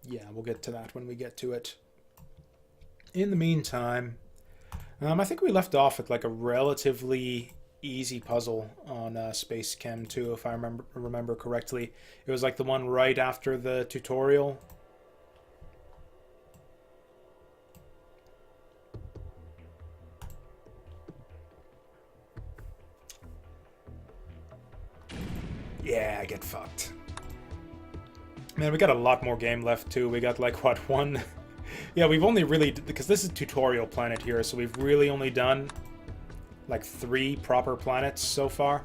yeah, we'll get to that when we get to it. In the meantime, I think we left off with like a relatively easy puzzle on SpaceChem 2, if I remember correctly. It was like the one right after the tutorial. Yeah, I get fucked. Man, we got a lot more game left too. We got like, what, one? Yeah, we've only really, because this is tutorial planet here, so we've really only done like 3 proper planets so far.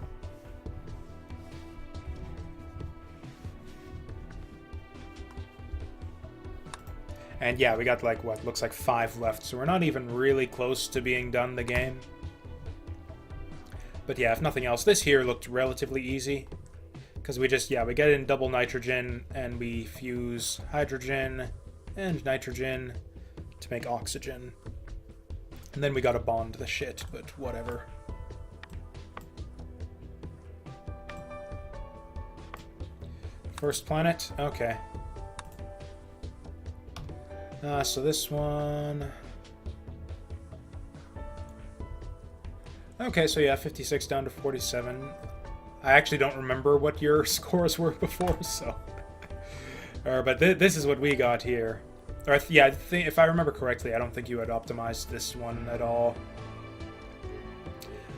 And yeah, we got like, what, looks like 5 left, so we're not even really close to being done the game. But yeah, if nothing else, this here looked relatively easy. Because we just, yeah, we get in double nitrogen, and we fuse hydrogen and nitrogen to make oxygen. And then we gotta bond the shit, but whatever. First planet? Okay. So this one... Okay, so yeah, 56 down to 47. I actually don't remember what your scores were before, so... but this is what we got here. Or, yeah, if I remember correctly, I don't think you had optimized this one at all.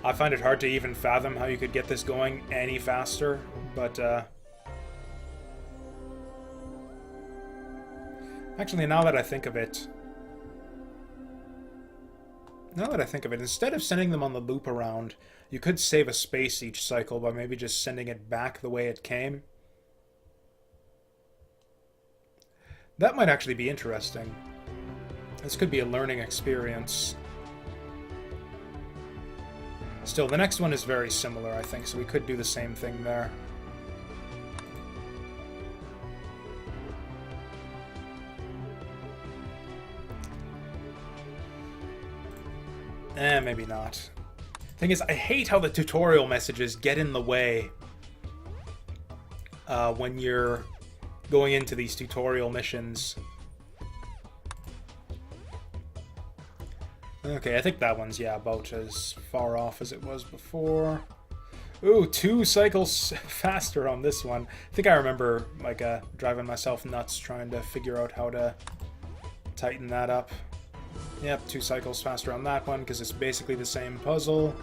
I find it hard to even fathom how you could get this going any faster, but, actually, now that I think of it... instead of sending them on the loop around, you could save a space each cycle by maybe just sending it back the way it came. That might actually be interesting. This could be a learning experience. Still, the next one is very similar, I think, so we could do the same thing there. Maybe not. Thing is, I hate how the tutorial messages get in the way when you're going into these tutorial missions. Okay, I think that one's, yeah, about as far off as it was before. Ooh, 2 cycles faster on this one. I think I remember, like, driving myself nuts trying to figure out how to tighten that up. Yep, 2 cycles faster on that one, because it's basically the same puzzle.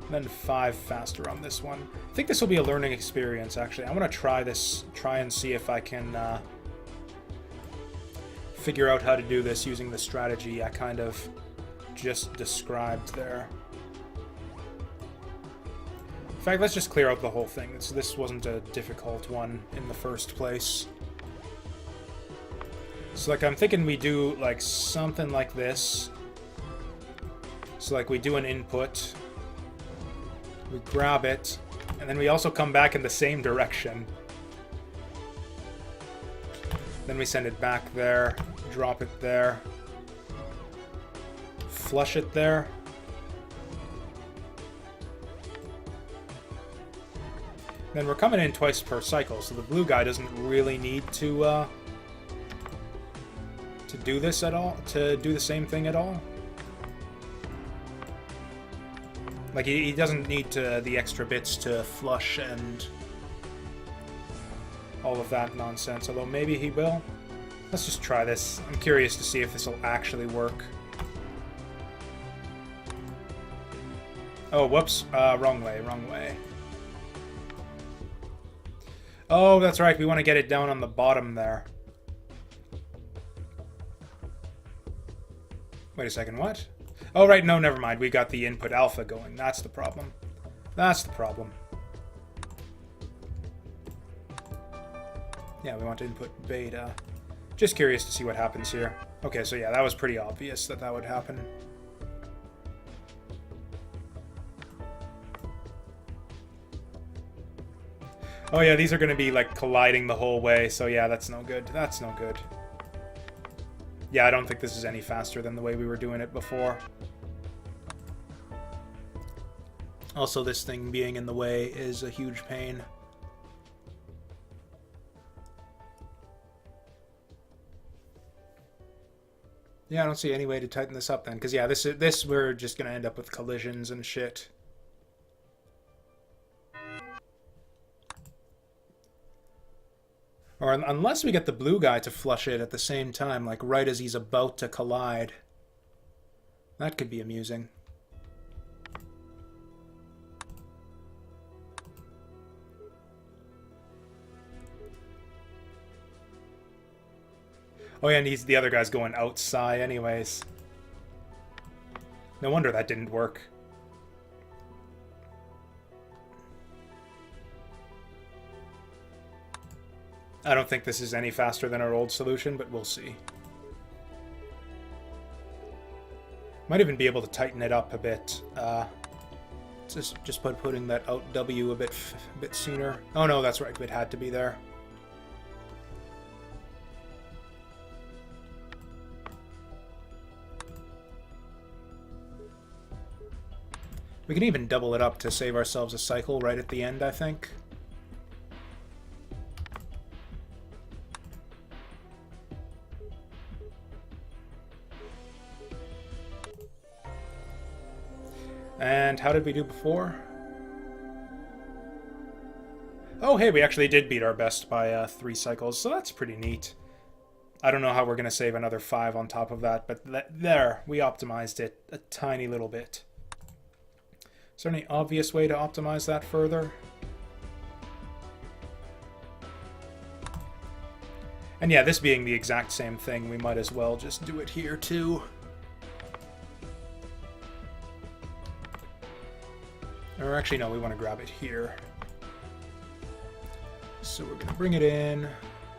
And then 5 faster on this one. I think this will be a learning experience, actually. I want to try and see if I can figure out how to do this using the strategy I kind of just described there. In fact, let's just clear out the whole thing. This wasn't a difficult one in the first place. So, like, I'm thinking we do, like, something like this. So, like, we do an input. We grab it. And then we also come back in the same direction. Then we send it back there. Drop it there. Flush it there. Then we're coming in twice per cycle, so the blue guy doesn't really need to do this at all, to do the same thing at all. Like, he doesn't need the extra bits to flush and all of that nonsense, although maybe he will. Let's just try this. I'm curious to see if this will actually work. Oh, whoops. Wrong way, wrong way. Oh, that's right. We want to get it down on the bottom there. Wait a second, what? Oh, right, no, never mind. We got the input alpha going. That's the problem. That's the problem. Yeah, we want to input beta. Just curious to see what happens here. Okay, so yeah, that was pretty obvious that that would happen. Oh yeah, these are going to be, like, colliding the whole way, so yeah, that's no good. That's no good. Yeah, I don't think this is any faster than the way we were doing it before. Also, this thing being in the way is a huge pain. Yeah, I don't see any way to tighten this up then, because yeah, this we're just gonna end up with collisions and shit. Or unless we get the blue guy to flush it at the same time, like right as he's about to collide. That could be amusing. Oh yeah, and the other guy's going outside anyways. No wonder that didn't work. I don't think this is any faster than our old solution, but we'll see. Might even be able to tighten it up a bit. Just by putting that out W a bit sooner. Oh no, that's right. It had to be there. We can even double it up to save ourselves a cycle right at the end, I think. And how did we do before? Oh, hey, we actually did beat our best by 3 cycles, so that's pretty neat. I don't know how we're going to save another 5 on top of that, but there, we optimized it a tiny little bit. Is there any obvious way to optimize that further? And yeah, this being the exact same thing, we might as well just do it here too. Or actually, no, we want to grab it here. So we're going to bring it in.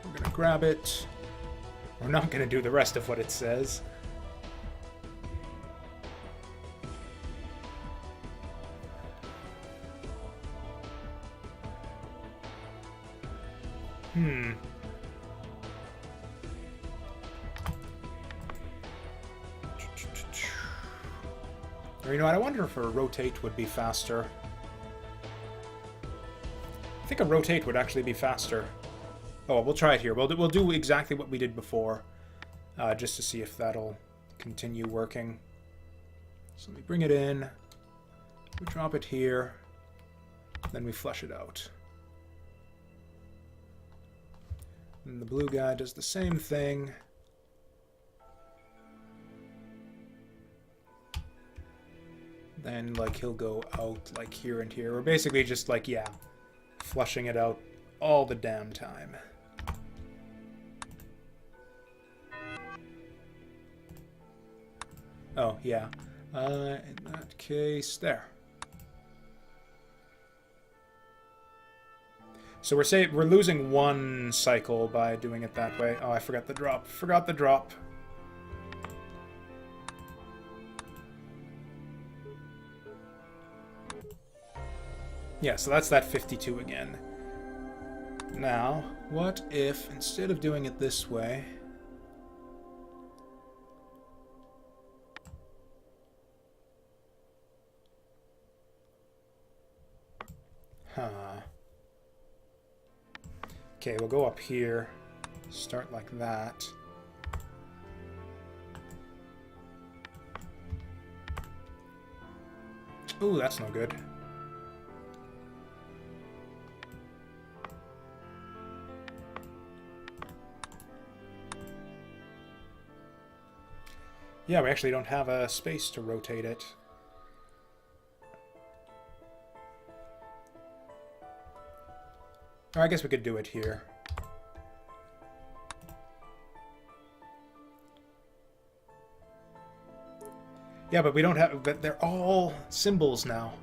We're going to grab it. We're not going to do the rest of what it says. Or, you know what, I wonder if a rotate would be faster. I think a rotate would actually be faster. Oh, we'll try it here. We'll do exactly what we did before, just to see if that'll continue working. So we bring it in, we drop it here, then we flush it out. And the blue guy does the same thing. Then, like, he'll go out, like, here and here. We're basically just, like, yeah, flushing it out all the damn time. Oh, yeah. In that case, there. So we're losing 1 cycle by doing it that way. Oh, I forgot the drop. Forgot the drop. Yeah, so that's that 52 again. Now, what if, instead of doing it this way... Okay, we'll go up here, start like that. Ooh, that's no good. Yeah, we actually don't have a space to rotate it. Or I guess we could do it here. Yeah, but we don't have... But they're all symbols now.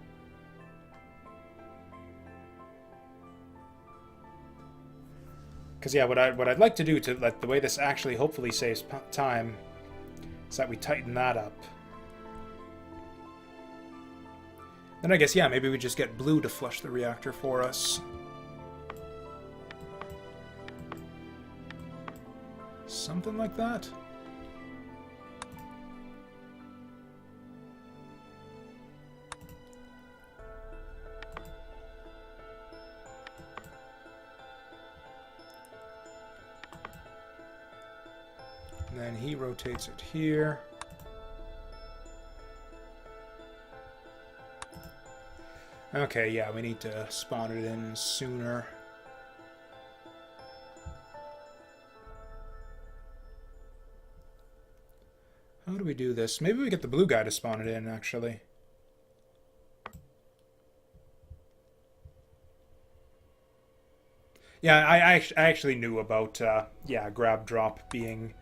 Because yeah, what I'd like to do to like the way this actually hopefully saves time is that we tighten that up. Then I guess yeah, maybe we just get blue to flush the reactor for us. Something like that. And then he rotates it here. Okay, yeah, we need to spawn it in sooner. How do we do this? Maybe we get the blue guy to spawn it in, actually. Yeah, I actually knew about, yeah, grab drop being,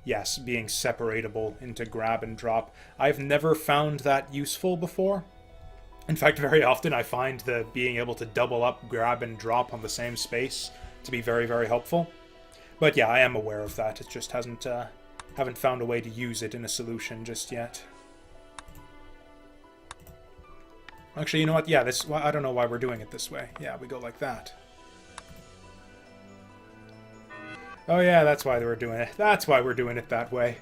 yes, being separatable into grab and drop. I've never found that useful before. In fact, very often I find the being able to double up grab and drop on the same space to be very, very helpful. But yeah, I am aware of that. It just haven't found a way to use it in a solution just yet. Actually, you know what? Yeah, this. Well, I don't know why we're doing it this way. Yeah, we go like that. Oh yeah, that's why we're doing it. That's why we're doing it that way.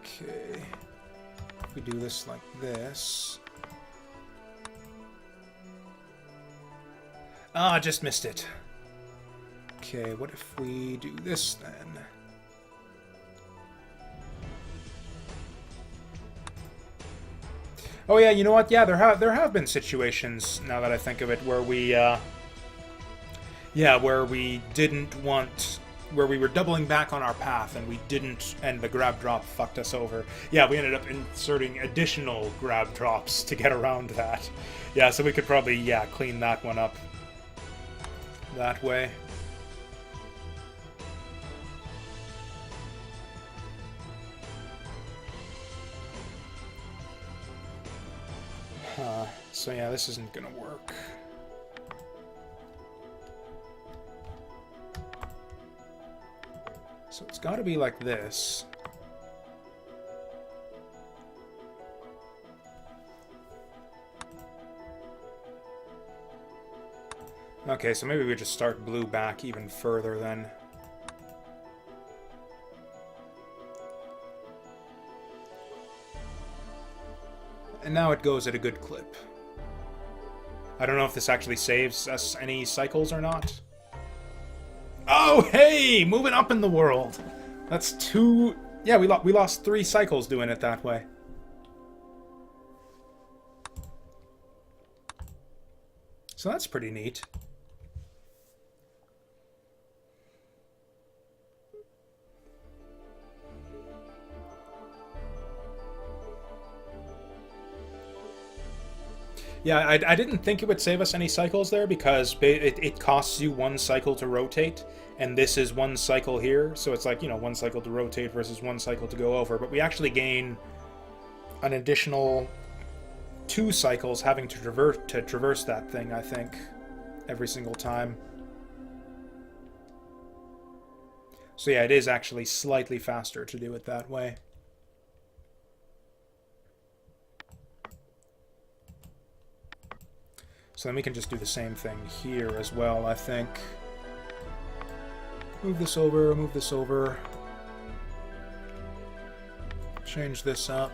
Okay. If we do this like this. Ah, just missed it. Okay, what if we do this then? Oh yeah, you know what? Yeah, there have been situations, now that I think of it, where we yeah, where we didn't want, where we were doubling back on our path and we didn't, and the grab drop fucked us over. Yeah, we ended up inserting additional grab drops to get around that. Yeah, so we could probably, yeah, clean that one up that way. So yeah, this isn't gonna work. So it's gotta be like this. Okay, so maybe we just start blue back even further then. And now it goes at a good clip. I don't know if this actually saves us any cycles or not. Oh, hey! Moving up in the world! That's two... Yeah, we lost 3 cycles doing it that way. So that's pretty neat. Yeah, I didn't think it would save us any cycles there because it costs you 1 cycle to rotate, and this is 1 cycle here, so it's like, you know, 1 cycle to rotate versus 1 cycle to go over, but we actually gain an additional 2 cycles having to traverse that thing, I think, every single time. So yeah, it is actually slightly faster to do it that way. So then we can just do the same thing here as well, I think. Move this over, move this over. Change this up.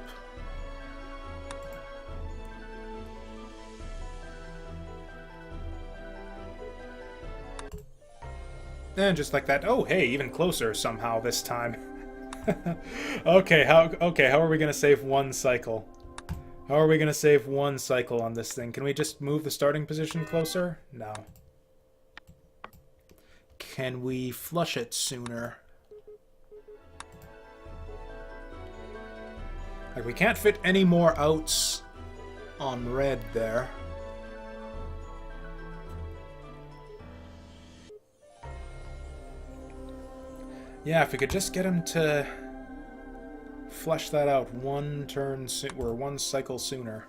And just like that. Oh, hey, even closer somehow this time. Okay, how are we gonna save 1 cycle? How are we going to save 1 cycle on this thing? Can we just move the starting position closer? No. Can we flush it sooner? Like, we can't fit any more outs on red there. Yeah, if we could just get him to flesh that out 1 turn or 1 cycle sooner.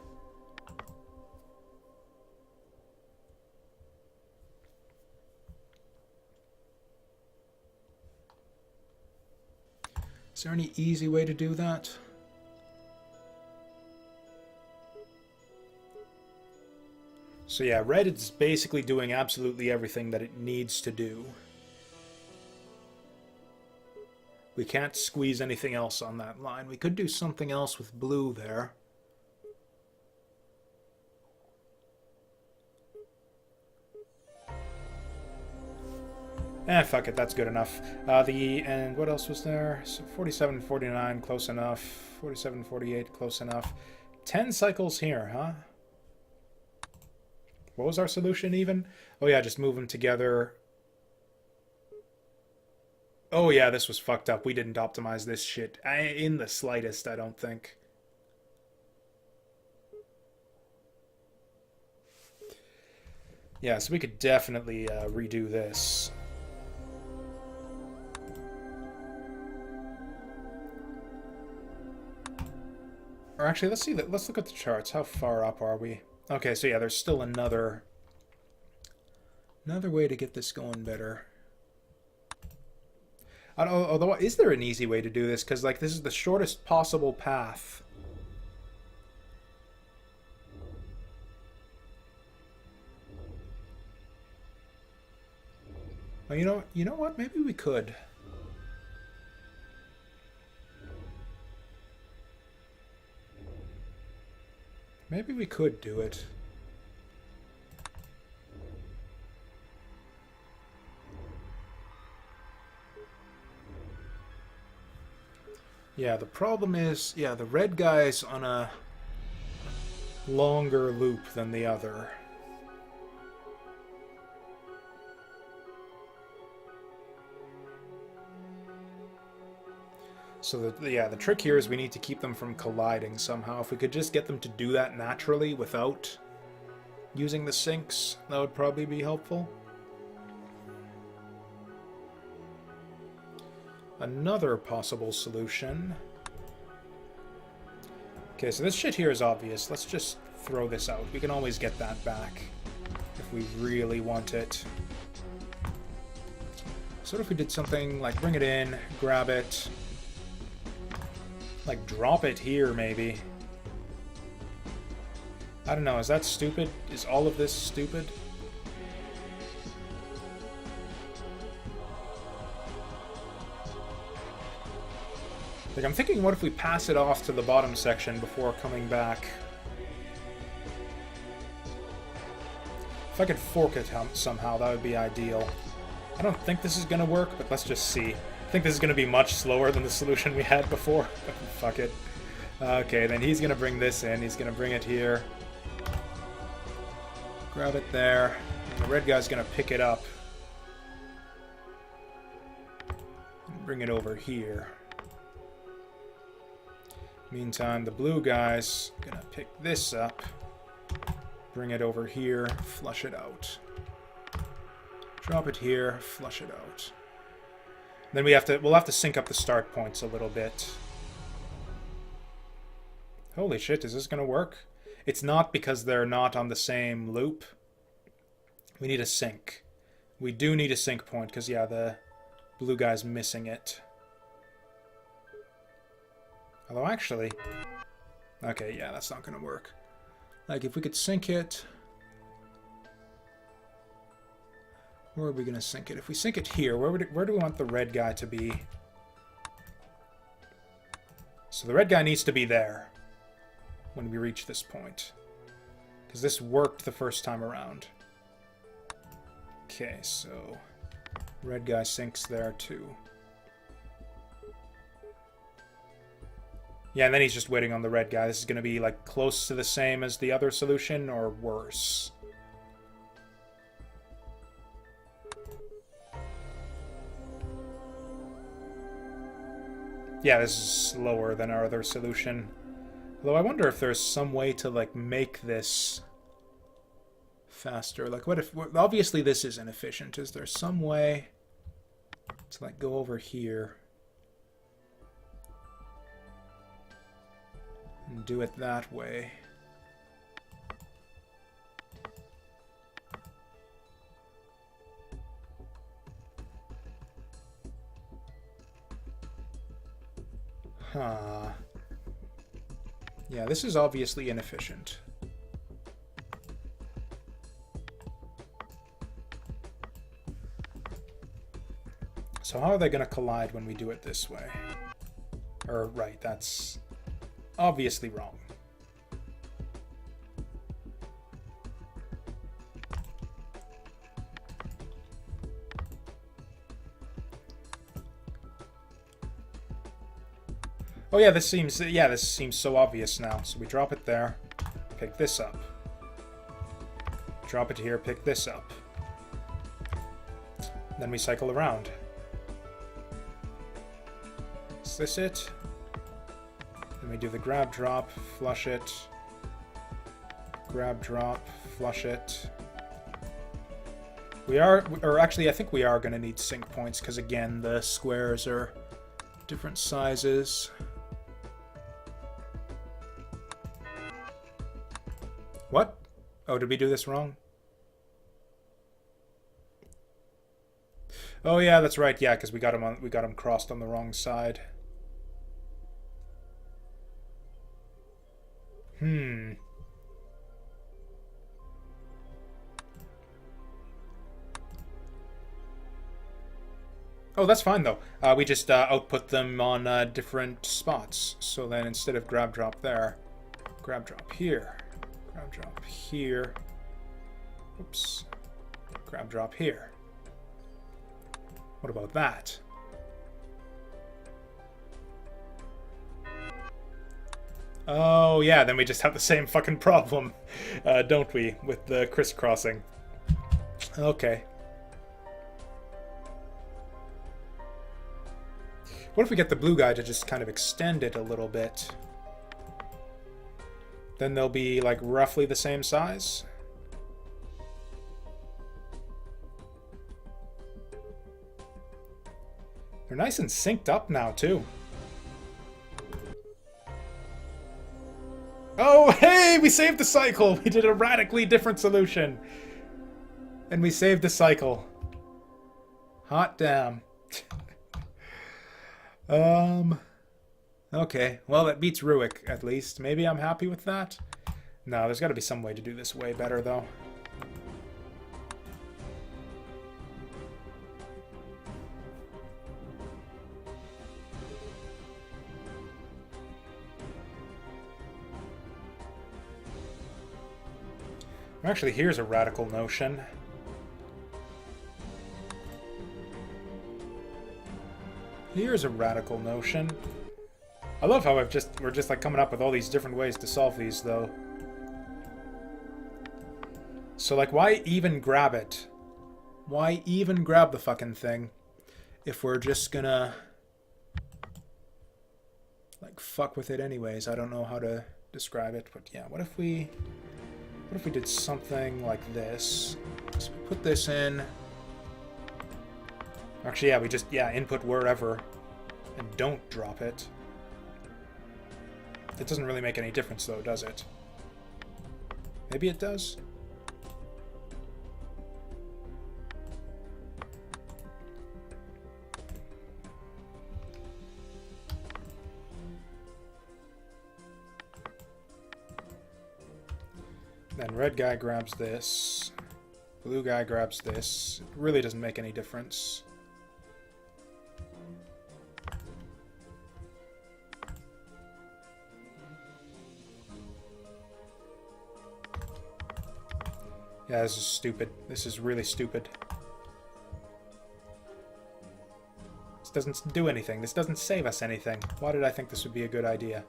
Is there any easy way to do that? So yeah, red is basically doing absolutely everything that it needs to do. We can't squeeze anything else on that line. We could do something else with blue there. Fuck it, that's good enough. And what else was there? So 47, 49, close enough. 47, 48, close enough. 10 cycles here, huh? What was our solution even? Oh yeah, just move them together. Oh yeah, this was fucked up. We didn't optimize this shit in the slightest, I don't think. Yeah, so we could definitely redo this. Or actually, let's see. Let's look at the charts. How far up are we? Okay, so yeah, there's still another way to get this going better. Although, is there an easy way to do this? Because like this is the shortest possible path. Well, you know what? Maybe we could. Maybe we could do it. Yeah, the problem is, yeah, the red guy's on a longer loop than the other. So the trick here is we need to keep them from colliding somehow. If we could just get them to do that naturally without using the sinks, that would probably be helpful. Another possible solution. Okay, so this shit here is obvious. Let's just throw this out. We can always get that back if we really want it. So what if we did something like bring it in, grab it, like drop it here maybe. I don't know, is that stupid? Is all of this stupid? Like, I'm thinking, what if we pass it off to the bottom section before coming back? If I could fork it somehow, that would be ideal. I don't think this is going to work, but let's just see. I think this is going to be much slower than the solution we had before. Fuck it. Okay, then he's going to bring this in. He's going to bring it here. Grab it there. And the red guy's going to pick it up. And bring it over here. Meantime, the blue guy's going to pick this up. Bring it over here. Flush it out. Drop it here. Flush it out. Then we'll have to sync up the start points a little bit. Holy shit, is this gonna work? It's not because they're not on the same loop. We need a sync. We do need a sync point, because yeah, the blue guy's missing it. Although actually... Okay, yeah, that's not gonna work. Like, if we could sync it... Where are we going to sync it? If we sync it here, where do we want the red guy to be? So the red guy needs to be there when we reach this point. Because this worked the first time around. Okay, so red guy syncs there too. Yeah, and then he's just waiting on the red guy. This is going to be like close to the same as the other solution or worse. Yeah, this is slower than our other solution. Although I wonder if there's some way to, like, make this faster. Like, what if... Obviously, this is inefficient. Is there some way to, like, go over here and do it that way? Huh. Yeah, this is obviously inefficient. So how are they going to collide when we do it this way? Or, right, that's obviously wrong. Oh yeah, this seems so obvious now. So we drop it there, pick this up. Drop it here, pick this up. Then we cycle around. Is this it? Then we do the grab drop, flush it. Grab drop, flush it. We are, or actually I think we are going to need sync points because again the squares are different sizes. What? Oh, did we do this wrong? Oh yeah, that's right. Yeah, because we got him crossed on the wrong side. Oh, that's fine though. We just output them on different spots. So then instead of grab drop there, grab drop here, grab drop here. Oops. Grab drop here. What about that? Oh yeah, then we just have the same fucking problem, don't we, with the crisscrossing? Okay. What if we get the blue guy to just kind of extend it a little bit? Then they'll be like roughly the same size. They're nice and synced up now too. Oh, hey, we saved the cycle. We did a radically different solution. And we saved the cycle. Hot damn. Okay, well, that beats Ruik, at least. Maybe I'm happy with that? No, there's got to be some way to do this way better, though. Actually, here's a radical notion. Here's a radical notion. I love how we're just like coming up with all these different ways to solve these, though. So, like, why even grab it? Why even grab the fucking thing if we're just gonna like fuck with it anyways? I don't know how to describe it, but yeah, what if we did something like this? So we put this in. Actually, yeah, we just, input wherever and don't drop it. It doesn't really make any difference, though, does it? Maybe it does? Then red guy grabs this. Blue guy grabs this. It really doesn't make any difference. Yeah, this is stupid. This is really stupid. This doesn't do anything. This doesn't save us anything. Why did I think this would be a good idea?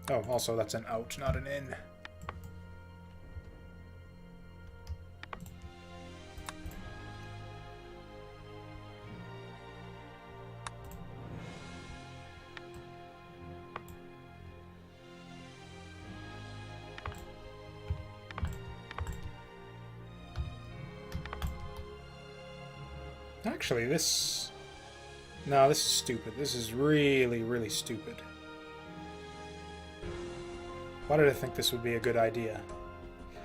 Oh, also that's an out, not an in. Actually, this... No, this is stupid. This is really, really stupid. Why did I think this would be a good idea?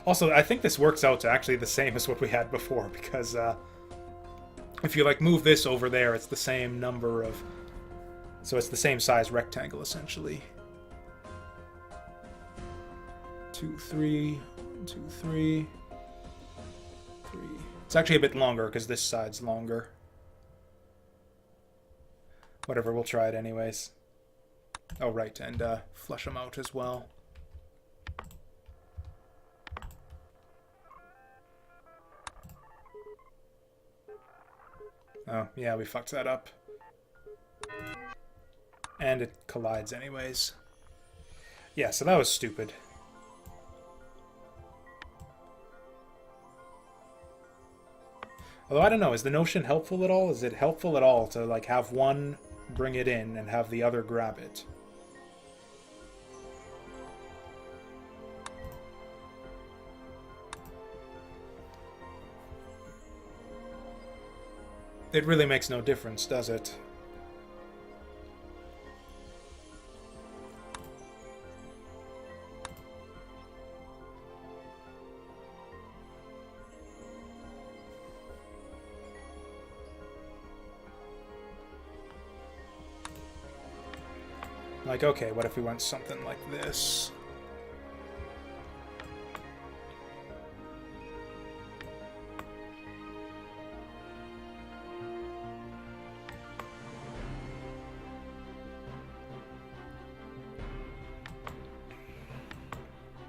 Also, I think this works out to actually the same as what we had before, because if you like move this over there, it's the same number of... So it's the same size rectangle, essentially. 2, 3, 2, 3, 3, It's actually a bit longer because this side's longer. Whatever, we'll try it anyways. Oh, right, and flush them out as well. Oh, yeah, we fucked that up. And it collides anyways. Yeah, so that was stupid. Although, I don't know, is the notion helpful at all? Is it helpful at all to, like, have one bring it in and have the other grab it? It really makes no difference, does it? Like, okay, what if we went something like this?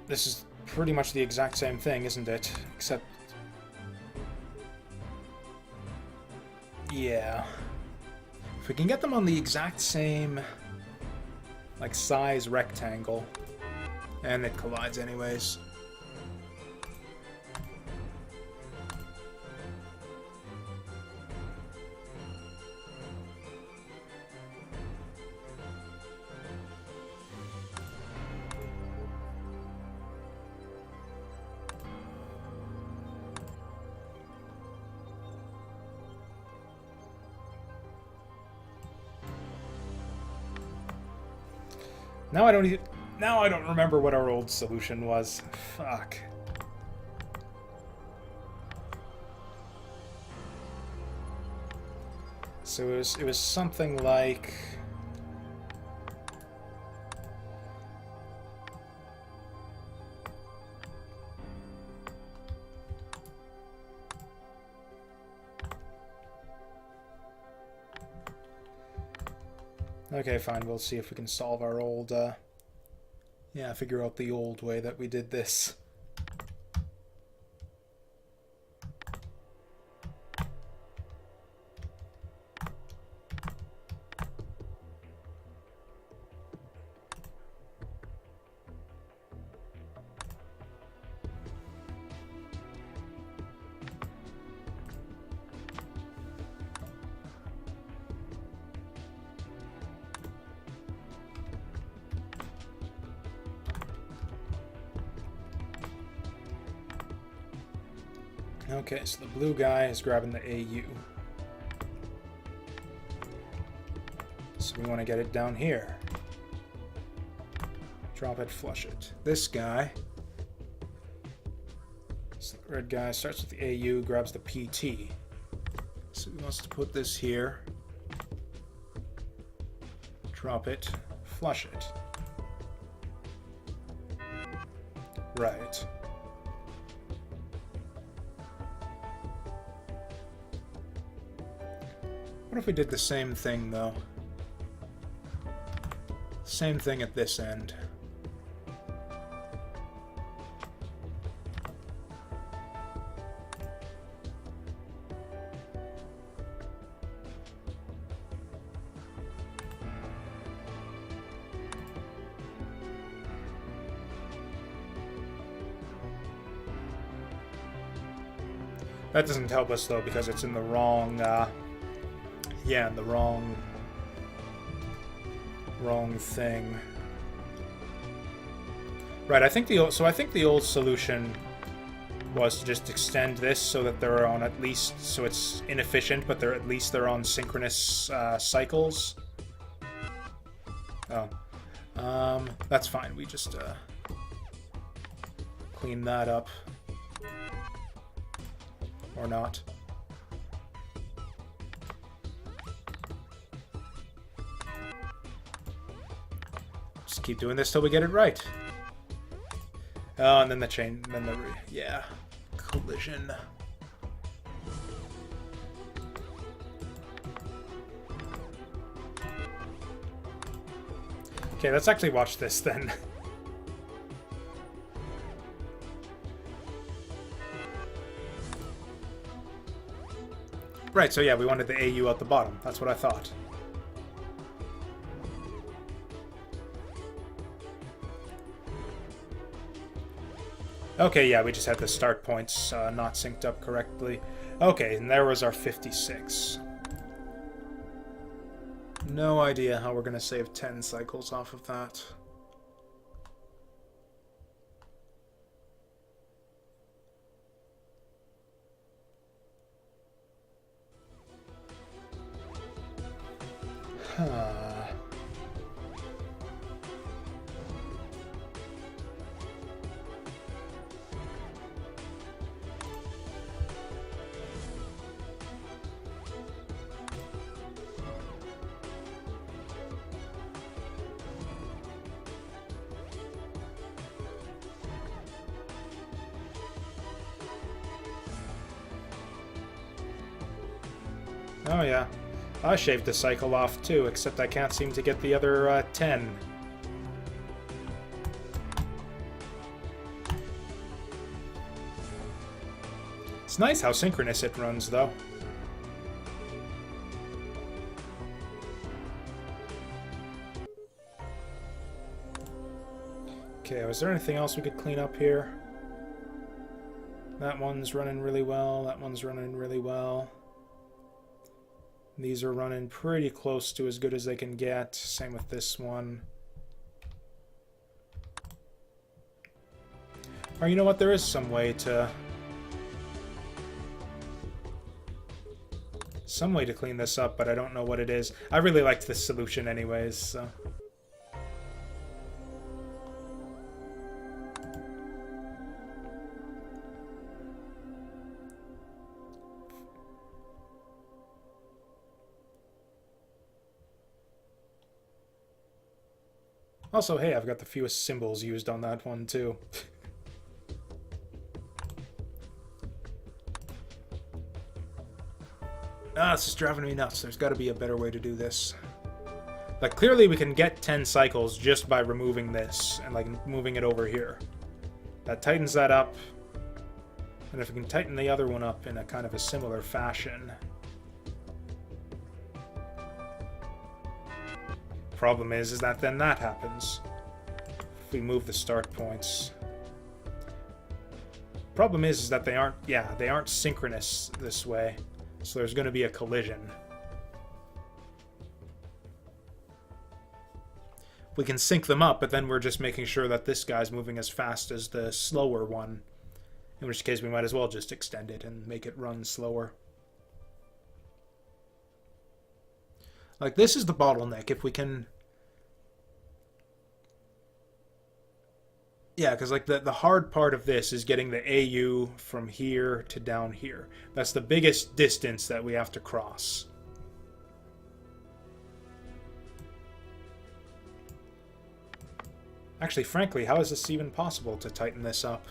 This is pretty much the exact same thing, isn't it? Except... yeah. If we can get them on the exact same, like, size rectangle. And it collides anyways. Now I don't remember what our old solution was. Fuck. So it was something like... okay, fine, we'll see if we can solve our old, yeah, figure out the old way that we did this. Okay, so the blue guy is grabbing the AU. So we want to get it down here. Drop it, flush it. This guy, so the red guy starts with the AU, grabs the PT. So he wants to put this here. Drop it, flush it. Right. What if we did the same thing, though? Same thing at this end. That doesn't help us, though, because it's in the wrong, yeah, the wrong thing. Right, I think the old solution was to just extend this so that they're on at least, so it's inefficient, but they're at least they're on synchronous cycles. Oh, that's fine. We just clean that up, or not. Just keep doing this till we get it right. Oh, and then the chain, then the, yeah, collision. Okay, let's actually watch this then. Right, so yeah, we wanted the AU at the bottom. That's what I thought. Okay, yeah, we just had the start points not synced up correctly. Okay, and there was our 56. No idea how we're going to save 10 cycles off of that. Huh. Oh yeah, I shaved the cycle off too, except I can't seem to get the other 10. It's nice how synchronous it runs though. Okay, was there anything else we could clean up here? That one's running really well, that one's running really well. These are running pretty close to as good as they can get. Same with this one. Or you know what? There is some way to clean this up, but I don't know what it is. I really liked this solution anyways, so. Also, hey, I've got the fewest symbols used on that one, too. This is driving me nuts. There's got to be a better way to do this. Like, clearly we can get 10 cycles just by removing this and, like, moving it over here. That tightens that up. And if we can tighten the other one up in a kind of a similar fashion... Problem is that then that happens if we move the start points. Problem is that they aren't synchronous this way, so there's going to be a collision. We can sync them up, but then we're just making sure that this guy's moving as fast as the slower one, in which case we might as well just extend it and make it run slower. Like, this is the bottleneck. If we can... Yeah, because, like, the hard part of this is getting the AU from here to down here. That's the biggest distance that we have to cross. Actually, frankly, how is this even possible to tighten this up?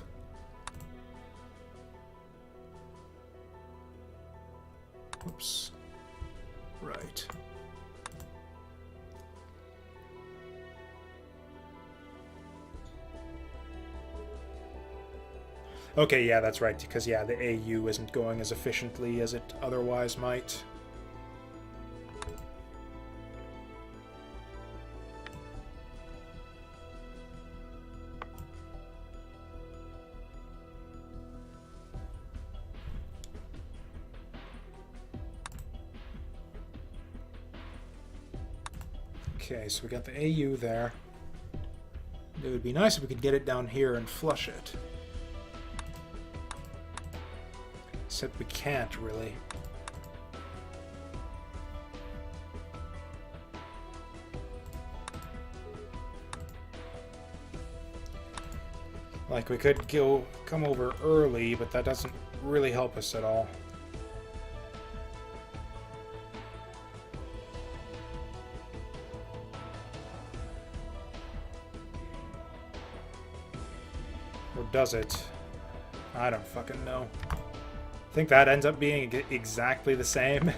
Oops. Right. Okay, yeah, that's right, because, yeah, the AU isn't going as efficiently as it otherwise might. Okay, so we got the AU there. It would be nice if we could get it down here and flush it. Except we can't, really. Like, we could come over early, but that doesn't really help us at all. Or does it? I don't fucking know. I think that ends up being exactly the same.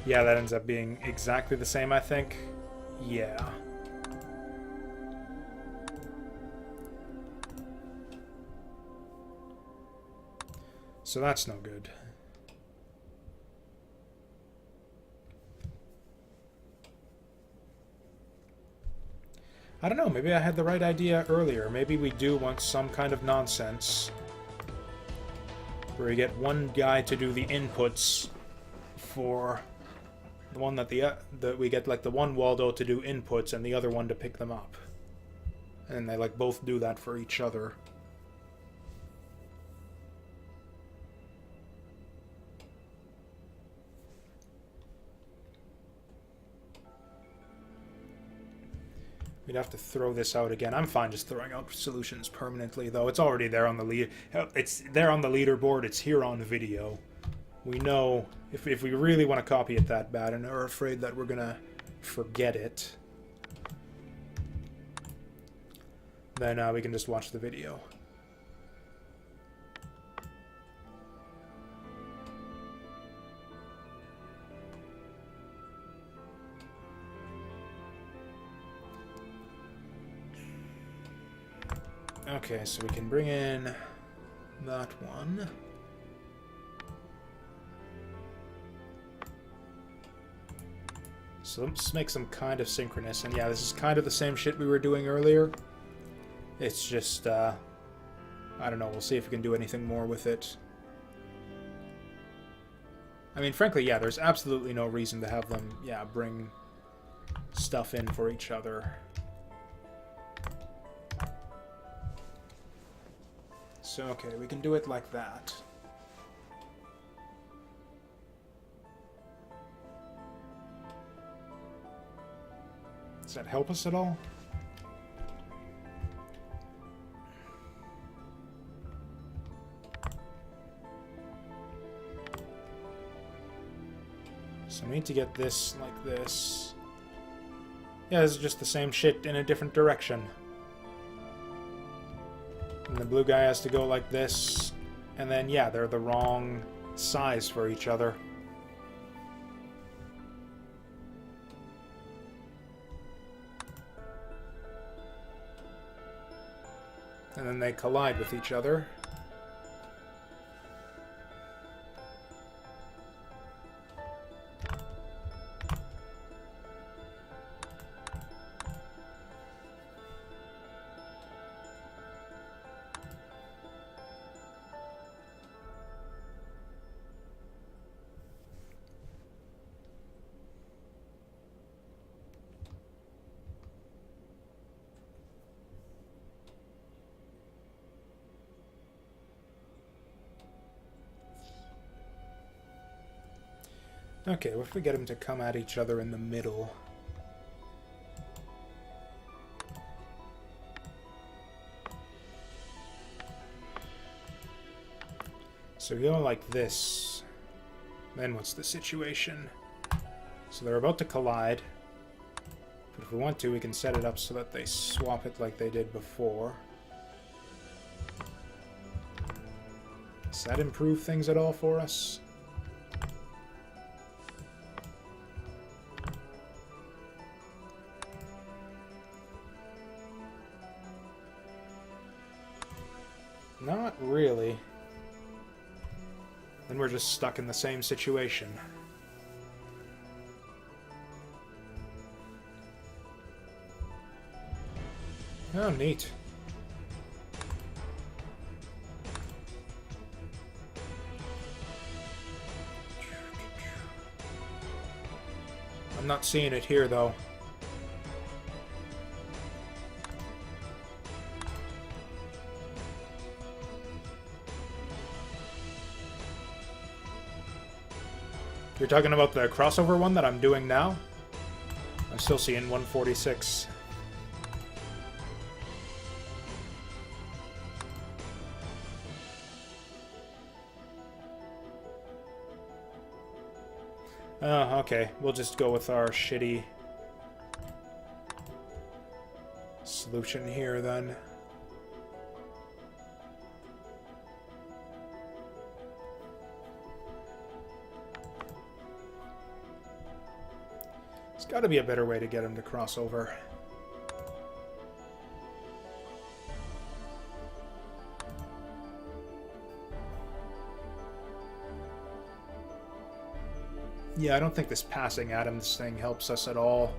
Yeah, that ends up being exactly the same, I think. Yeah. So that's no good. I don't know, maybe I had the right idea earlier. Maybe we do want some kind of nonsense where we get one guy to do the inputs for the one that we get like the one Waldo to do inputs and the other one to pick them up. And they like both do that for each other. We'd have to throw this out again. I'm fine just throwing out solutions permanently, though. It's already there on the It's there on the leaderboard. It's here on video. We know if we really want to copy it that bad and are afraid that we're gonna forget it, then we can just watch the video. Okay, so we can bring in that one. So let's make some kind of synchronous. And yeah, this is kind of the same shit we were doing earlier. It's just, I don't know, we'll see if we can do anything more with it. I mean, frankly, yeah, there's absolutely no reason to have them, yeah, bring stuff in for each other. So, okay, we can do it like that. Does that help us at all? So we need to get this like this. Yeah, this is just the same shit in a different direction. And the blue guy has to go like this. And then, yeah, they're the wrong size for each other. And then they collide with each other. Okay, what if we get them to come at each other in the middle? So we go like this. Then what's the situation? So they're about to collide. But if we want to, we can set it up so that they swap it like they did before. Does that improve things at all for us? Not really. Then we're just stuck in the same situation. Oh, neat. I'm not seeing it here, though. You're talking about the crossover one that I'm doing now? I'm still seeing 146. Oh, okay. We'll just go with our shitty solution here, then. There's got to be a better way to get him to cross over. Yeah, I don't think this passing atoms thing helps us at all.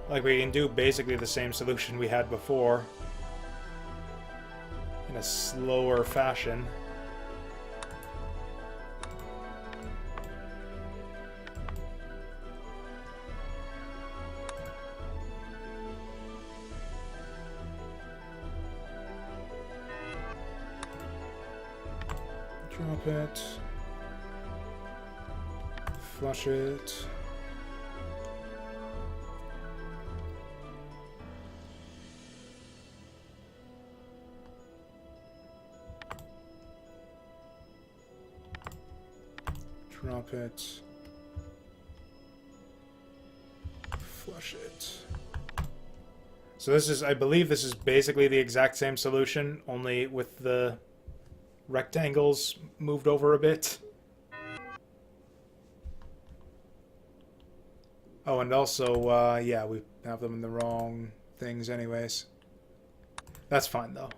Like, we can do basically the same solution we had before in a slower fashion. Drop it. Flush it. Drop it. Flush it. So this is, I believe this is basically the exact same solution, only with the rectangles moved over a bit. Oh, and also, yeah, we have them in the wrong things anyways. That's fine, though.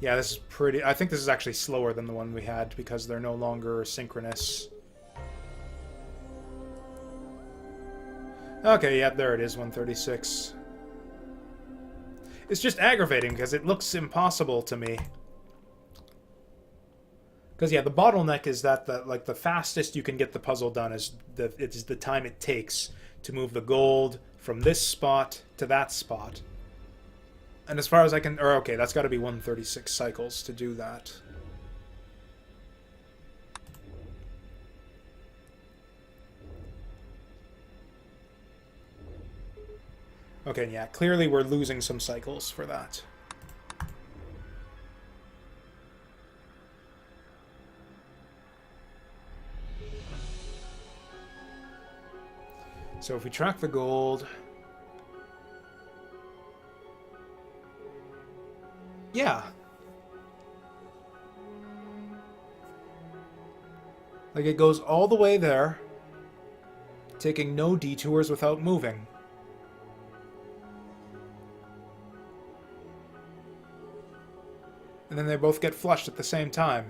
Yeah, this is pretty... I think this is actually slower than the one we had because they're no longer synchronous. Okay, yeah, there it is, 136. It's just aggravating because it looks impossible to me. Because, yeah, the bottleneck is that the fastest you can get the puzzle done is the time it takes to move the gold from this spot to that spot. And as far as I can... Or, okay, that's got to be 136 cycles to do that. Okay, yeah, clearly we're losing some cycles for that. So if we track the gold... Yeah. Like, it goes all the way there, taking no detours without moving. And then they both get flushed at the same time.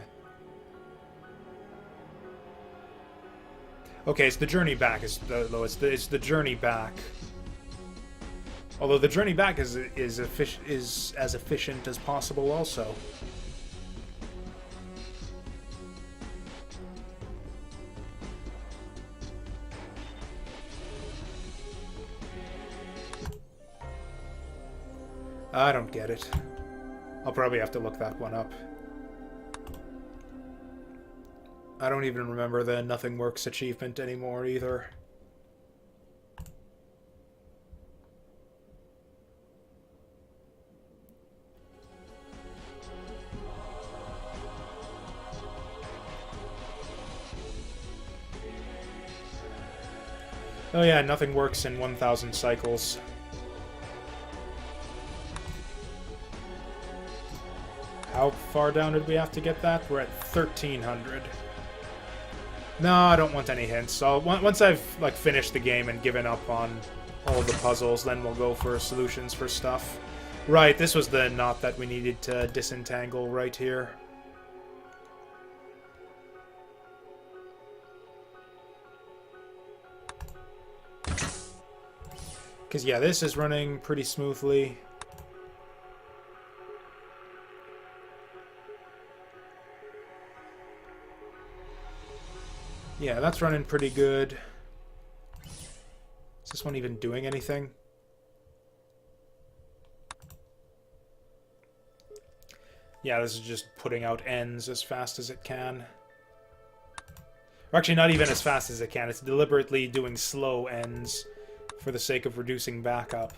Okay, it's the journey back. It's the journey back. Although the journey back is as efficient as possible also. I don't get it. I'll probably have to look that one up. I don't even remember the Nothing Works achievement anymore either. Oh yeah, nothing works in 1,000 cycles. How far down did we have to get that? We're at 1,300. No, I don't want any hints. Once I've finished the game and given up on all the puzzles, then we'll go for solutions for stuff. Right, this was the knot that we needed to disentangle right here. Because, yeah, this is running pretty smoothly. Yeah, that's running pretty good. Is this one even doing anything? Yeah, this is just putting out ends as fast as it can. Or actually, not even as fast as it can. It's deliberately doing slow ends for the sake of reducing backup.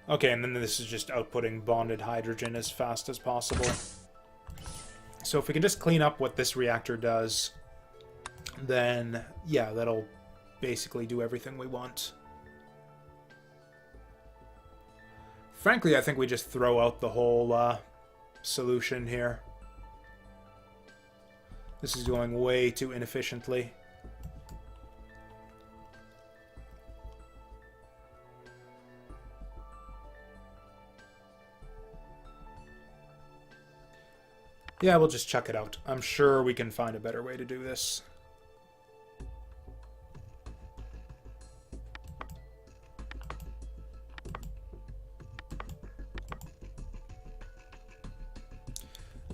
Okay, and then this is just outputting bonded hydrogen as fast as possible. So if we can just clean up what this reactor does, then, yeah, that'll basically do everything we want. Frankly, I think we just throw out the whole solution here. This is going way too inefficiently. Yeah, we'll just chuck it out. I'm sure we can find a better way to do this.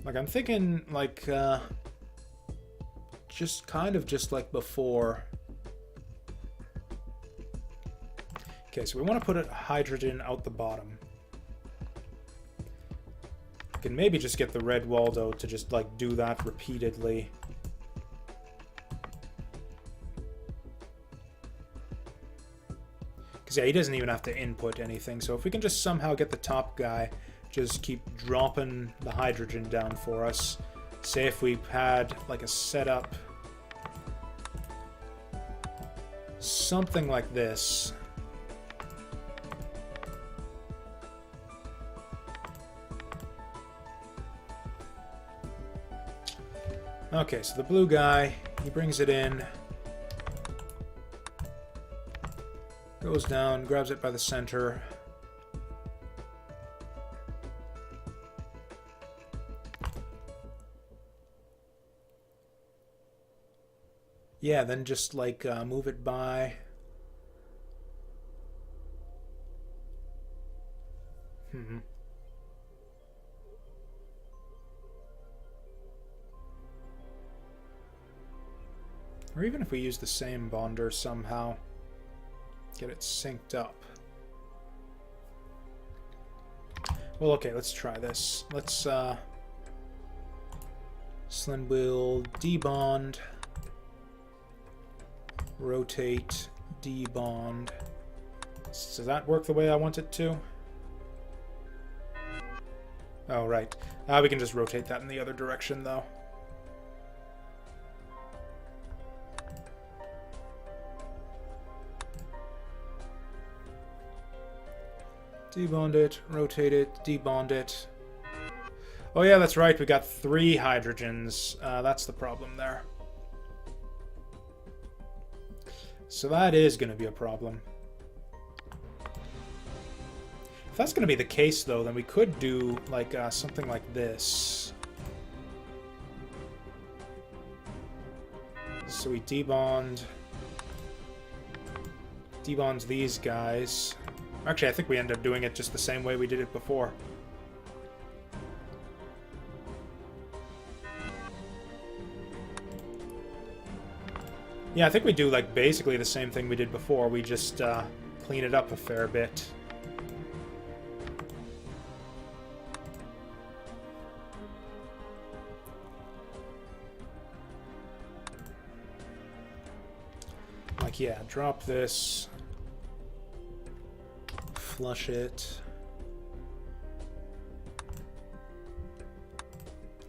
Like, I'm thinking, like, just kind of just like before. Okay, so we want to put a hydrogen out the bottom. We can maybe just get the red Waldo to just, like, do that repeatedly. Because, yeah, he doesn't even have to input anything. So if we can just somehow get the top guy, just keep dropping the hydrogen down for us. Say if we had, like, a setup. Something like this. Okay, so the blue guy, he brings it in, goes down, grabs it by the center. Yeah, then just like move it by. Or even if we use the same bonder somehow, get it synced up. Well, okay, let's try this. Let's slim wheel debond, rotate, debond. Does that work the way I want it to? Oh, right. We can just rotate that in the other direction, though. Debond it, rotate it, debond it. Oh yeah, that's right, we got 3 hydrogens. That's the problem there. So that is going to be a problem. If that's going to be the case, though, then we could do like something like this. So we debond these guys. Actually, I think we end up doing it just the same way we did it before. Yeah, I think we do like basically the same thing we did before. We just clean it up a fair bit. Like, yeah, drop this. Flush it.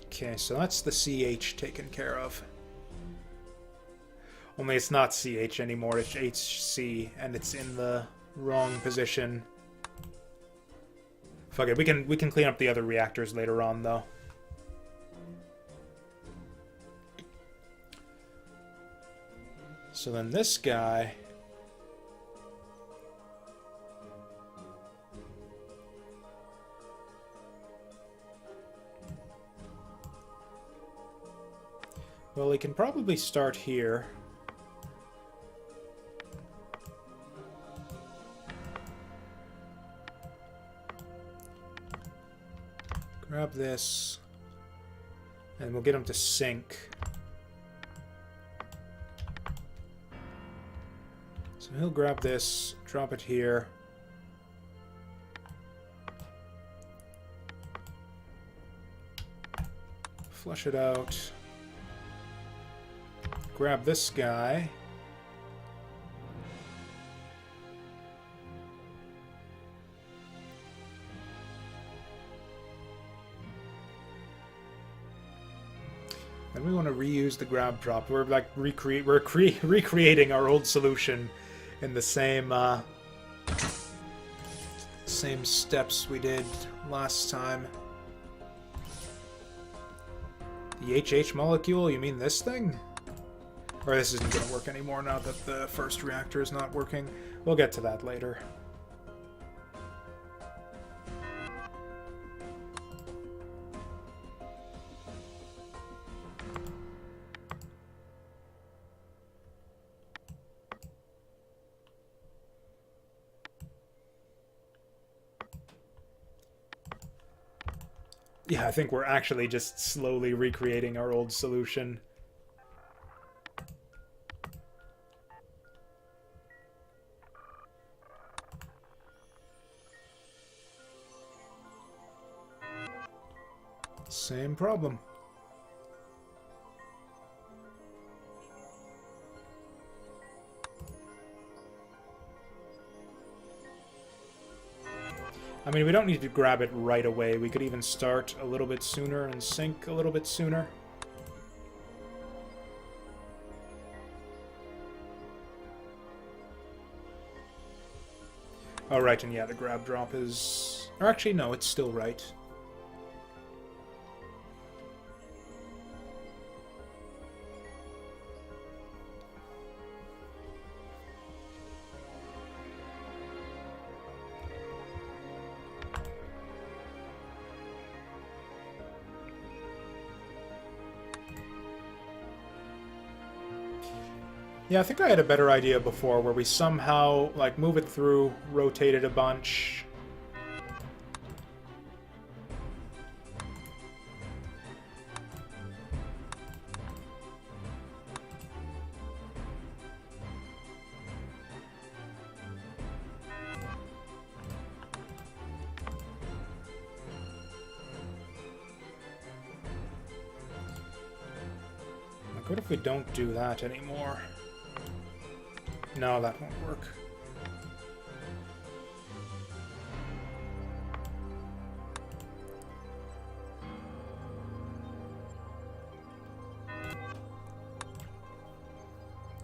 Okay, so that's the CH taken care of. Only it's not CH anymore, it's HC, and it's in the wrong position. Fuck it, we can clean up the other reactors later on, though. So then this guy... Well, he can probably start here. Grab this. And we'll get him to sync. So he'll grab this, drop it here. Flush it out. Grab this guy. And we want to reuse the grab drop. We're like recreating our old solution in the same same steps we did last time. The HH molecule? You mean this thing? Or this isn't going to work anymore now that the first reactor is not working. We'll get to that later. Yeah, I think we're actually just slowly recreating our old solution. Same problem. I mean, we don't need to grab it right away. We could even start a little bit sooner and sink a little bit sooner. Oh, right, and yeah, the grab drop is... Or actually, no, it's still right. Yeah, I think I had a better idea before, where we somehow, like, move it through, rotate it a bunch. Like, what if we don't do that anymore? No, that won't work.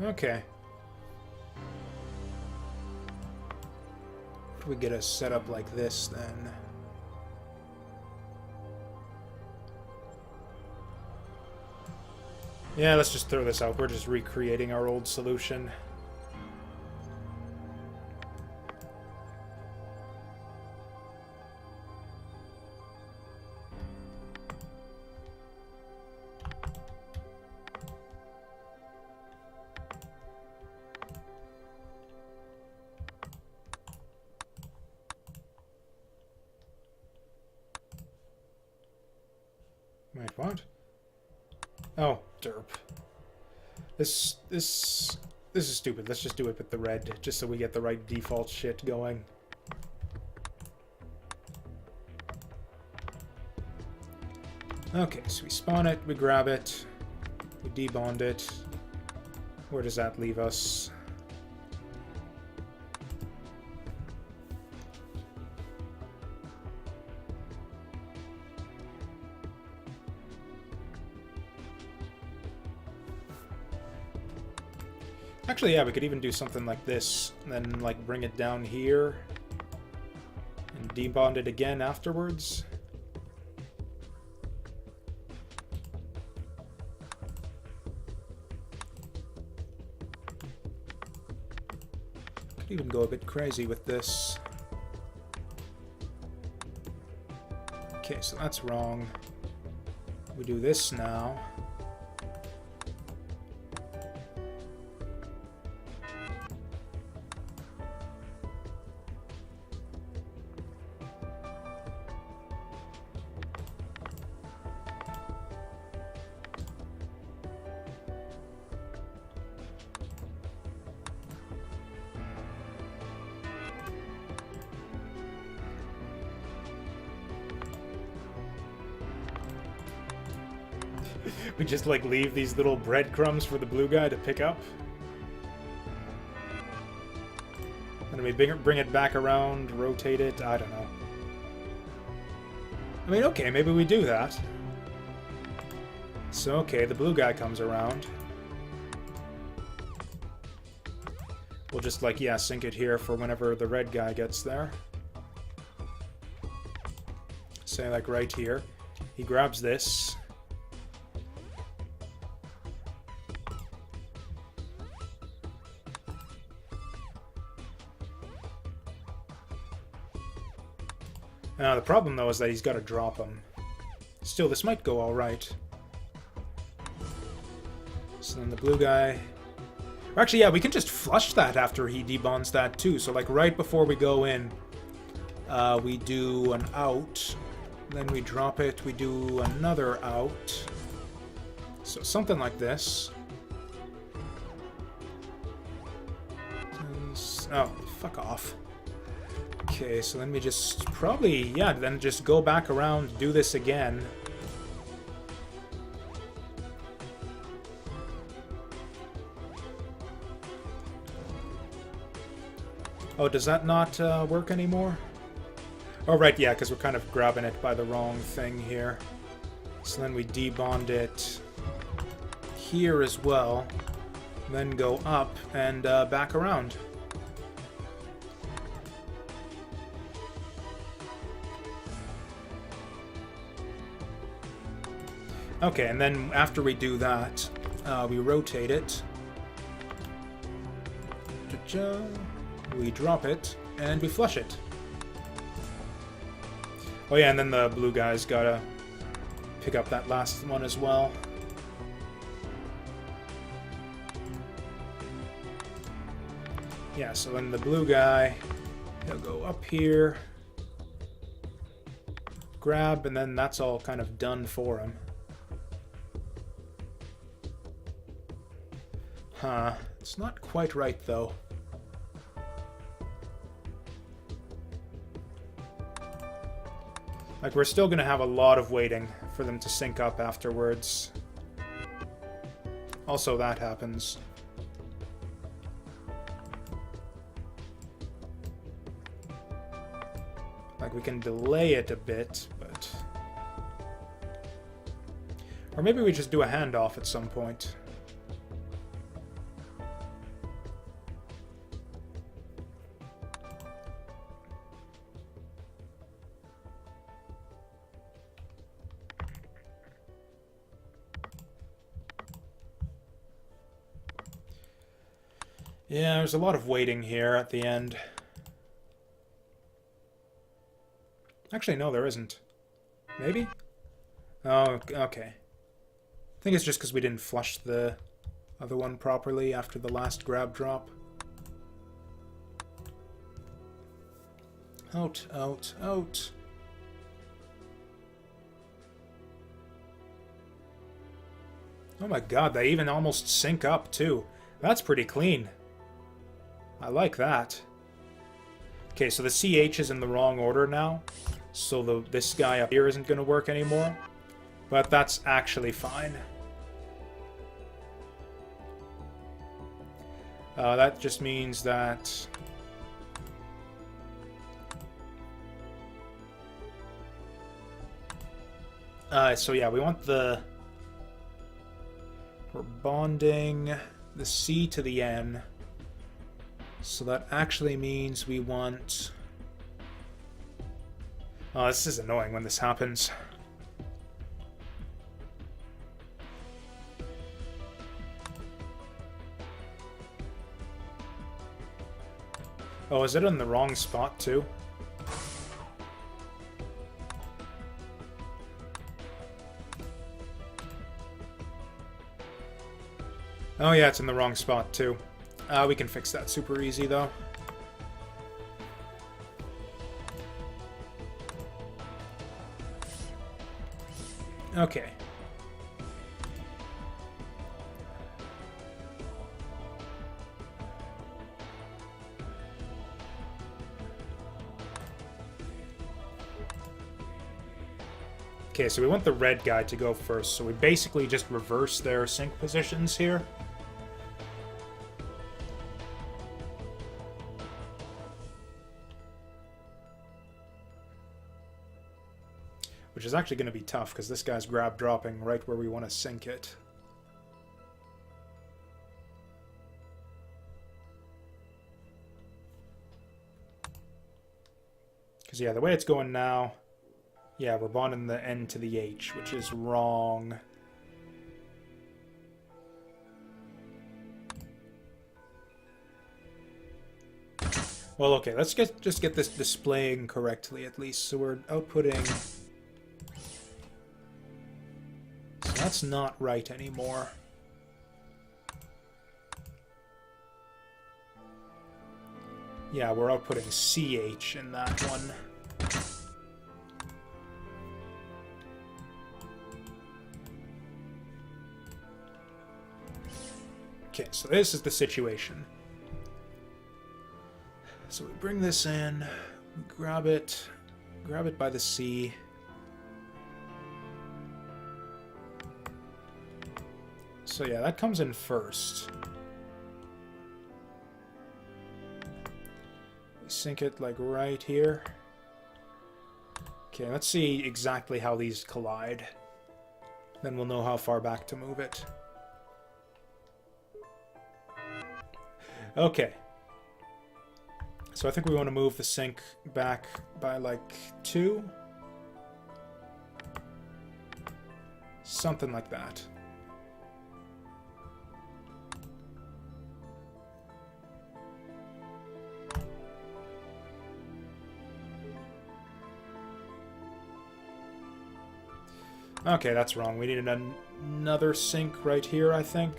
Okay. If we get a setup like this, then... Yeah, let's just throw this out. We're just recreating our old solution. Wait, what? Oh, derp. This is stupid. Let's just do it with the red, just so we get the right default shit going. Okay, so we spawn it, we grab it, we debond it. Where does that leave us? Actually, yeah, we could even do something like this, and then, like, bring it down here, and debond it again afterwards. Could even go a bit crazy with this. Okay, so that's wrong. We do this now. We just, like, leave these little breadcrumbs for the blue guy to pick up. And we bring it back around, rotate it, I don't know. I mean, okay, maybe we do that. So, okay, the blue guy comes around. We'll just, like, yeah, sink it here for whenever the red guy gets there. Say, like, right here. He grabs this. The problem, though, is that he's got to drop him. Still, this might go alright. So then the blue guy... Actually, yeah, we can just flush that after he debonds that, too. So, like, right before we go in, we do an out. Then we drop it. We do another out. So, something like this. Oh, fuck off. Okay, so then we just probably, yeah, then just go back around, do this again. Oh, does that not work anymore? Oh, right, yeah, because we're kind of grabbing it by the wrong thing here. So then we debond it here as well. Then go up and back around. Okay, and then after we do that, we rotate it. We drop it, and we flush it. Oh yeah, and then the blue guy's gotta pick up that last one as well. Yeah, so then the blue guy, he'll go up here, grab, and then that's all kind of done for him. Huh, it's not quite right, though. Like, we're still gonna have a lot of waiting for them to sync up afterwards. Also, that happens. Like, we can delay it a bit, but... Or maybe we just do a handoff at some point. Yeah, there's a lot of waiting here at the end. Actually, no, there isn't. Maybe? Oh, okay. I think it's just because we didn't flush the other one properly after the last grab drop. Out, out, out. Oh my god, they even almost sync up, too. That's pretty clean. I like that. Okay, so the CH is in the wrong order now. So this guy up here isn't going to work anymore. But that's actually fine. That just means that... so yeah, we want the... We're bonding the C to the N. So that actually means we want... Oh, this is annoying when this happens. Oh, is it in the wrong spot too? Oh yeah, it's in the wrong spot too. We can fix that super easy though. Okay. Okay, so we want the red guy to go first, so we basically just reverse their sync positions here. which is actually going to be tough because this guy's grab dropping right where we want to sink it. Because, yeah, the way it's going now, yeah, we're bonding the N to the H, which is wrong. Well, okay, let's just get this displaying correctly at least. So we're outputting... So that's not right anymore. Yeah, we're outputting CH in that one. Okay, so this is the situation. So we bring this in, we grab it by the C. So yeah, that comes in first. We sink it like right here. Okay, let's see exactly how these collide. Then we'll know how far back to move it. Okay. So I think we want to move the sink back by like 2. Something like that. Okay, that's wrong. We needed another sink right here, I think.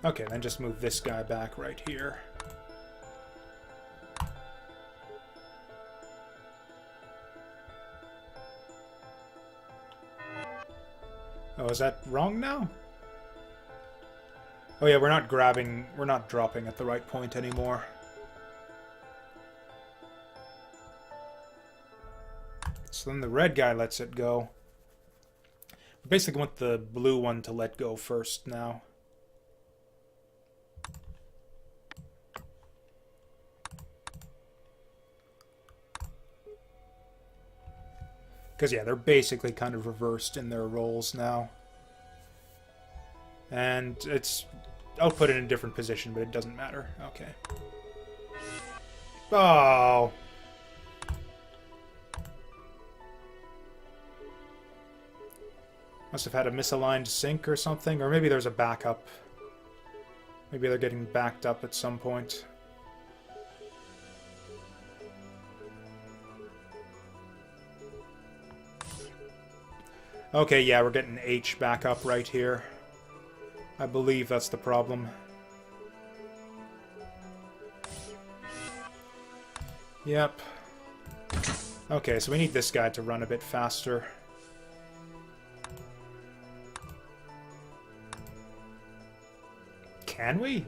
Okay, then just move this guy back right here. Oh, is that wrong now? Oh yeah, we're not dropping at the right point anymore. So then the red guy lets it go. We basically want the blue one to let go first now. Because, yeah, they're basically kind of reversed in their roles now. And it's output in a different position, but it doesn't matter. Okay. Oh! Must have had a misaligned sink or something, or maybe there's a backup. Maybe they're getting backed up at some point. Okay, yeah, we're getting H back up right here. I believe that's the problem. Yep. Okay, so we need this guy to run a bit faster. Can we?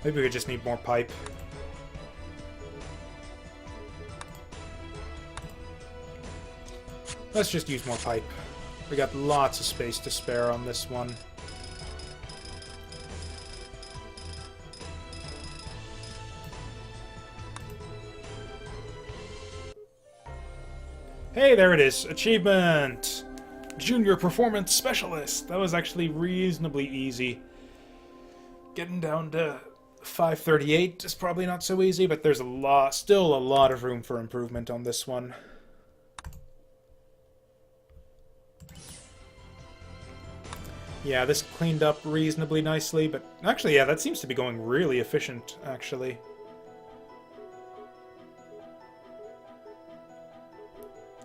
Maybe we just need more pipe. Let's just use more pipe. We got lots of space to spare on this one. Hey, there it is. Achievement! Junior Performance Specialist. That was actually reasonably easy. Getting down to 538 is probably not so easy, but there's still a lot of room for improvement on this one. Yeah, this cleaned up reasonably nicely, but actually, yeah, that seems to be going really efficient, actually.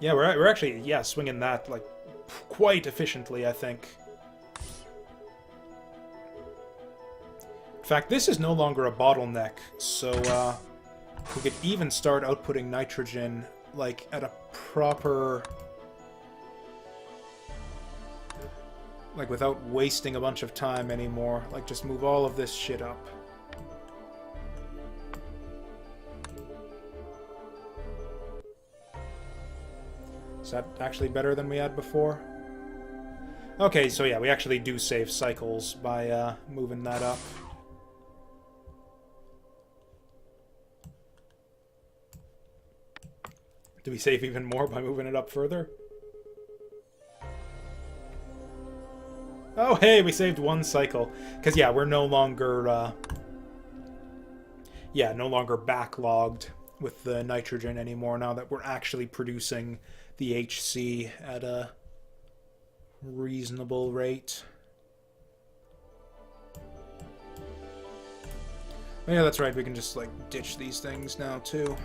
Yeah, we're actually, yeah, swinging that, like, quite efficiently, I think. In fact, this is no longer a bottleneck, so we could even start outputting nitrogen, like, at a proper... like, without wasting a bunch of time anymore. Like, just move all of this shit up. Is that actually better than we had before? Okay, so yeah, we actually do save cycles by moving that up. Do we save even more by moving it up further? Oh, hey, we saved one cycle. Because, yeah, we're no longer... no longer backlogged with the nitrogen anymore now that we're actually producing the HC at a reasonable rate. Oh, yeah, that's right. We can just, like, ditch these things now, too.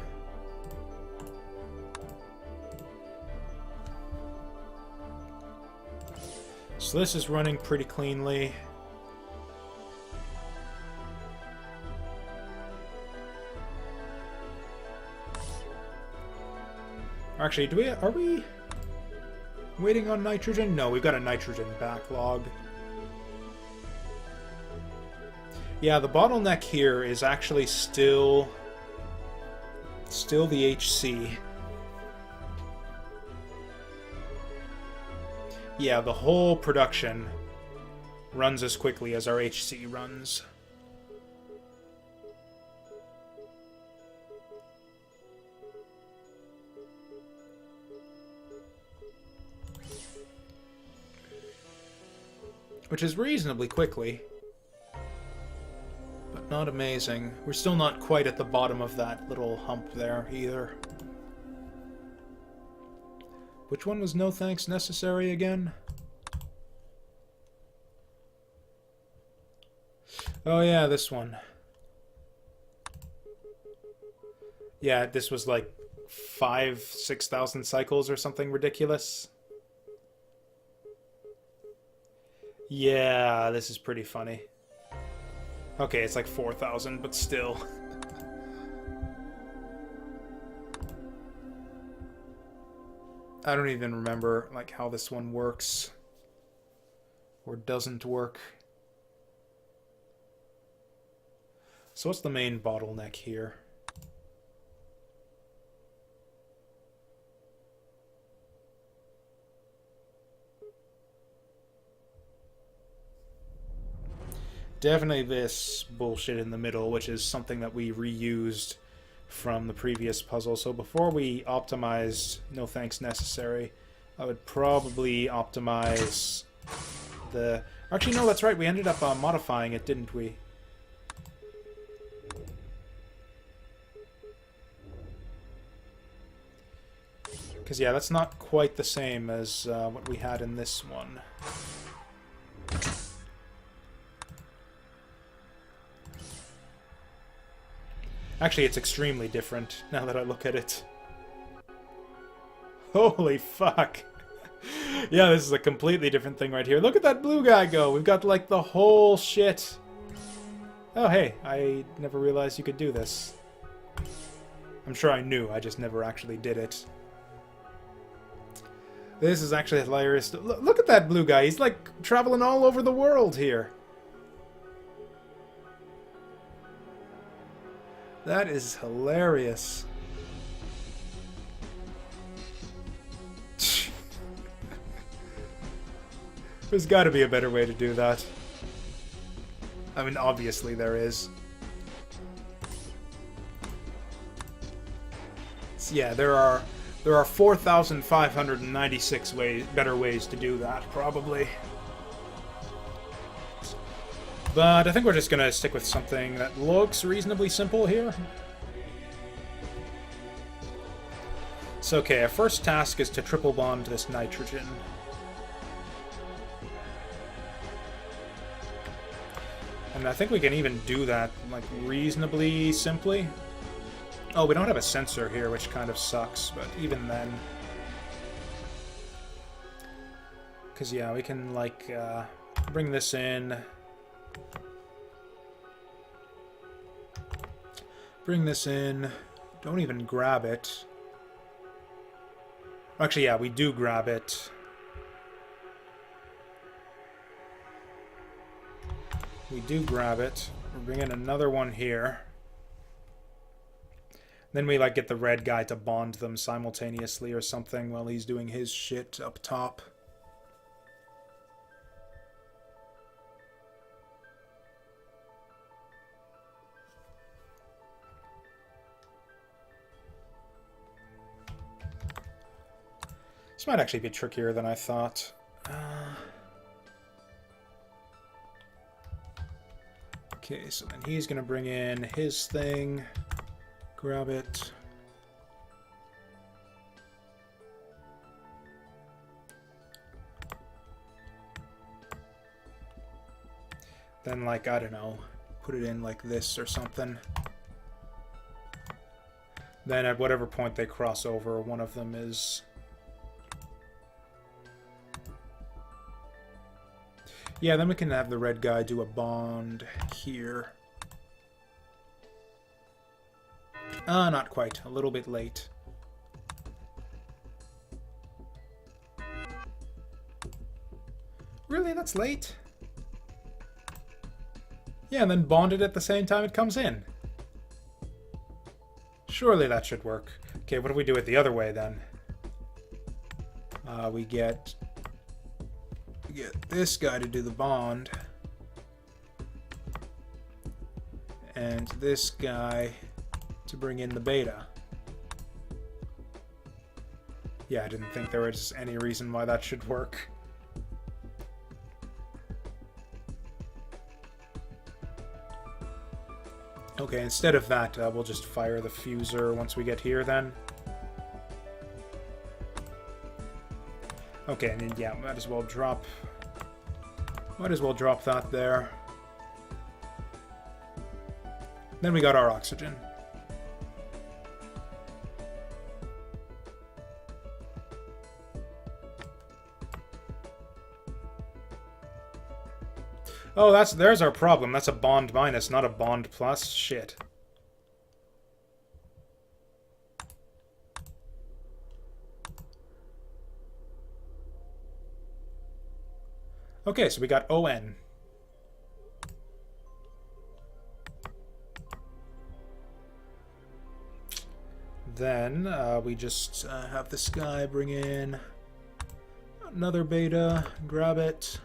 So this is running pretty cleanly. Actually, are we waiting on nitrogen? No, we've got a nitrogen backlog. Yeah, the bottleneck here is actually still the HC. Yeah, the whole production runs as quickly as our HC runs. Which is reasonably quickly. But not amazing. We're still not quite at the bottom of that little hump there, either. Which one was no thanks necessary again? Oh yeah, this one. Yeah, this was like 6,000 cycles or something ridiculous. Yeah, this is pretty funny. Okay, it's like 4,000, but still. I don't even remember like how this one works or doesn't work. So what's the main bottleneck here? Definitely this bullshit in the middle, which is something that we reused from the previous puzzle. So before we optimize no thanks necessary, I would probably optimize the... Actually, no, that's right. We ended up modifying it, didn't we? Because, yeah, that's not quite the same as what we had in this one. Actually, it's extremely different, now that I look at it. Holy fuck. Yeah, this is a completely different thing right here. Look at that blue guy go! We've got, like, the whole shit. Oh, hey, I never realized you could do this. I'm sure I knew, I just never actually did it. This is actually hilarious. Look at that blue guy, he's, like, traveling all over the world here. That is hilarious. There's got to be a better way to do that. I mean, obviously there is. So yeah, there are 4,596 better ways to do that, probably. But I think we're just going to stick with something that looks reasonably simple here. So, okay, our first task is to triple bond this nitrogen. And I think we can even do that, like, reasonably simply. Oh, we don't have a sensor here, which kind of sucks, but even then... Because, yeah, we can, like, bring this in... Bring this in. Don't even grab it. Actually, yeah, we do grab it. We do grab it. We'll bring in another one here. Then we like get the red guy to bond them simultaneously or something while he's doing his shit up top. This might actually be trickier than I thought. Okay, so then he's going to bring in his thing, grab it. Then, like, I don't know, put it in like this or something. Then at whatever point they cross over, one of them is... Yeah, then we can have the red guy do a bond here. Not quite. A little bit late. Really? That's late? Yeah, and then bond it at the same time it comes in. Surely that should work. Okay, what do we do it the other way then? We get this guy to do the bond. And this guy to bring in the beta. Yeah, I didn't think there was any reason why that should work. Okay, instead of that, we'll just fire the fuser once we get here then. Okay, and then, yeah, might as well drop that there. Then we got our oxygen. Oh, there's our problem. That's a bond minus, not a bond plus. Shit. Okay, so we got ON. Then we just have this guy bring in another beta, grab it.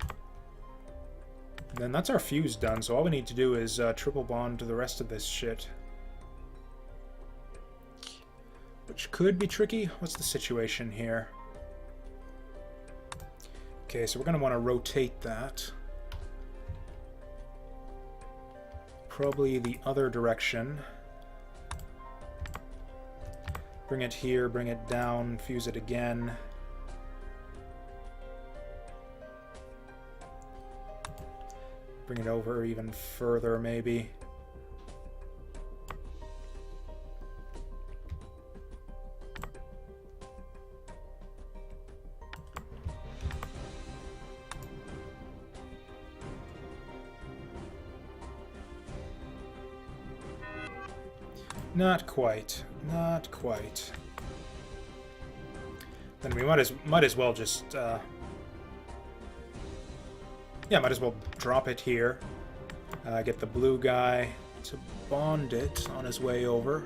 And then that's our fuse done, so all we need to do is triple bond to the rest of this shit. Which could be tricky. What's the situation here? Okay, so we're going to want to rotate that. Probably the other direction. Bring it here, bring it down, fuse it again. Bring it over even further, maybe. Not quite. Not quite. Then we might as well just yeah, might as well drop it here. Get the blue guy to bond it on his way over.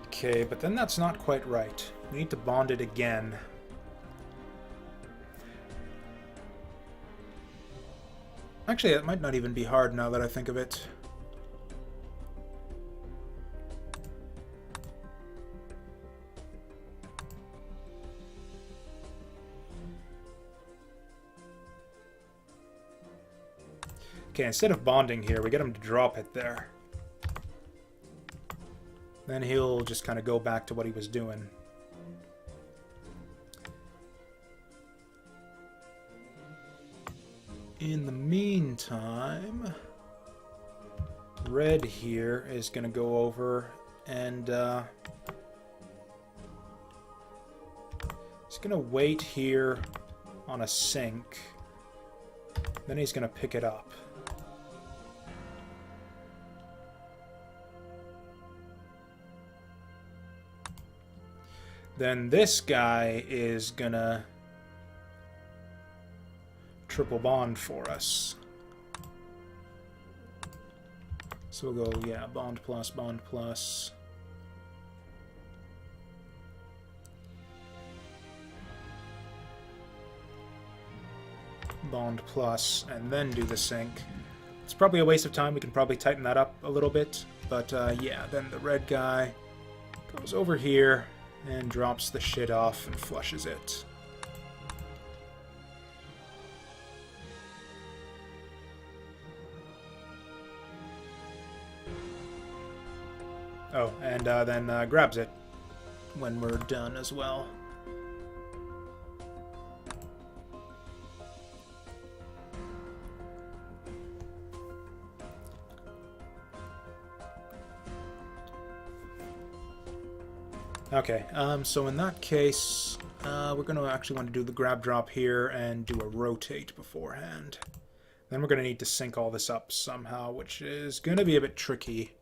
Okay, but then that's not quite right. We need to bond it again. Actually, it might not even be hard now that I think of it. Okay, instead of bonding here, we get him to drop it there. Then he'll just kind of go back to what he was doing. In the meantime, red here is going to go over and he's going to wait here on a sink. Then he's going to pick it up. Then this guy is gonna triple bond for us. So we'll go, yeah, bond plus, bond plus. Bond plus, and then do the sync. It's probably a waste of time. We can probably tighten that up a little bit. But yeah, then the red guy goes over here and drops the shit off and flushes it. Oh, and then grabs it when we're done as well. Okay, so in that case, we're going to actually want to do the grab drop here and do a rotate beforehand. Then we're going to need to sync all this up somehow, which is going to be a bit tricky.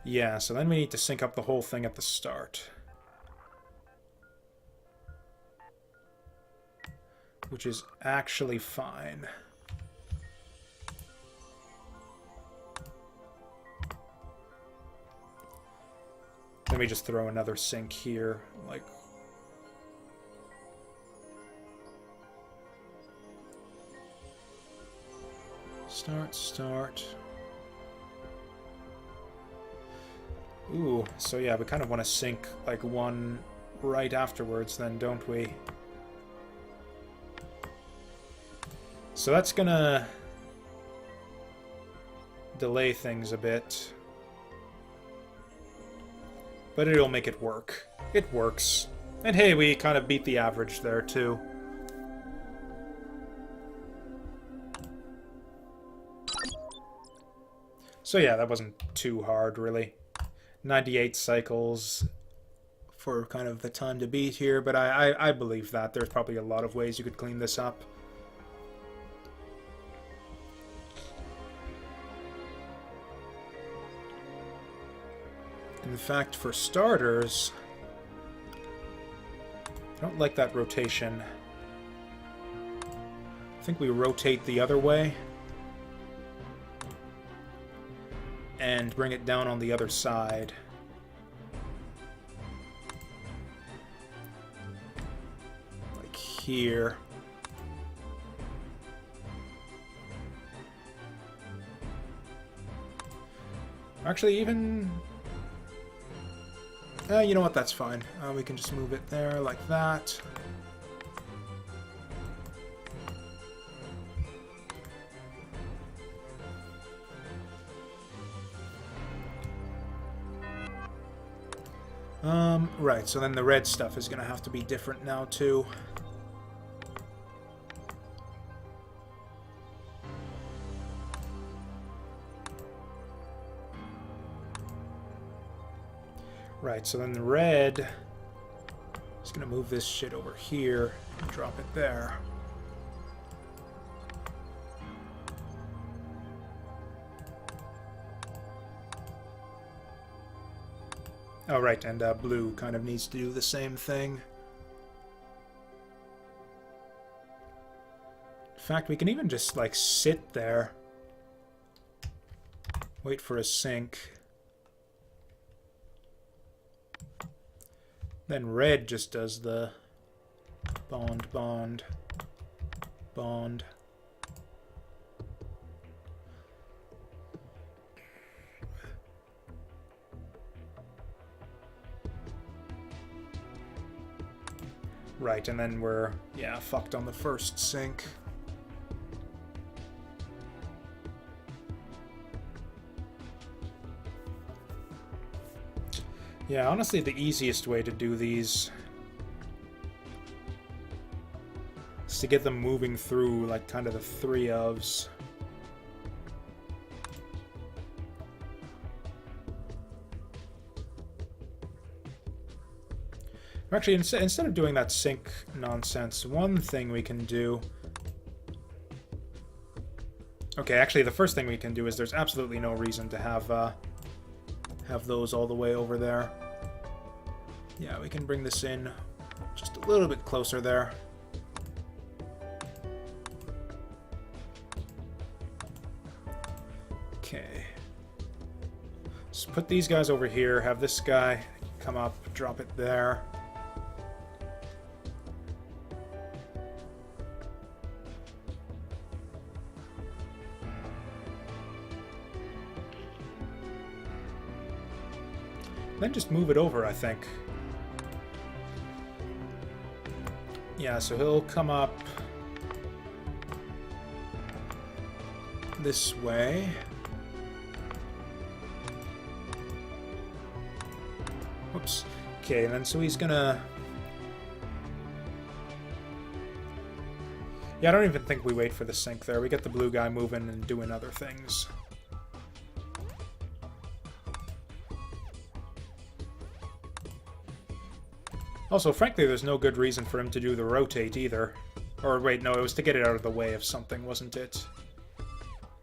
Yeah, so then we need to sync up the whole thing at the start. Which is actually fine. Let me just throw another sync here, like... Start. Ooh, so yeah, we kind of want to sync like one right afterwards then, don't we? So that's gonna delay things a bit. But it'll make it work. It works. And hey, we kind of beat the average there, too. So yeah, that wasn't too hard, really. 98 cycles for kind of the time to beat here, but I believe that. There's probably a lot of ways you could clean this up. In fact, for starters, I don't like that rotation. I think we rotate the other way and bring it down on the other side. Like here. Actually, even... you know what, that's fine. We can just move it there, like that. Right, so then the red stuff is going to have to be different now, too. Right, so then the red is going to move this shit over here and drop it there. Oh, right, and blue kind of needs to do the same thing. In fact, we can even just, like, sit there. Wait for a sync. Then red just does the bond, bond, bond. Right, and then we're, yeah, fucked on the first sync. Yeah, honestly, the easiest way to do these is to get them moving through, like, kind of the three ofs. Actually, instead of doing that sync nonsense, one thing we can do... Okay, actually, the first thing we can do is there's absolutely no reason to have those all the way over there. Yeah, we can bring this in Just a little bit closer there. Okay. Let's put these guys over here, have this guy come up, drop it there. Then just move it over, I think. Yeah, so he'll come up this way. Whoops. Okay, and then so he's gonna... Yeah, I don't even think we wait for the sync there. We get the blue guy moving and doing other things. Also, frankly, there's no good reason for him to do the rotate either. Or wait, no, it was to get it out of the way of something, wasn't it?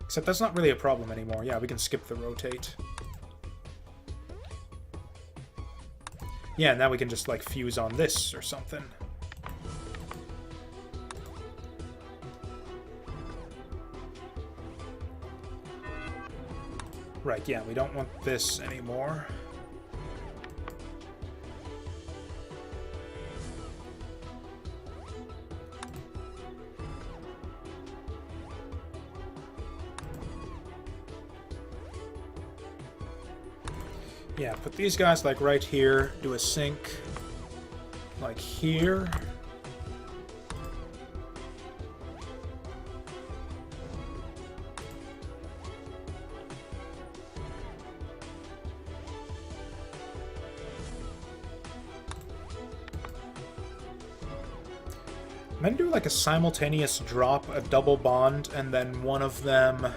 Except that's not really a problem anymore. Yeah, we can skip the rotate. Yeah, now we can just, like, fuse on this or something. Right, yeah, we don't want this anymore. Yeah, put these guys, like, right here, do a sync, like, here. Then do, like, a simultaneous drop, a double bond, and then one of them...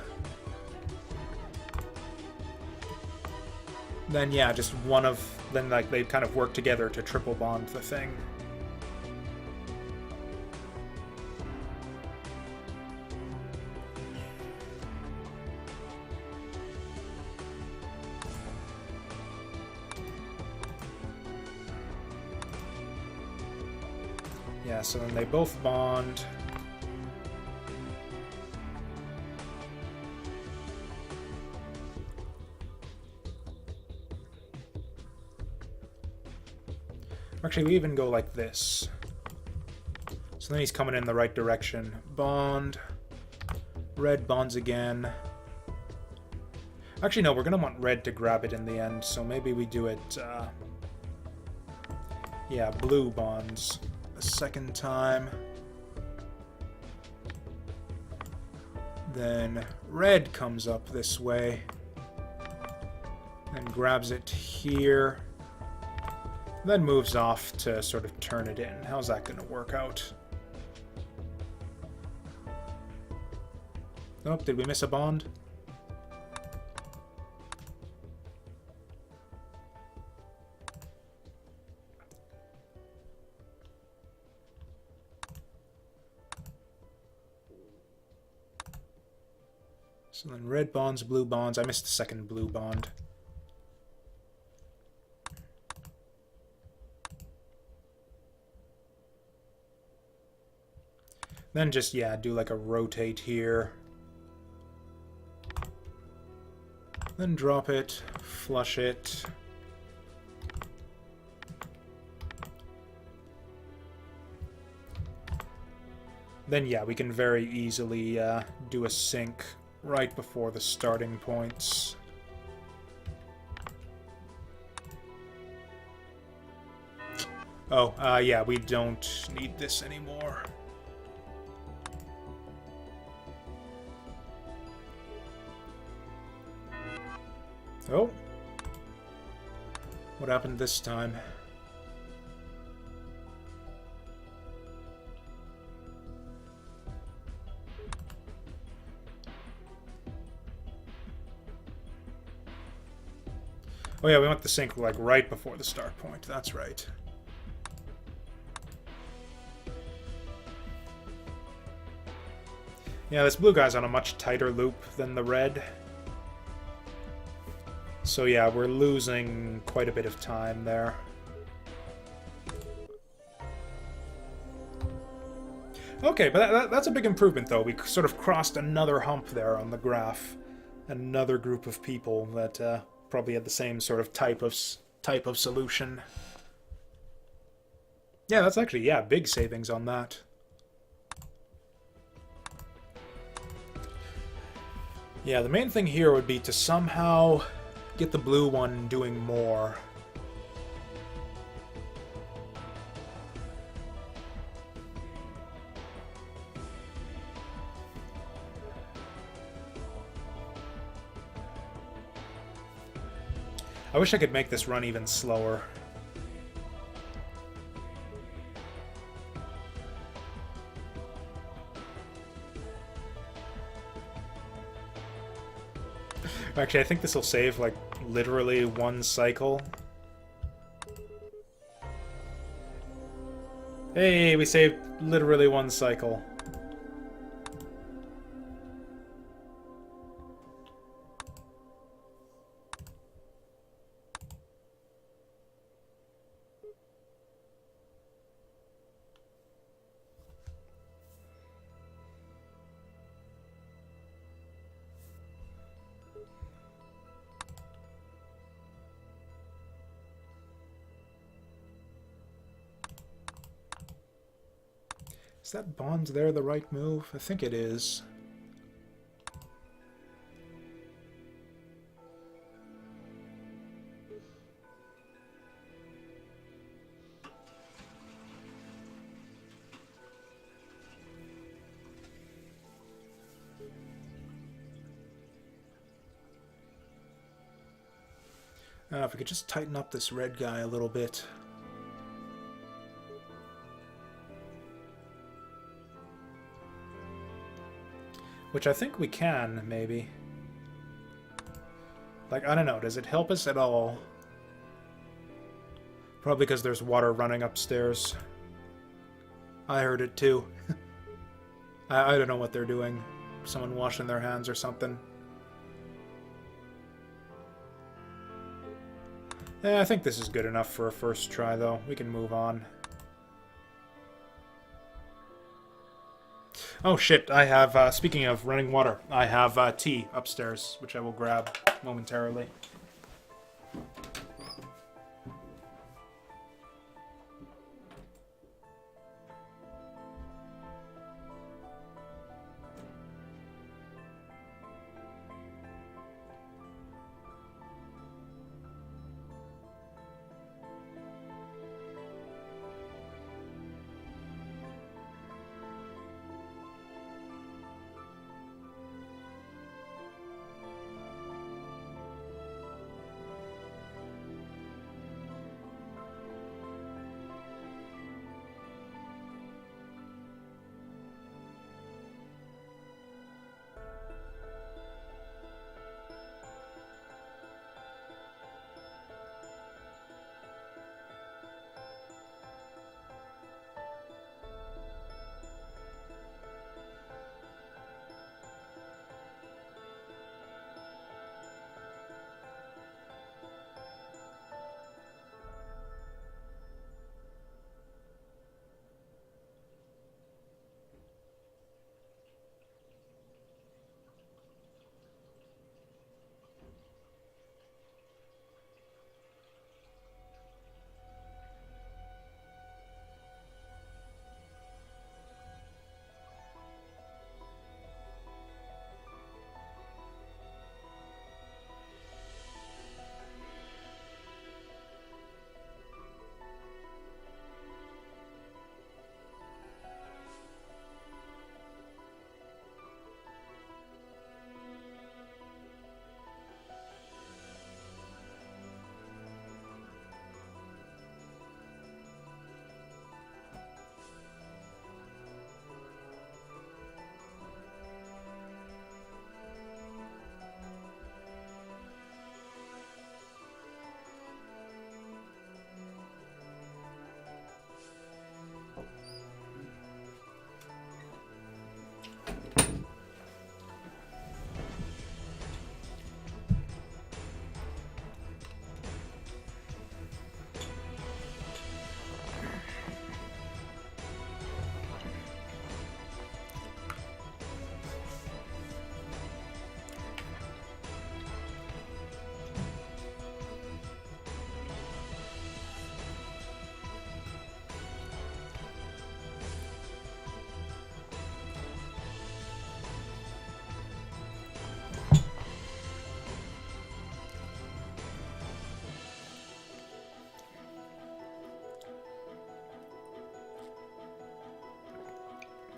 Then, yeah, just one of... Then, like, they kind of work together to triple bond the thing. Yeah, so then they both bond. Actually, we even go like this. So then he's coming in the right direction. Bond. Red bonds again. Actually, no, we're going to want red to grab it in the end, so maybe we do it... yeah, blue bonds a second time. Then red comes up this way. And grabs it here. Then moves off to sort of turn it in. How's that going to work out? Oh, did we miss a bond? So then red bonds, blue bonds. I missed the second blue bond. Then just, yeah, do like a rotate here. Then drop it, flush it. Then, yeah, we can very easily do a sync right before the starting points. Oh, yeah, we don't need this anymore. Oh. What happened this time? Oh yeah, we want the sync like right before the start point. That's right. Yeah, this blue guy's on a much tighter loop than the red. So yeah, we're losing quite a bit of time there. Okay, but that's a big improvement, though. We sort of crossed another hump there on the graph. Another group of people that probably had the same sort of type of solution. Yeah, that's actually, yeah, big savings on that. Yeah, the main thing here would be to somehow get the blue one doing more. I wish I could make this run even slower. Actually, I think this will save, like, literally one cycle. Hey, we saved literally one cycle. Is that bond there the right move? I think it is. If we could just tighten up this red guy a little bit. Which I think we can, maybe. Like, I don't know, does it help us at all? Probably because there's water running upstairs. I heard it too. I don't know what they're doing. Someone washing their hands or something. I think this is good enough for a first try, though. We can move on. Oh shit, I have, speaking of running water, I have tea upstairs, which I will grab momentarily.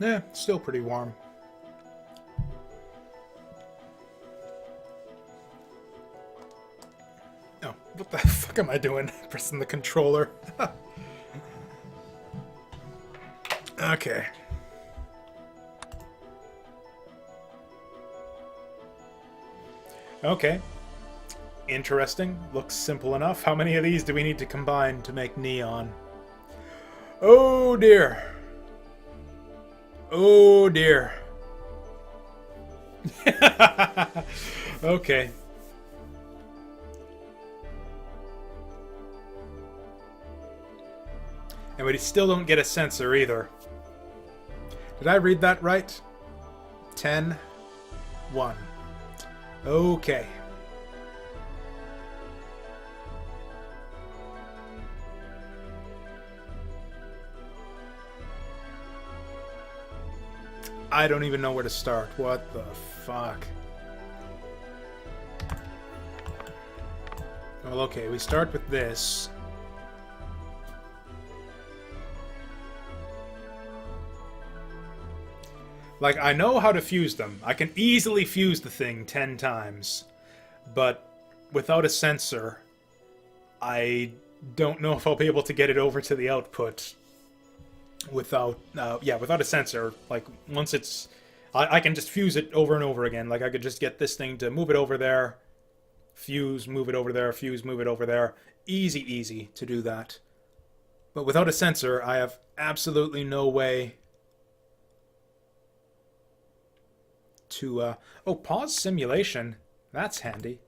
Yeah, still pretty warm. Oh, what the fuck am I doing? Pressing the controller. Okay. Okay. Interesting. Looks simple enough. How many of these do we need to combine to make neon? Oh dear. Oh dear. Okay. And we still don't get a sensor either. Did I read that right? 10, 1. Okay. I don't even know where to start. What the fuck? Well, okay, we start with this. Like, I know how to fuse them. I can easily fuse the thing 10 times. But without a sensor, I don't know if I'll be able to get it over to the output without, without a sensor. Like, once it's... I can just fuse it over and over again. Like, I could just get this thing to move it over there, fuse, move it over there, fuse, move it over there. Easy, easy to do that. But without a sensor, I have absolutely no way to, oh, pause simulation. That's handy.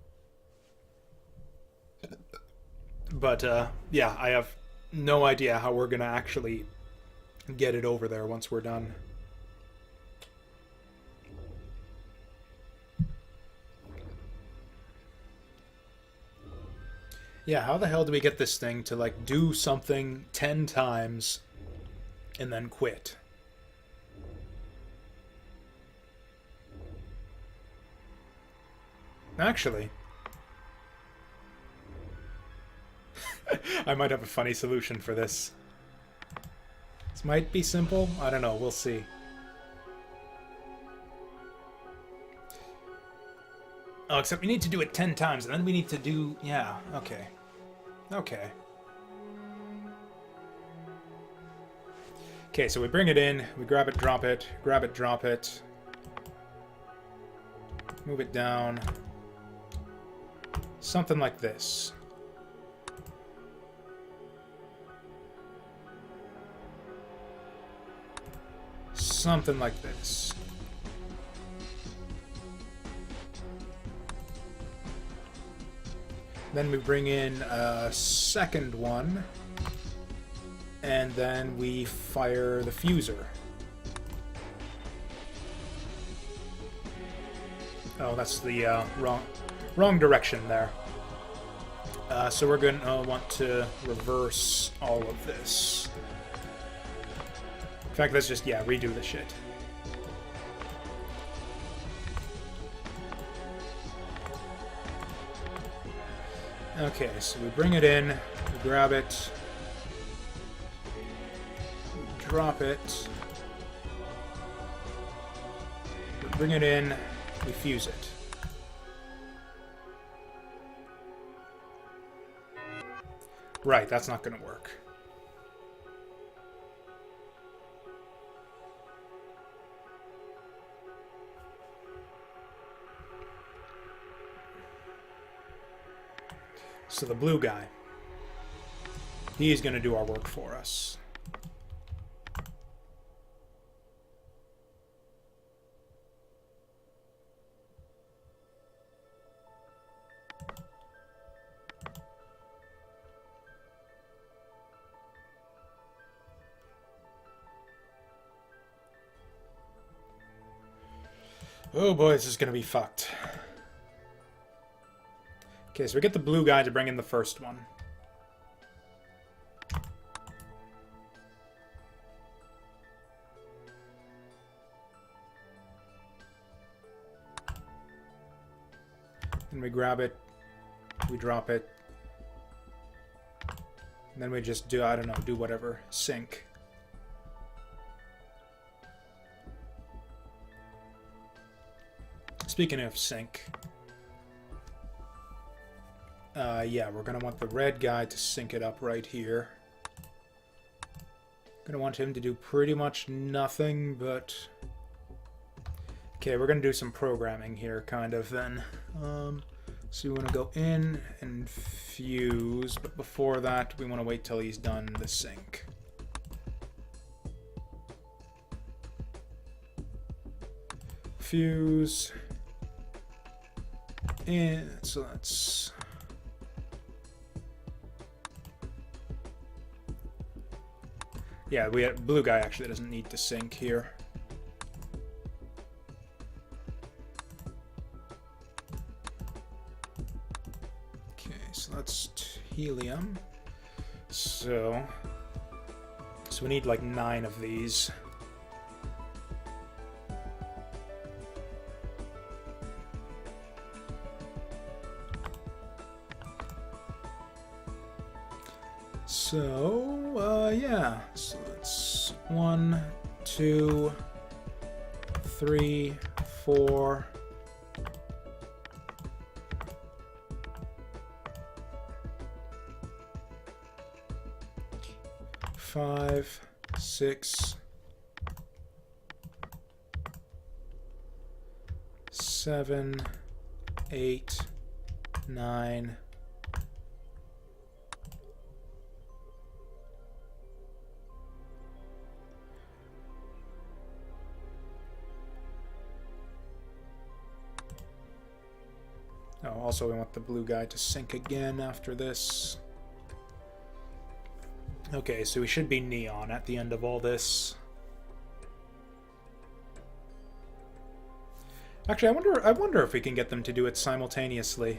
But, yeah, I have no idea how we're gonna actually get it over there once we're done. Yeah, how the hell do we get this thing to, like, do something 10 times and then quit? Actually, I might have a funny solution for this. This might be simple. I don't know. We'll see. Oh, except we need to do it 10 times, and then we need to do... Yeah, okay. Okay. Okay, so we bring it in, we grab it, drop it, drop it. Move it down. Something like this. Something like this. Then we bring in a second one, and then we fire the fuser. Oh, that's the wrong direction there. So we're going to want to reverse all of this. In fact, let's just, yeah, redo the shit. Okay, so we bring it in, we grab it, we drop it, we bring it in, we fuse it. Right, that's not going to work. So the blue guy, he's going to do our work for us. Oh boy, this is going to be fucked. Okay, so we get the blue guy to bring in the first one. And we grab it, we drop it, and then we just do, I don't know, do whatever, sync. Speaking of sync, yeah, we're gonna want the red guy to sync it up right here. Gonna want him to do pretty much nothing, but okay, we're gonna do some programming here, kind of. Then, so we want to go in and fuse, but before that, we want to wait till he's done the sync. Fuse in, so that's yeah, we have blue guy actually doesn't need to sync here. Okay, so that's helium. So we need like 9 of these. So, yeah, so it's 1, 2, 3, 4, 5, 6, 7, 8, 9, oh, also we want the blue guy to sync again after this. Okay, so we should be neon at the end of all this. Actually, I wonder if we can get them to do it simultaneously.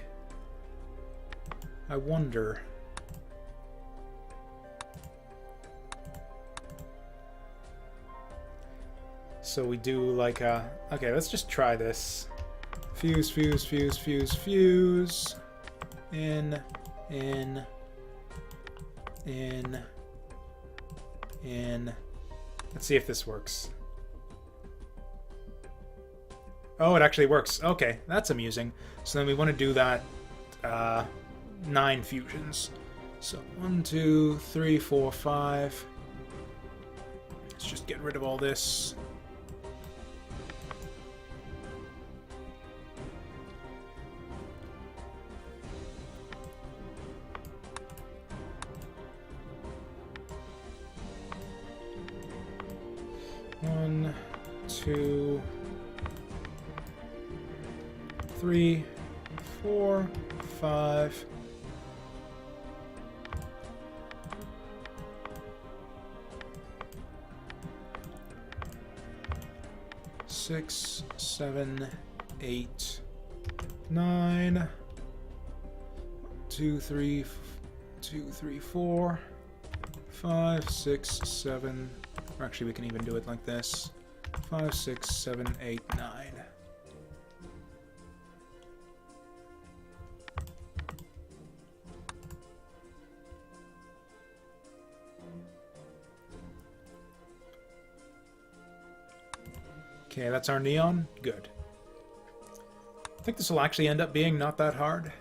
I wonder. So we do like a... Okay, let's just try this. Fuse, fuse, fuse, fuse, fuse. In. Let's see if this works. Oh, it actually works. Okay, that's amusing. So then we want to do that 9 fusions. So 1, 2, 3, 4, 5. Let's just get rid of all this. One, 2, 3, 4, 5. 6, 7, 8, 9. 2, 3, 4, 5, 6, 7. Or actually, we can even do it like this. 5, 6, 7, 8, 9. Okay, that's our neon. Good. I think this will actually end up being not that hard.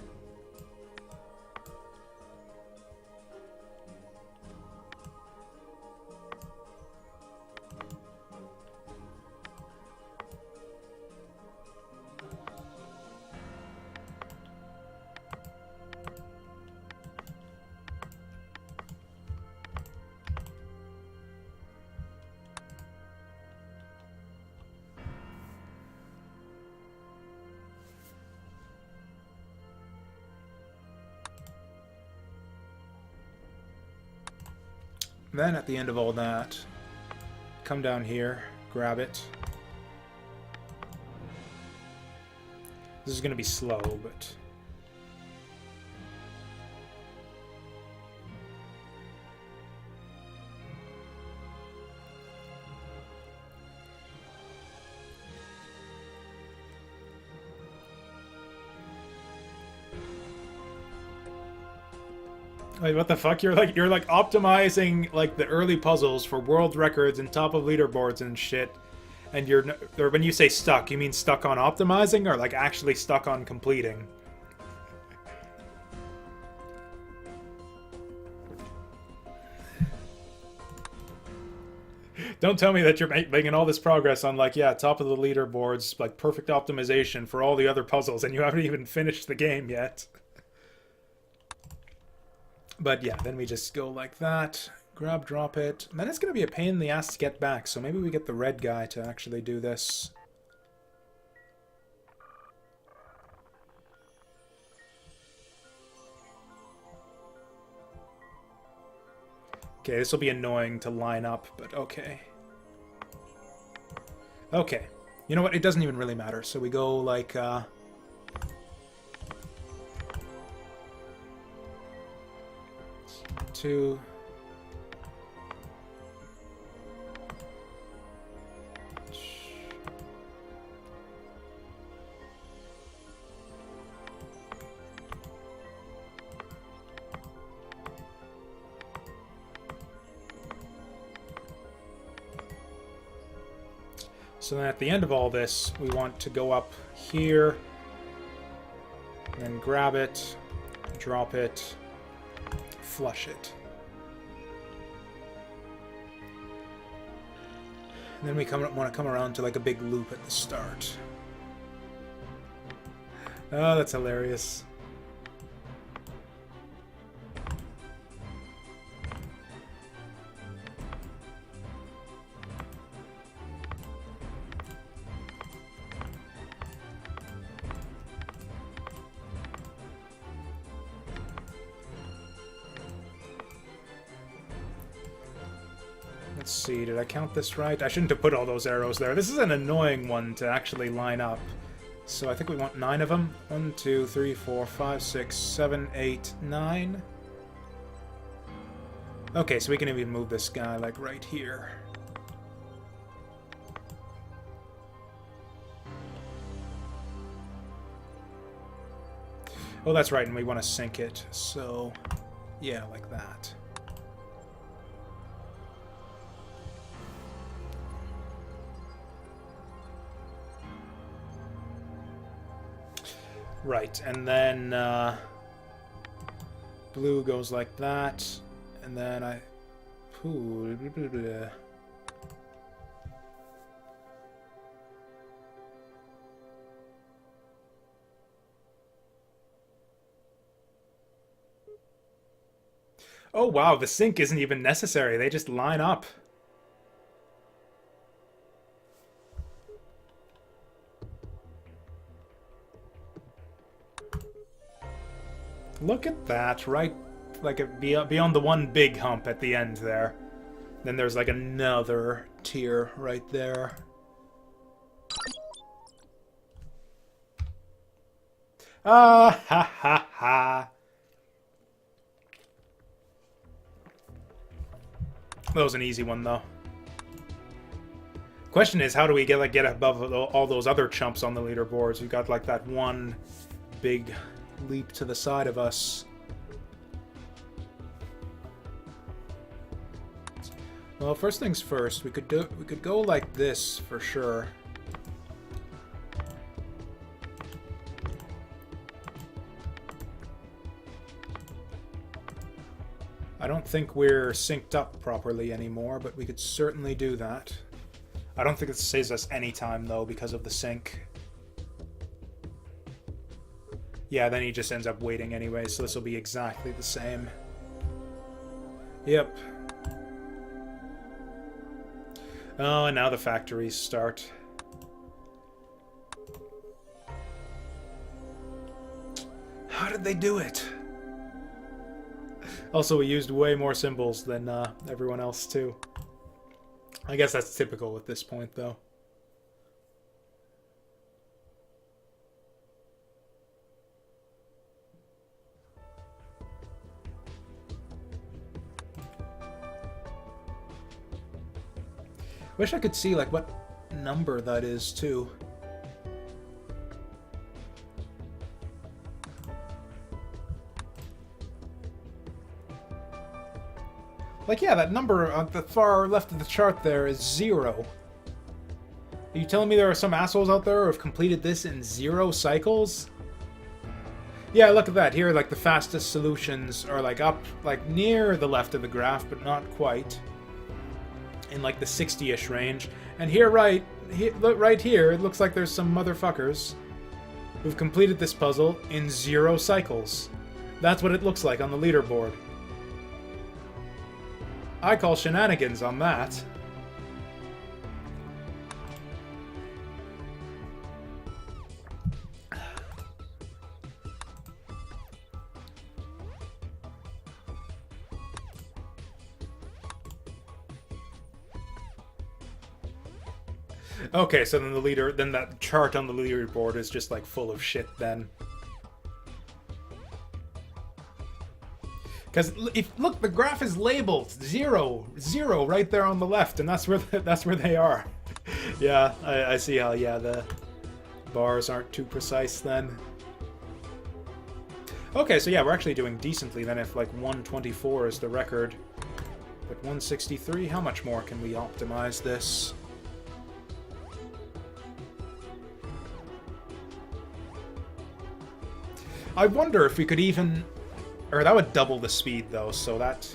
Then at the end of all that, come down here, grab it. This is going to be slow, but... Wait, what the fuck? You're like optimizing like the early puzzles for world records and top of leaderboards and shit, And or when you say stuck, you mean stuck on optimizing or like actually stuck on completing? Don't tell me that you're making all this progress on, like, yeah, top of the leaderboards, like perfect optimization for all the other puzzles, and you haven't even finished the game yet. But yeah, then we just go like that, grab, drop it. And then it's going to be a pain in the ass to get back, so maybe we get the red guy to actually do this. Okay, this will be annoying to line up, but okay. Okay. You know what? It doesn't even really matter. So we go like, two. So then at the end of all this, we want to go up here, and then grab it, drop it, flush it. And then we want to come around to like a big loop at the start. Oh, that's hilarious. Let's see, did I count this right? I shouldn't have put all those arrows there. This is an annoying one to actually line up. So I think we want 9 of them. 1, 2, 3, 4, 5, 6, 7, 8, 9. Okay, so we can even move this guy, like, right here. Oh, that's right, and we want to sync it. So, yeah, like that. Right, and then blue goes like that, and then I... Ooh, blah, blah, blah. Oh wow, the sync isn't even necessary, they just line up. Look at that, right, like beyond the one big hump at the end there. Then there's like another tier right there. Ah, ha, ha, ha. That was an easy one, though. Question is, how do we get above all those other chumps on the leaderboards? We've got like that one big leap to the side of us. Well, first things first, we could go like this for sure. I don't think we're synced up properly anymore, but we could certainly do that. I don't think it saves us any time though because of the sync. Yeah, then he just ends up waiting anyway, so this will be exactly the same. Yep. Oh, and now the factories start. How did they do it? Also, we used way more symbols than everyone else, too. I guess that's typical at this point, though. Wish I could see, like, what number that is, too. Like, yeah, that number on the far left of the chart there is 0. Are you telling me there are some assholes out there who have completed this in 0 cycles? Yeah, look at that. Here, like, the fastest solutions are, like, up, like, near the left of the graph, but not quite. In, like, the 60-ish range. And here, right here, it looks like there's some motherfuckers who've completed this puzzle in 0 cycles. That's what it looks like on the leaderboard. I call shenanigans on that. Okay, so then that chart on the leaderboard is just like full of shit then. Because look, the graph is labeled 0, 0 right there on the left, and that's where they are. Yeah, I see how the bars aren't too precise then. Okay, so yeah, we're actually doing decently then if like 124 is the record. But 163, how much more can we optimize this? I wonder if we could even... Or that would double the speed, though, so that...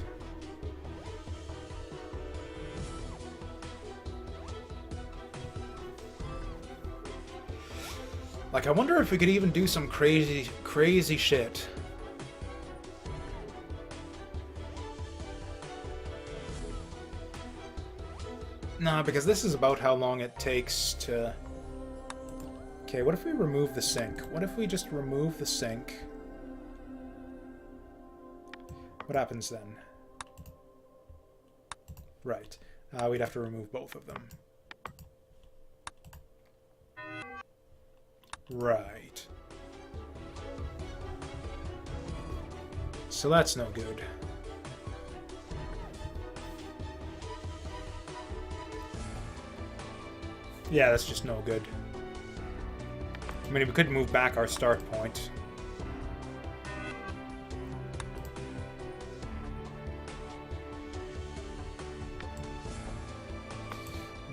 Like, I wonder if we could even do some crazy, crazy shit. Nah, because this is about how long it takes to... Okay, what if we remove the sink? What if we just remove the sink? What happens then? Right. We'd have to remove both of them. Right. So that's no good. Yeah, that's just no good. I mean, we could move back our start point.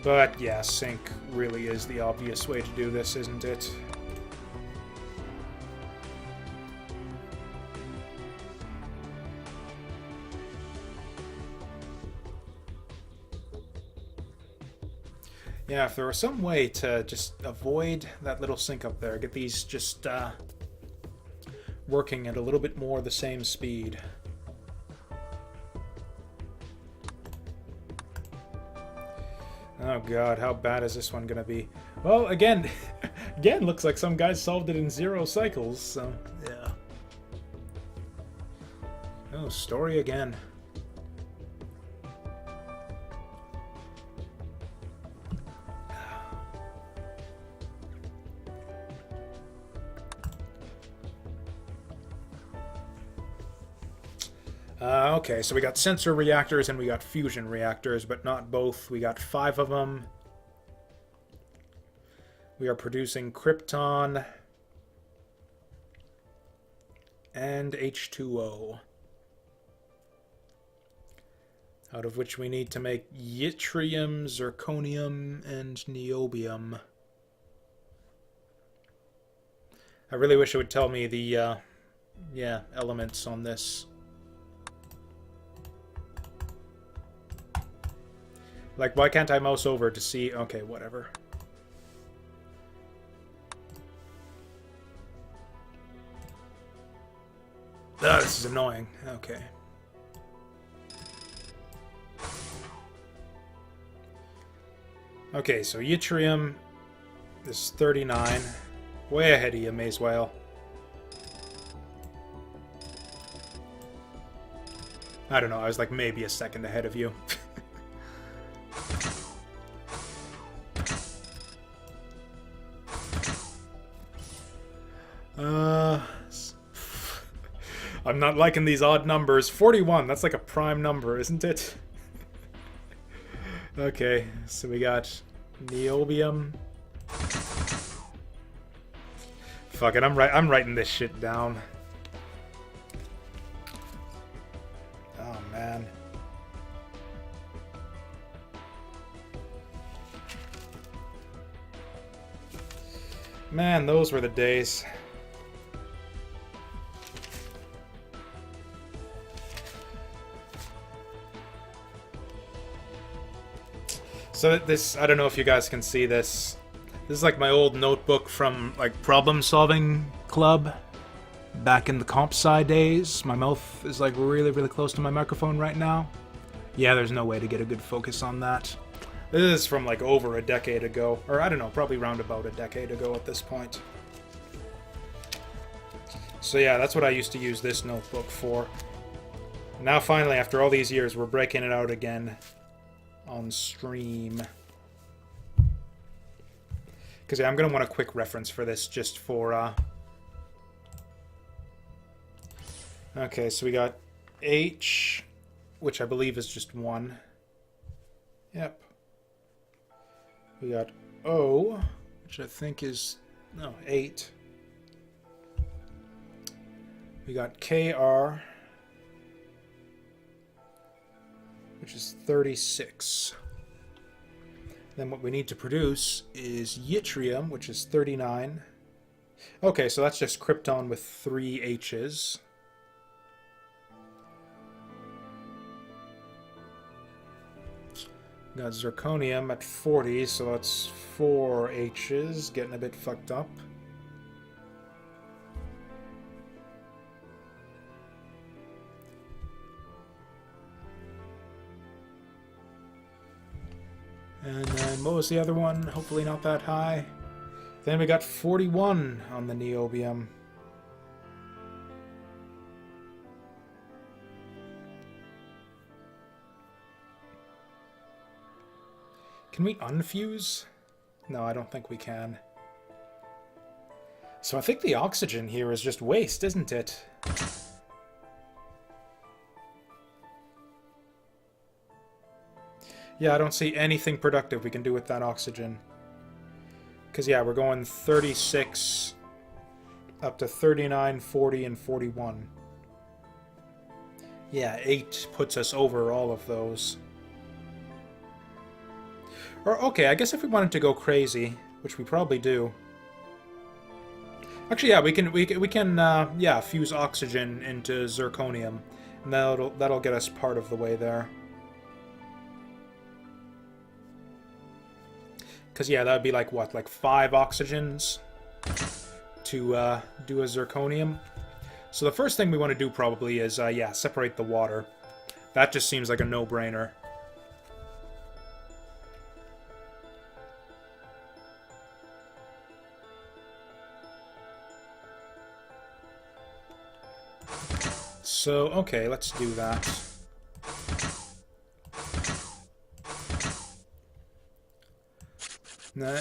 But yeah, sync really is the obvious way to do this, isn't it? Yeah, if there was some way to just avoid that little sink up there, get these just working at a little bit more the same speed. Oh god, how bad is this one gonna be? Well, again, looks like some guys solved it in 0 cycles, so yeah. Oh, story again. Okay, so we got sensor reactors and we got fusion reactors, but not both. We got 5 of them. We are producing krypton and H2O, out of which we need to make yttrium, zirconium, and niobium. I really wish it would tell me the elements on this. Like, why can't I mouse over to see... Okay, whatever. Ah, this is annoying. Okay. Okay, so yttrium is 39. Way ahead of you, Mazewell. I don't know, I was like maybe a second ahead of you. I'm not liking these odd numbers. 41, that's like a prime number, isn't it? Okay, so we got niobium. Fuck it, I'm writing this shit down. Oh, man. Man, those were the days. So this, I don't know if you guys can see this. This is like my old notebook from like problem solving club back in the comp sci days. My mouth is like really, really close to my microphone right now. Yeah, there's no way to get a good focus on that. This is from like over a decade ago, or I don't know, probably round about a decade ago at this point. So yeah, that's what I used to use this notebook for. Now finally, after all these years, we're breaking it out again on stream. Because yeah, I'm going to want a quick reference for this just for... Okay, so we got H, which I believe is just 1. Yep. We got O, which I think is... no, 8. We got KR, which is 36. Then what we need to produce is yttrium, which is 39. Okay, so that's just krypton with 3 H's. Got zirconium at 40, so that's 4 H's, getting a bit fucked up. And then what was the other one? Hopefully not that high. Then we got 41 on the niobium. Can we unfuse? No, I don't think we can. So I think the oxygen here is just waste, isn't it? Yeah, I don't see anything productive we can do with that oxygen. Because, yeah, we're going 36 up to 39, 40, and 41. Yeah, 8 puts us over all of those. Or, okay, I guess if we wanted to go crazy, which we probably do. Actually, yeah, we can yeah, fuse oxygen into zirconium. And that'll get us part of the way there. Because, yeah, that would be like, what, like 5 oxygens to do a zirconium? So the first thing we want to do probably is, yeah, separate the water. That just seems like a no-brainer. So, okay, let's do that.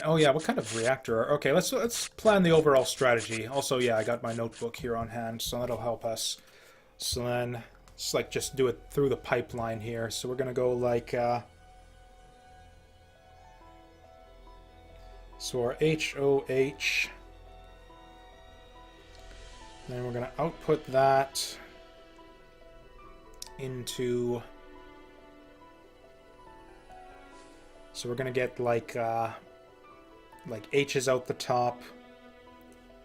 Oh yeah, what kind of reactor? Okay, let's plan the overall strategy. Also, yeah, I got my notebook here on hand, so that'll help us. So then, let's like just do it through the pipeline here. So we're gonna go like, so our HOH. Then we're gonna output that into. So we're gonna get like H's out the top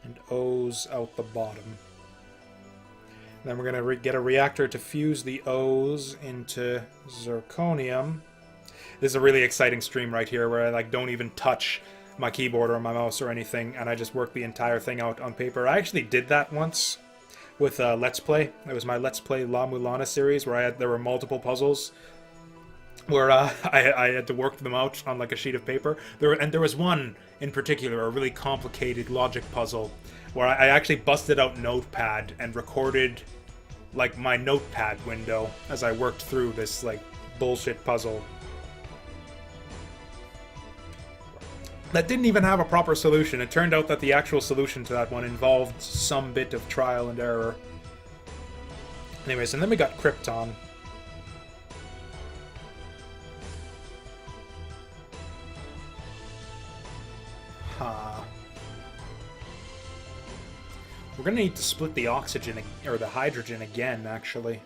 and O's out the bottom. And then we're going to get a reactor to fuse the O's into zirconium. This is a really exciting stream right here where I like don't even touch my keyboard or my mouse or anything, and I just work the entire thing out on paper. I actually did that once with Let's Play. It was my Let's Play La Mulana series where there were multiple puzzles where I had to work them out on like a sheet of paper. There was one in particular, a really complicated logic puzzle, where I actually busted out Notepad and recorded like my Notepad window as I worked through this like bullshit puzzle. That didn't even have a proper solution. It turned out that the actual solution to that one involved some bit of trial and error. Anyways, and then we got Krypton. We're gonna need to split the oxygen, or the hydrogen again, actually.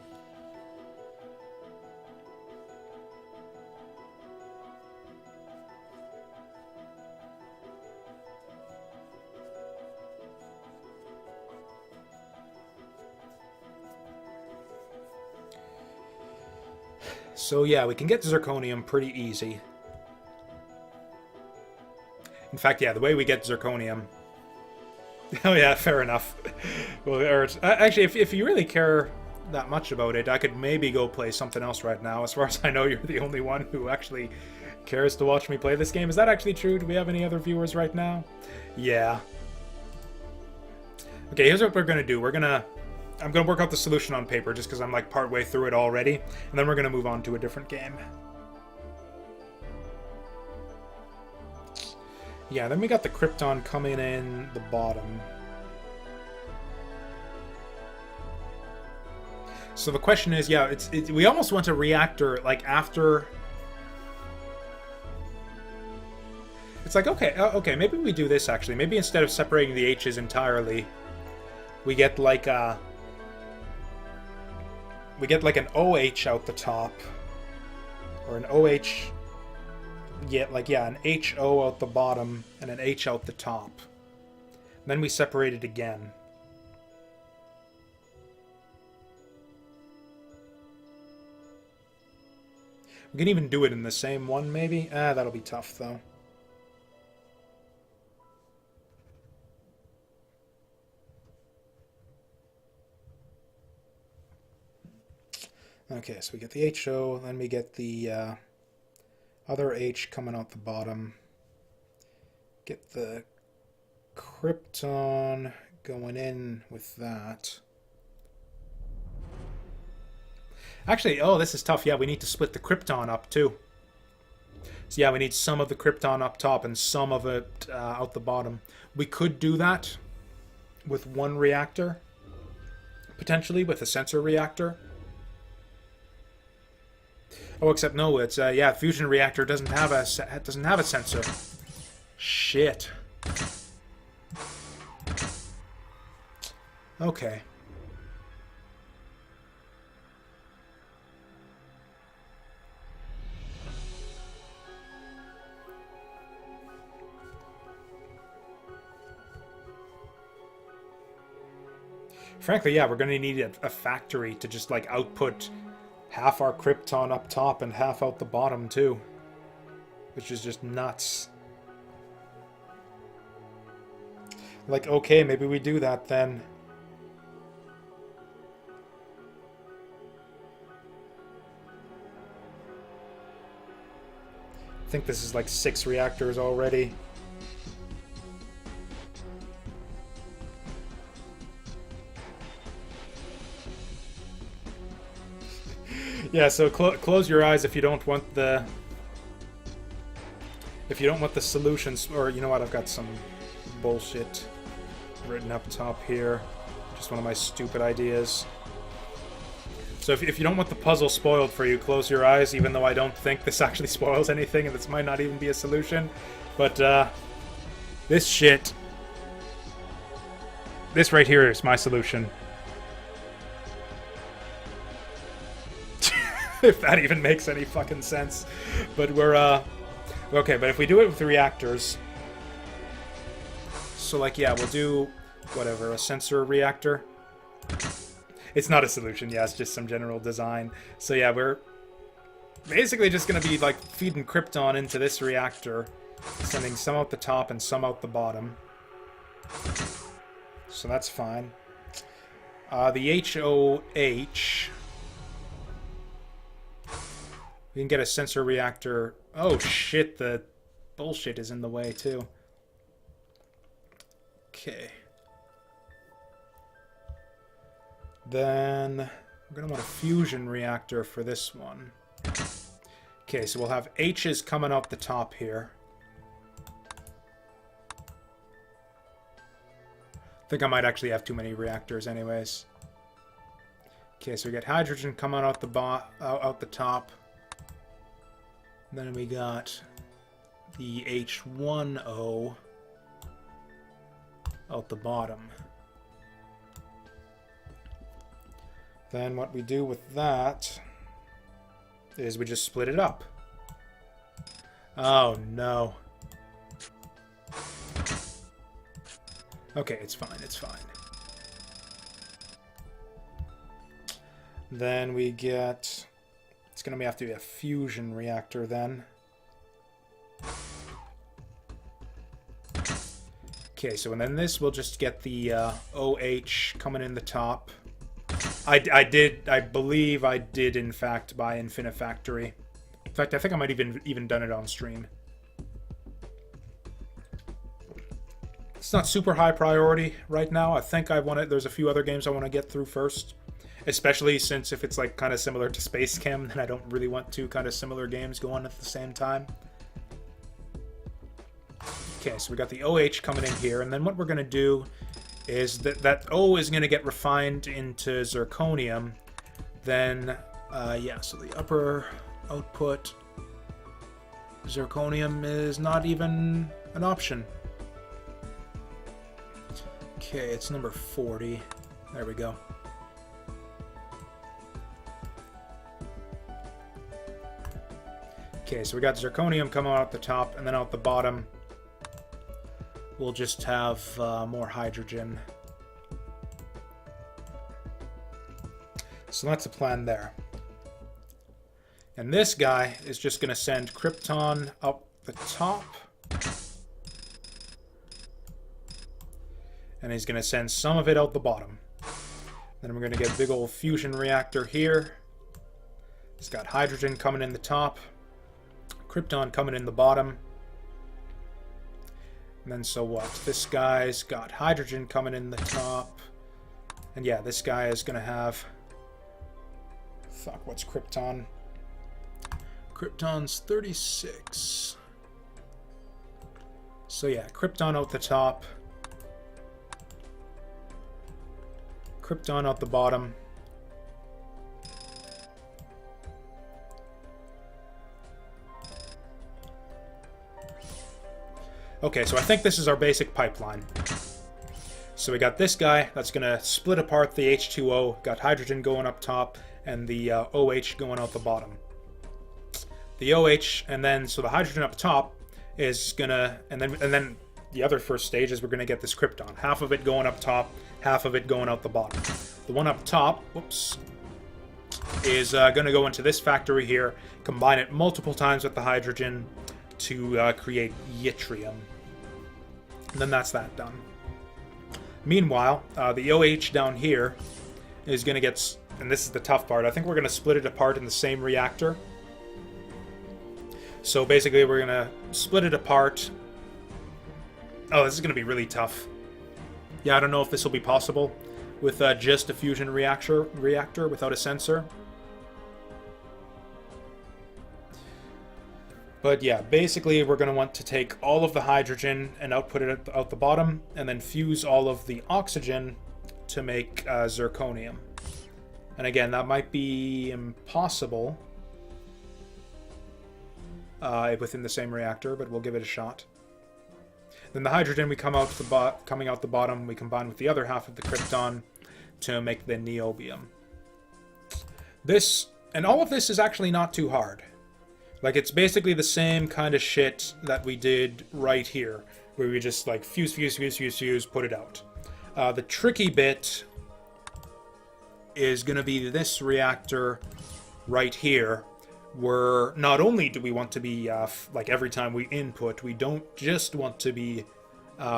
So yeah, we can get zirconium pretty easy. In fact, yeah, the way we get zirconium... Oh yeah, fair enough. Well, actually, if you really care that much about it, I could maybe go play something else right now. As far as I know, you're the only one who actually cares to watch me play this game. Is that actually true? Do we have any other viewers right now? Yeah. Okay, here's what we're gonna do. I'm gonna work out the solution on paper just because I'm like partway through it already, and then we're gonna move on to a different game. Yeah, then we got the Krypton coming in the bottom. So the question is, yeah, we almost want a reactor like after. It's like okay, maybe we do this actually. Maybe instead of separating the H's entirely, we get like an OH out the top, or an OH. Yeah, an HO out the bottom and an H out the top. Then we separate it again. We can even do it in the same one, maybe? That'll be tough, though. Okay, so we get the HO, then we get the other H coming out the bottom. Get the Krypton going in with that. Actually, oh, this is tough. Yeah, we need to split the Krypton up, too. So yeah, we need some of the Krypton up top and some of it out the bottom. We could do that with one reactor. Potentially with a sensor reactor. Oh, except no, it's yeah, fusion reactor doesn't have a sensor. Shit. Okay. Frankly, yeah, we're going to need a factory to just like output half our Krypton up top and half out the bottom, too. Which is just nuts. Like, okay, maybe we do that then. I think this is like 6 reactors already. Yeah, so close your eyes if you don't want the solutions, or you know what? I've got some bullshit written up top here. Just one of my stupid ideas. So if you don't want the puzzle spoiled for you, close your eyes. Even though I don't think this actually spoils anything, and this might not even be a solution, but this shit, this right here is my solution. If that even makes any fucking sense. But we're, okay, but if we do it with the reactors... So, like, yeah, we'll do, whatever, a sensor reactor. It's not a solution, yeah, it's just some general design. So, yeah, we're basically just going to be, like, feeding Krypton into this reactor, sending some out the top and some out the bottom. So that's fine. The HOH... We can get a sensor reactor. Oh shit, the bullshit is in the way too. Okay. Then we're going to want a fusion reactor for this one. Okay, so we'll have H's coming out the top here. I think I might actually have too many reactors anyways. Okay, so we get hydrogen coming out the top. Then we got the H1O out the bottom. Then what we do with that is we just split it up. Oh no. Okay, it's fine, it's fine. Then we get... It's going to have to be a fusion reactor then. Okay, so and then this will just get the OH coming in the top. I believe I did in fact buy Infinifactory. In fact, I think I might even done it on stream. It's not super high priority right now. I think there's a few other games I want to get through first. Especially since if it's like kind of similar to SpaceChem, then I don't really want two kind of similar games going at the same time. Okay, so we got the OH coming in here, and then what we're going to do is that O is going to get refined into zirconium. Then, yeah, so the upper output zirconium is not even an option. Okay, it's number 40. There we go. Okay, so we got zirconium coming out the top, and then out the bottom we'll just have more hydrogen. So that's the plan there. And this guy is just going to send krypton up the top. And he's going to send some of it out the bottom. Then we're going to get a big old fusion reactor here. It's got hydrogen coming in the top. Krypton coming in the bottom. And then so what? This guy's got hydrogen coming in the top. And yeah, this guy is going to have... Fuck, what's Krypton? Krypton's 36. So yeah, Krypton out the top. Krypton out the bottom. Okay, so I think this is our basic pipeline. So we got this guy that's going to split apart the H2O, got hydrogen going up top, and the OH going out the bottom. The OH, and then, so the hydrogen up top is going to, and then the other first stage is we're going to get this krypton. Half of it going up top, half of it going out the bottom. The one up top, whoops, is going to go into this factory here, combine it multiple times with the hydrogen to create yttrium. And then that's that done. Meanwhile, the OH down here is going to get, and this is the tough part, I think we're going to split it apart in the same reactor. So basically we're going to split it apart. Oh, this is going to be really tough. Yeah, I don't know if this will be possible with just a fusion reactor without a sensor. But yeah, basically we're going to want to take all of the hydrogen and output it out the bottom, and then fuse all of the oxygen to make zirconium. And again, that might be impossible within the same reactor, but we'll give it a shot. Then the hydrogen coming out the bottom, we combine with the other half of the krypton to make the niobium. This, and all of this is actually not too hard. Like, it's basically the same kind of shit that we did right here, where we just, like, fuse, put it out. The tricky bit is going to be this reactor right here, where not only do we want to be, like, every time we input, we don't just want to be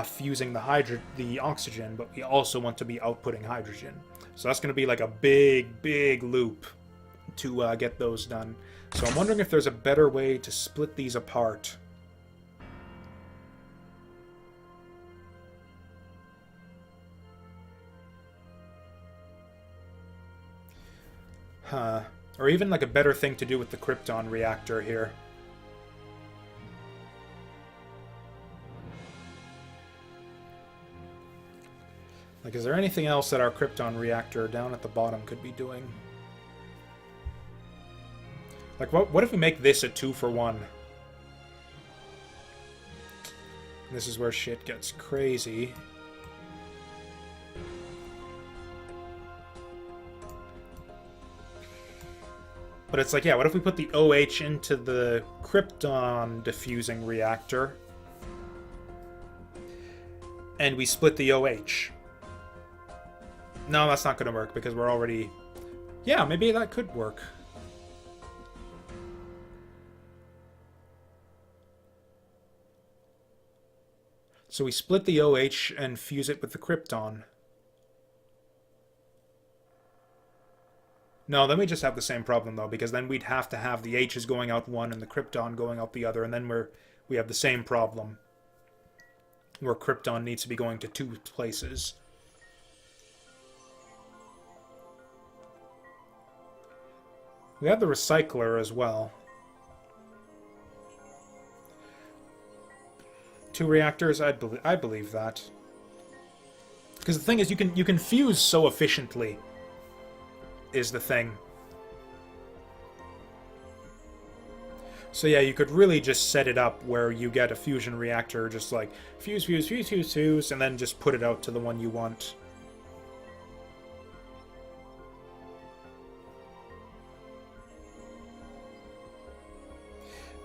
fusing the oxygen, but we also want to be outputting hydrogen. So that's going to be, like, a big loop to get those done. So I'm wondering if there's a better way to split these apart. Or even like a better thing to do with the krypton reactor here. Like, is there anything else that our krypton reactor down at the bottom could be doing? Like, what if we make this a 2-for-1? This is where shit gets crazy. But it's like, yeah, what if we put the OH into the krypton diffusing reactor and we split the OH? No, that's not going to work because we're already... Yeah, maybe that could work. So we split the OH and fuse it with the krypton. No, then we just have the same problem, though, because then we'd have to have the H's going out one and the krypton going out the other, and then we have the same problem, where krypton needs to be going to two places. We have the recycler as well. 2 reactors, I believe that. Because the thing is, you can fuse so efficiently, is the thing. So yeah, you could really just set it up where you get a fusion reactor, just like fuse, fuse, fuse, fuse, fuse, and then just put it out to the one you want.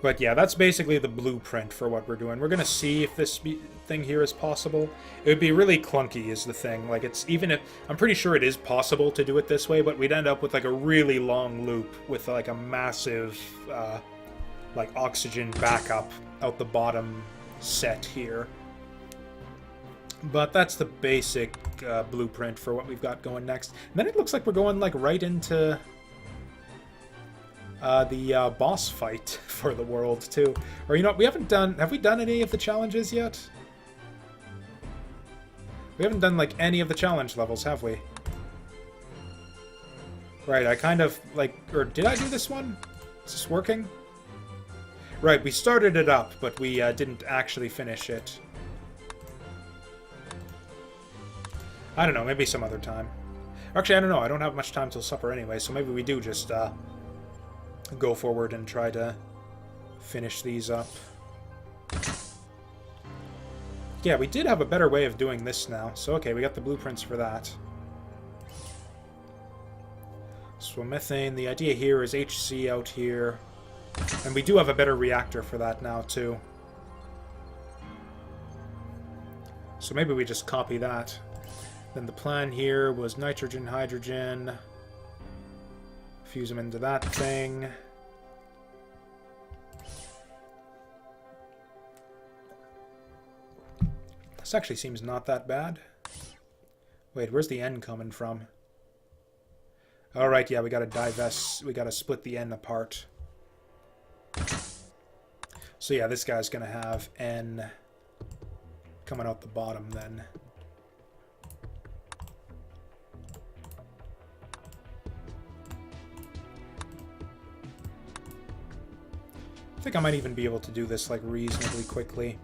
But yeah, that's basically the blueprint for what we're doing. We're going to see if this thing here is possible. It would be really clunky is the thing. Like, it's even if... I'm pretty sure it is possible to do it this way, but we'd end up with, like, a really long loop with, like, a massive, like, oxygen backup out the bottom set here. But that's the basic blueprint for what we've got going next. And then it looks like we're going, like, right into... the boss fight for the world, too. Or, you know, we haven't done... Have we done any of the challenges yet? We haven't done, like, any of the challenge levels, have we? Right, I kind of, like... Or did I do this one? Is this working? Right, we started it up, but we didn't actually finish it. I don't know, maybe some other time. Actually, I don't know, I don't have much time till supper anyway, so maybe we do just, go forward and try to finish these up. Yeah, we did have a better way of doing this now. So, okay, we got the blueprints for that. So, methane, the idea here is HC out here. And we do have a better reactor for that now, too. So maybe we just copy that. Then the plan here was nitrogen, hydrogen... Fuse them into that thing. This actually seems not that bad. Wait, where's the N coming from? Alright, yeah, we gotta divest. We gotta split the N apart. So yeah, this guy's gonna have N coming out the bottom then. I think I might even be able to do this, like, reasonably quickly.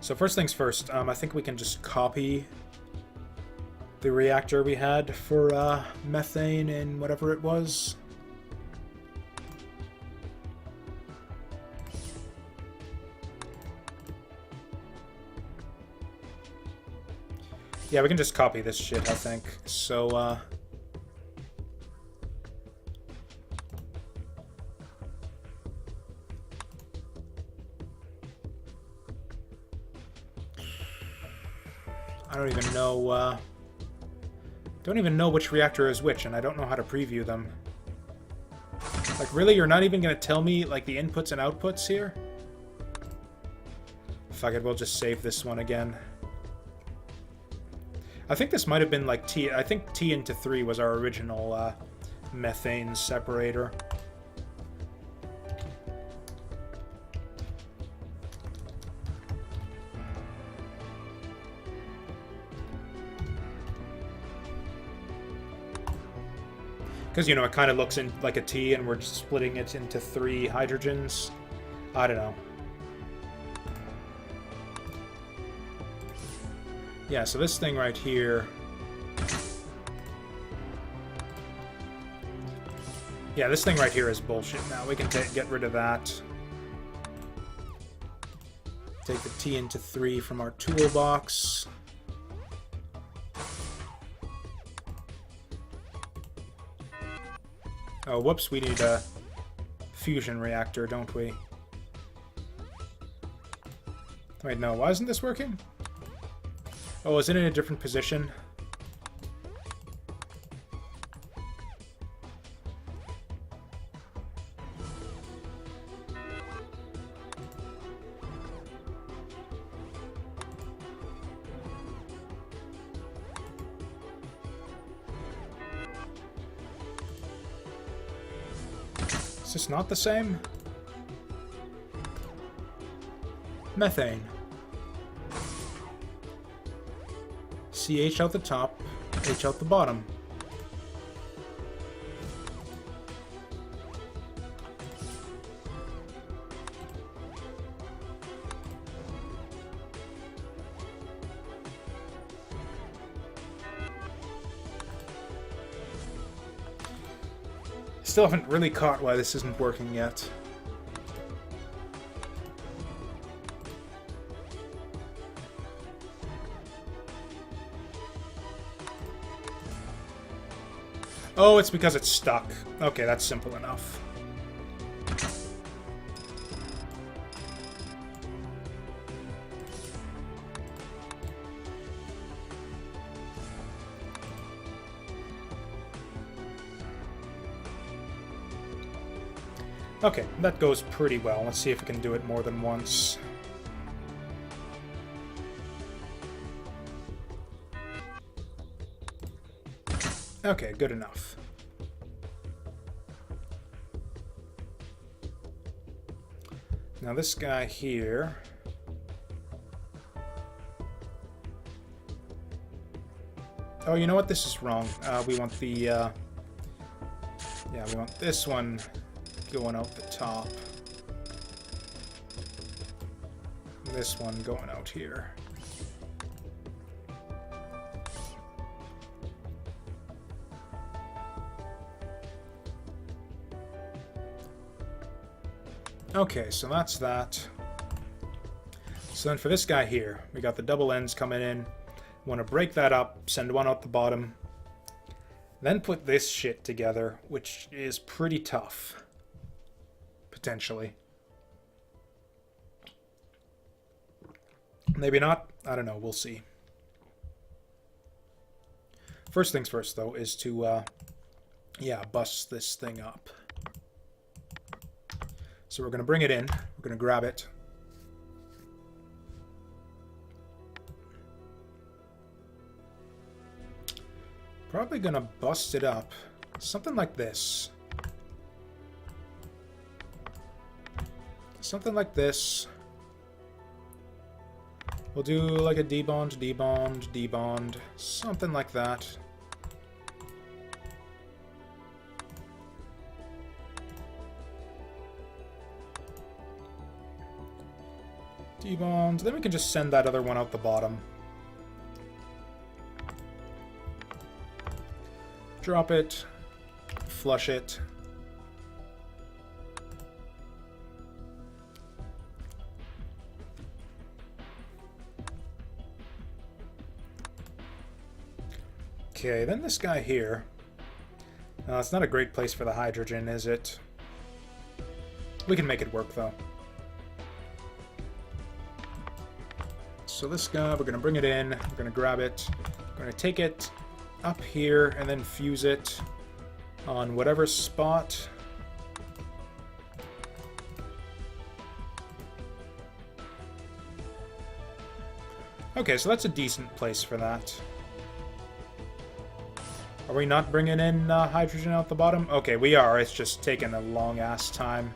So first things first, I think we can just copy the reactor we had for methane and whatever it was. Yeah, we can just copy this shit, I think. So, I don't even know which reactor is which, and I don't know how to preview them. Like, really? You're not even going to tell me, like, the inputs and outputs here? Fuck it, we'll just save this one again. I think this might have been, like, T... I think T into 3 was our original, methane separator. Because, you know, it kind of looks like a T, and we're just splitting it into 3 hydrogens. I don't know. Yeah, so this thing right here... Yeah, this thing right here is bullshit now. We can get rid of that. Take the T into 3 from our toolbox. Oh, whoops, we need a fusion reactor, don't we? Wait, no, why isn't this working? Oh, is it in a different position? Is this not the same? Methane. CH out the top, H out the bottom. Still haven't really caught why this isn't working yet. Oh, it's because it's stuck. Okay, that's simple enough. Okay, that goes pretty well. Let's see if we can do it more than once. Okay, good enough. Now this guy here... Oh, you know what? This is wrong. We want the... Yeah, we want this one going out the top. This one going out here. Okay, so that's that. So then for this guy here, we got the double ends coming in. Want to break that up, send one out the bottom. Then put this shit together, which is pretty tough. Potentially. Maybe not. I don't know. We'll see. First things first, though, is to, yeah, bust this thing up. So we're going to bring it in. We're going to grab it. Probably going to bust it up. Something like this. Something like this. We'll do like a debond, debond, debond. Something like that. Debond. Then we can just send that other one out the bottom. Drop it. Flush it. Okay, then this guy here. It's not a great place for the hydrogen, is it? We can make it work, though. So this guy, we're going to bring it in. We're going to grab it. We're going to take it up here and then fuse it on whatever spot. Okay, so that's a decent place for that. Are we not bringing in hydrogen out the bottom? Okay, we are. It's just taking a long-ass time.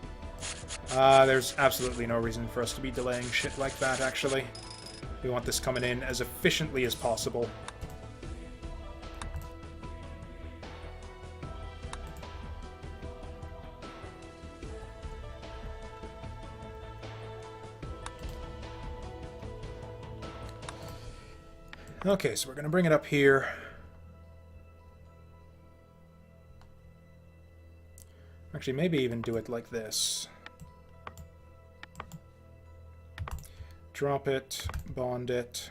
There's absolutely no reason for us to be delaying shit like that, actually. We want this coming in as efficiently as possible. Okay, so we're going to bring it up here. Actually, maybe even do it like this. Drop it, bond it.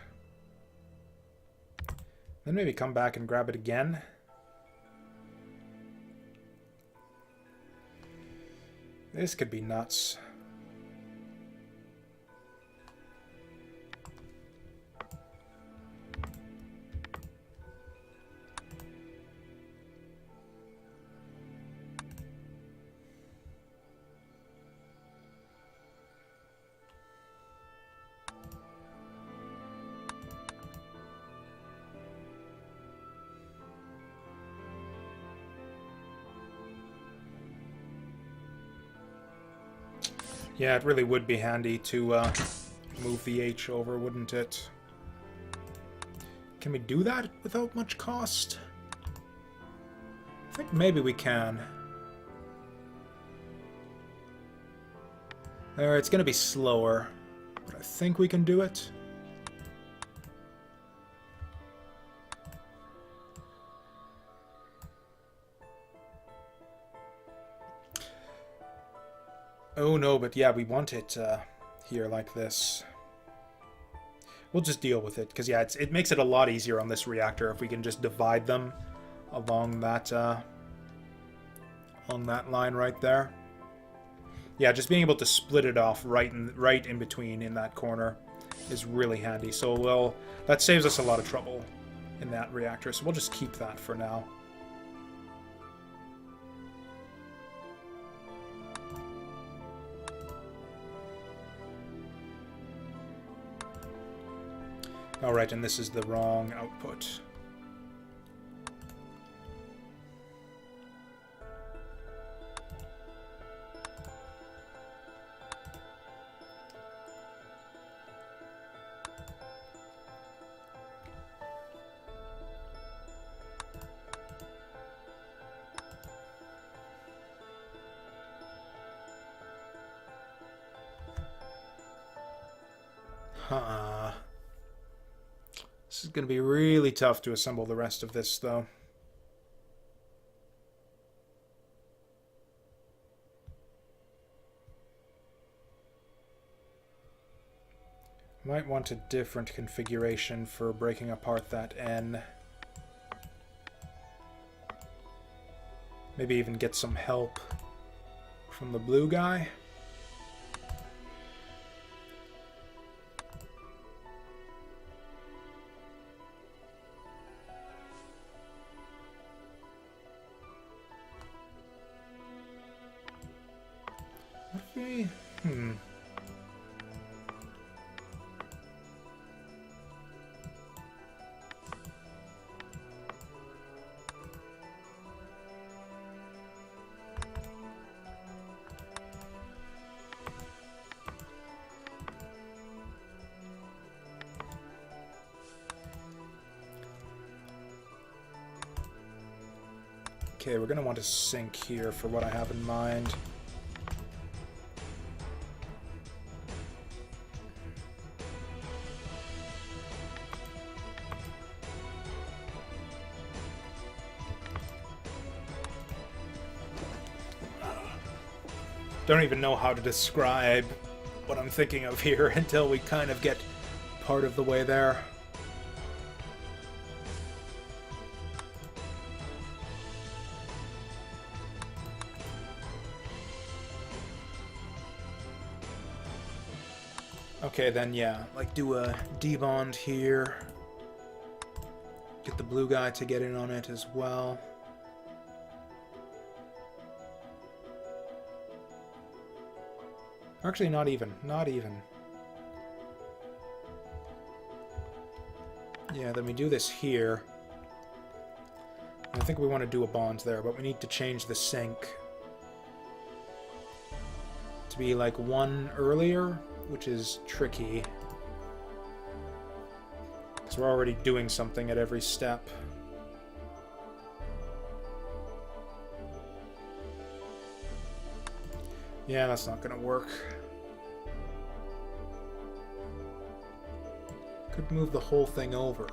Then maybe come back and grab it again. This could be nuts. Yeah, it really would be handy to move the H over, wouldn't it? Can we do that without much cost? I think maybe we can. There, it's going to be slower, but I think we can do it. Oh no, but yeah, we want it here like this. We'll just deal with it, because yeah, it makes it a lot easier on this reactor if we can just divide them along that line right there. Yeah, just being able to split it off right in between in that corner is really handy. So that saves us a lot of trouble in that reactor. So we'll just keep that for now. Alright, and this is the wrong output. Huh. This is going to be really tough to assemble the rest of this, though. Might want a different configuration for breaking apart that N. Maybe even get some help from the blue guy. Okay, we're going to want to sync here for what I have in mind. Don't even know how to describe what I'm thinking of here until we kind of get part of the way there. Okay, then yeah, like do a D-bond here. Get the blue guy to get in on it as well. Actually, not even. Yeah, then we do this here. I think we want to do a bond there, but we need to change the sync to be like one earlier, which is tricky. Because we're already doing something at every step. Yeah, that's not going to work. Could move the whole thing over.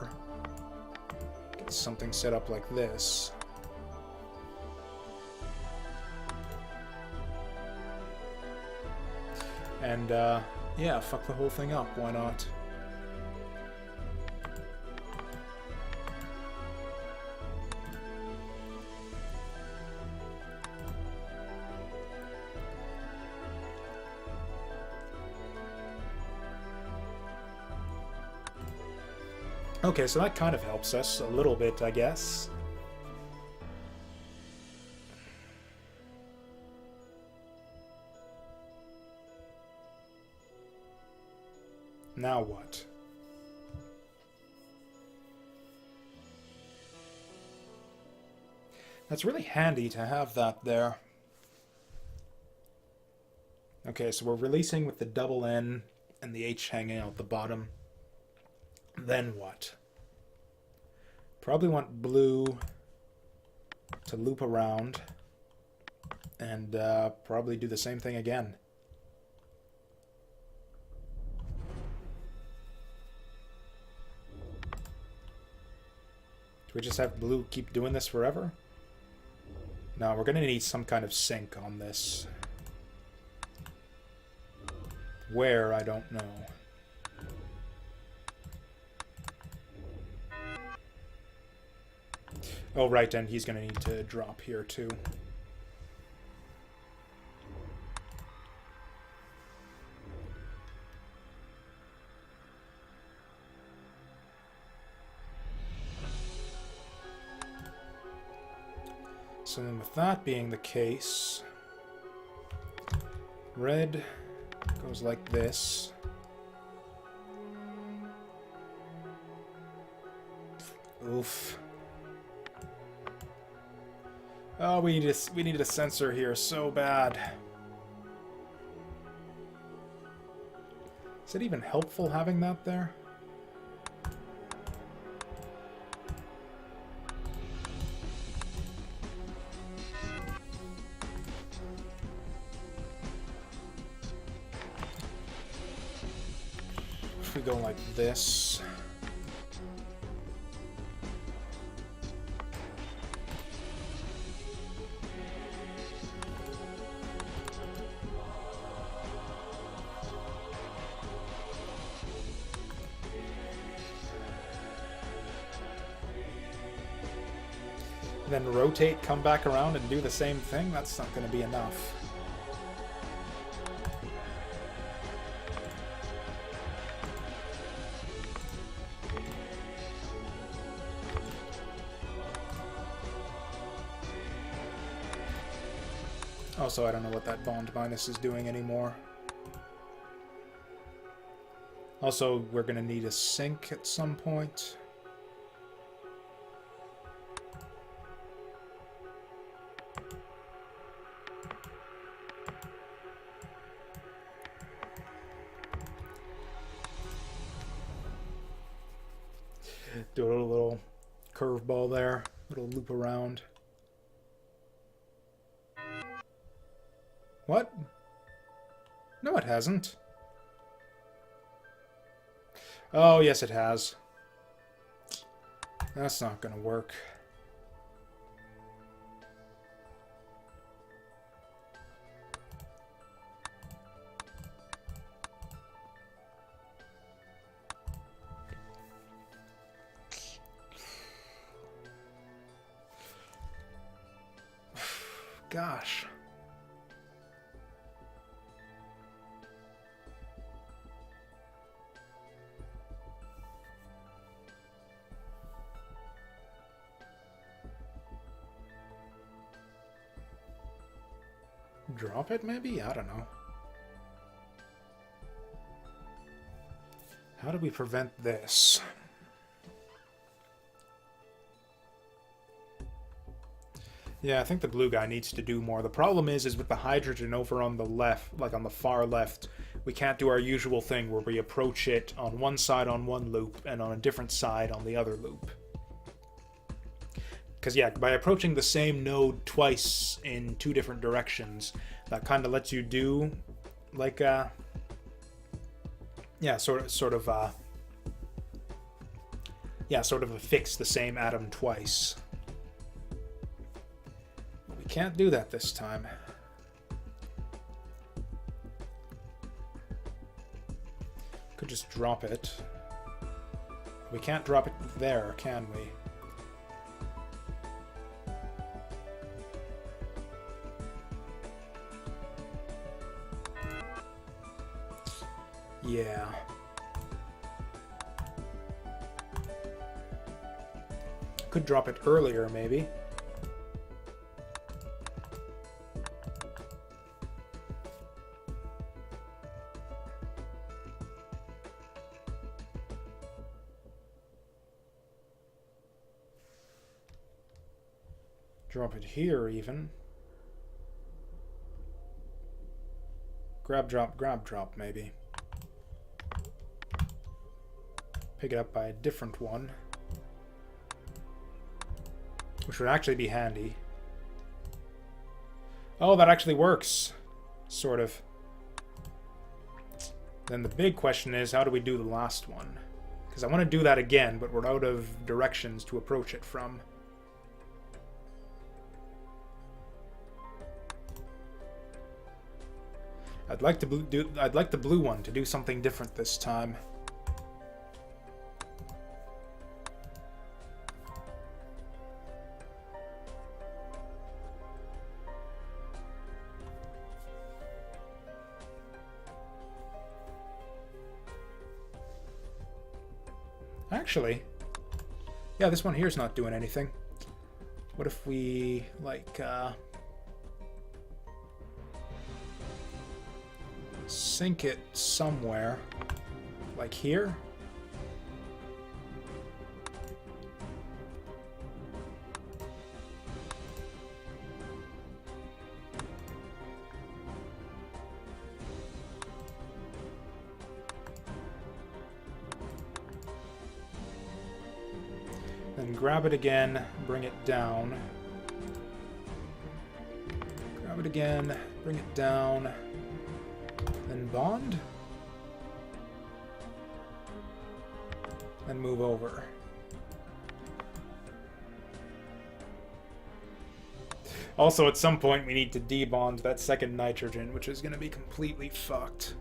Get something set up like this. And, yeah, fuck the whole thing up. Why not? Okay, so that kind of helps us a little bit, I guess. Now what? That's really handy to have that there. Okay, so we're releasing with the double N and the H hanging out the bottom. Then what? Probably want blue to loop around and probably do the same thing again. Do we just have blue keep doing this forever? No, we're going to need some kind of sync on this. Where, I don't know. Oh, right, and he's going to need to drop here, too. So then with that being the case, red goes like this. Oof. Oh, we needed a sensor here so bad. Is it even helpful having that there? If we go like this. Then rotate, come back around, and do the same thing? That's not going to be enough. Also, I don't know what that bond minus is doing anymore. Also, we're going to need a sync at some point. Do a little curveball there, little loop around. What? No, it hasn't. Oh, yes, it has. That's not going to work. Gosh. Drop it, maybe? I don't know. How do we prevent this? Yeah, I think the blue guy needs to do more. The problem is with the hydrogen over on the left, like on the far left, we can't do our usual thing where we approach it on one side on one loop and on a different side on the other loop. Because, yeah, by approaching the same node twice in two different directions, that kind of lets you do, like, yeah, sort of affix the same atom twice. We can't do that this time. Could just drop it. We can't drop it there, can we? Yeah. Could drop it earlier, maybe. Drop it here, even. grab, drop, maybe. Pick it up by a different one. Which would actually be handy. Oh, that actually works. Sort of. Then the big question is, how do we do the last one? Because I want to do that again, but we're out of directions to approach it from. I'd like the blue one to do something different this time. Actually, yeah, this one here's not doing anything. What if we, like, sink it somewhere, like here? Then grab it again, bring it down. Grab it again, bring it down. Then bond. And move over. Also, at some point, we need to debond that second nitrogen, which is going to be completely fucked.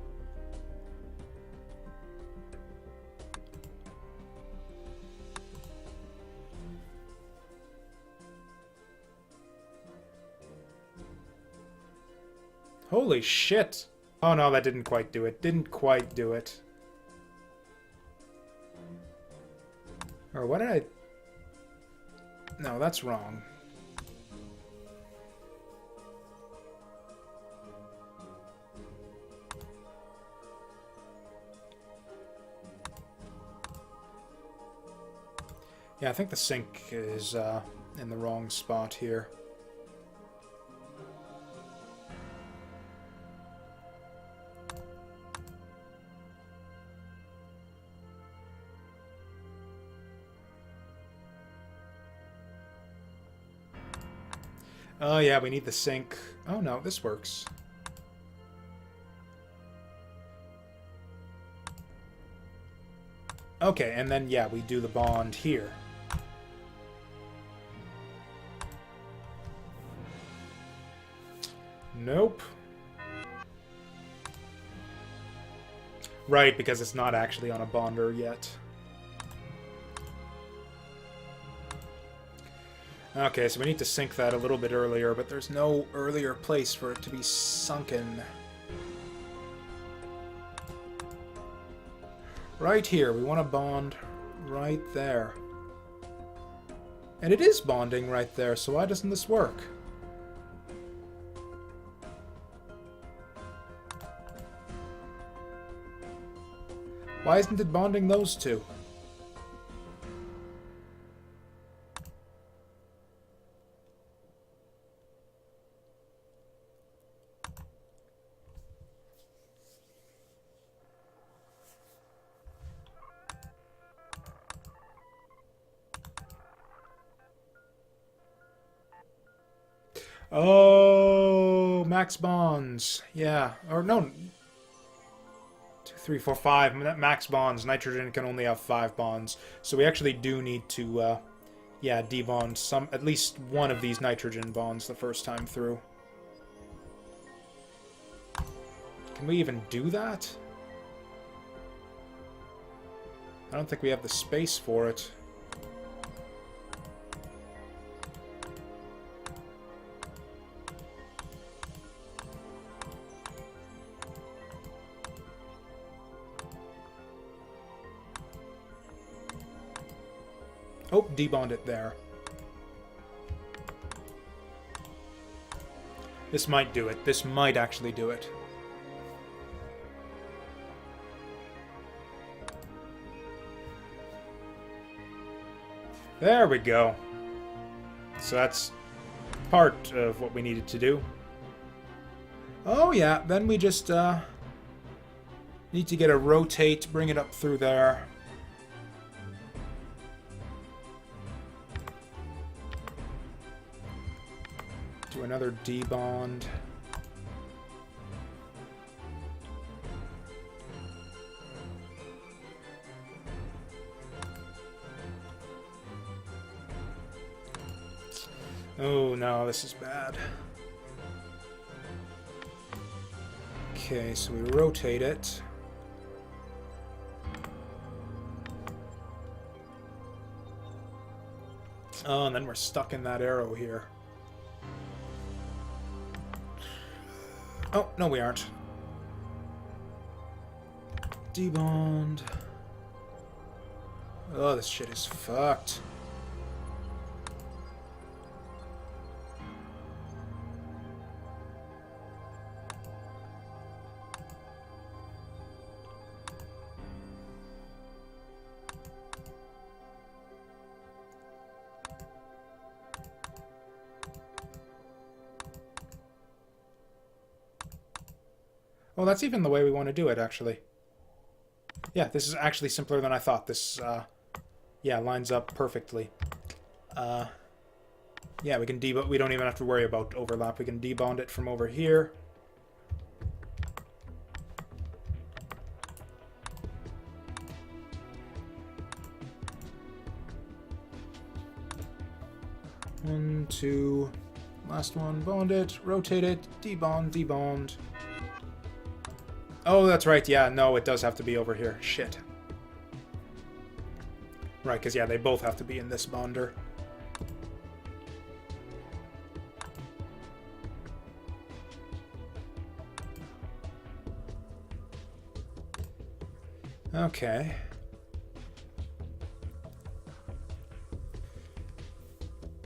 Holy shit! Oh no, that didn't quite do it. Didn't quite do it. Or what did I... No, that's wrong. Yeah, I think the sink is in the wrong spot here. Oh yeah, we need the sink. Oh no, this works. Okay, and then yeah, we do the bond here. Nope. Right, because it's not actually on a bonder yet. Okay, so we need to sink that a little bit earlier, but there's no earlier place for it to be sunken. Right here, we want to bond right there. And it is bonding right there, so why doesn't this work? Why isn't it bonding those two? Oh, max bonds. Yeah. Or no. 2, 3, 4, 5. Max bonds. Nitrogen can only have 5 bonds. So we actually do need to, yeah, debond at least one of these nitrogen bonds the first time through. Can we even do that? I don't think we have the space for it. Oh, debond it there. This might do it. This might actually do it. There we go. So that's part of what we needed to do. Oh yeah, then we just need to get a rotate, bring it up through there. Do another D-bond. Oh no, this is bad. Okay, so we rotate it. Oh, and then we're stuck in that arrow here. Oh, no we aren't. D-bond. Oh, this shit is fucked. Well, that's even the way we want to do it, actually. Yeah, this is actually simpler than I thought. This, yeah, lines up perfectly. Yeah, we can we don't even have to worry about overlap. We can debond it from over here. One, two, last one, bond it, rotate it, debond, debond. Oh, that's right, yeah, no, it does have to be over here. Shit. Right, because, yeah, they both have to be in this bonder. Okay.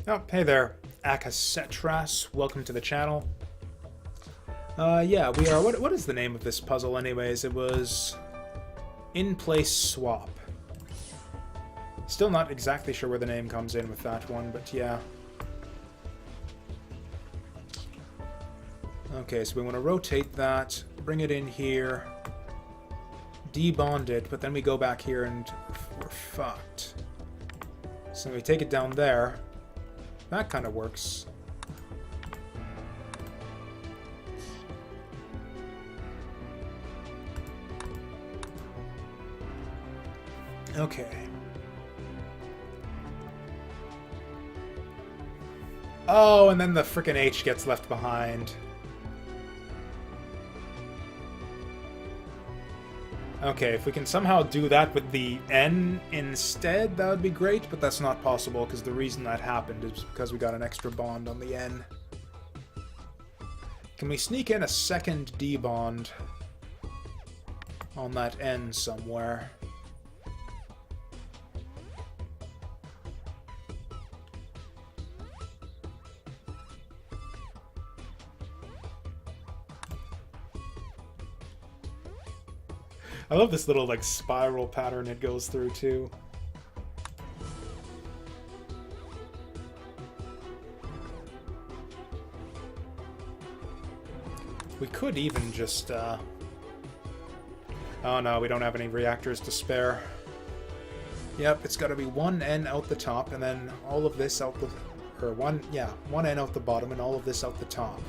Oh, hey there, Akasetras. Welcome to the channel. Yeah, we are... What is the name of this puzzle, anyways? It was... In-Place Swap. Still not exactly sure where the name comes in with that one, but yeah. Okay, so we want to rotate that, bring it in here, debond it, but then we go back here and we're fucked. So we take it down there. That kind of works. Okay. Oh, and then the frickin' H gets left behind. Okay, if we can somehow do that with the N instead, that would be great, but that's not possible, because the reason that happened is because we got an extra bond on the N. Can we sneak in a second D bond on that N somewhere? I love this little, like, spiral pattern it goes through, too. We could even just, Oh, no, we don't have any reactors to spare. Yep, it's gotta be one N out the top, and then all of this out the... Or one N out the bottom, and all of this out the top.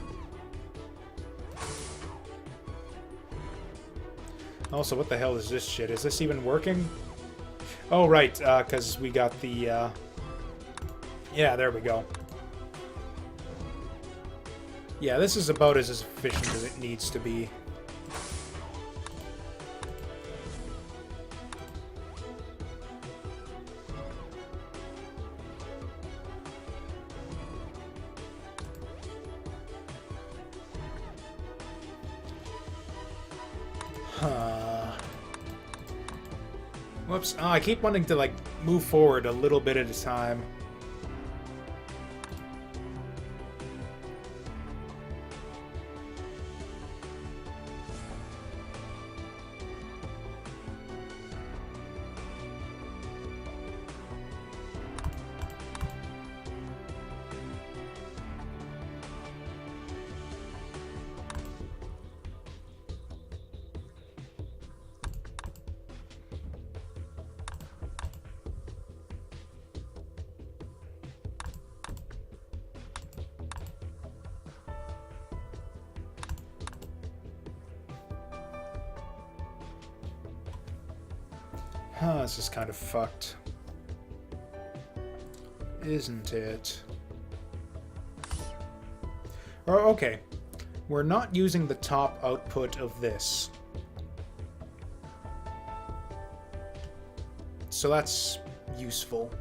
Also, what the hell is this shit? Is this even working? Oh, right, because we got the, Yeah, there we go. Yeah, this is about as efficient as it needs to be. Whoops. Oh, I keep wanting to, like, move forward a little bit at a time. Huh, this is kind of fucked. Isn't it? Oh, okay. We're not using the top output of this. So that's useful.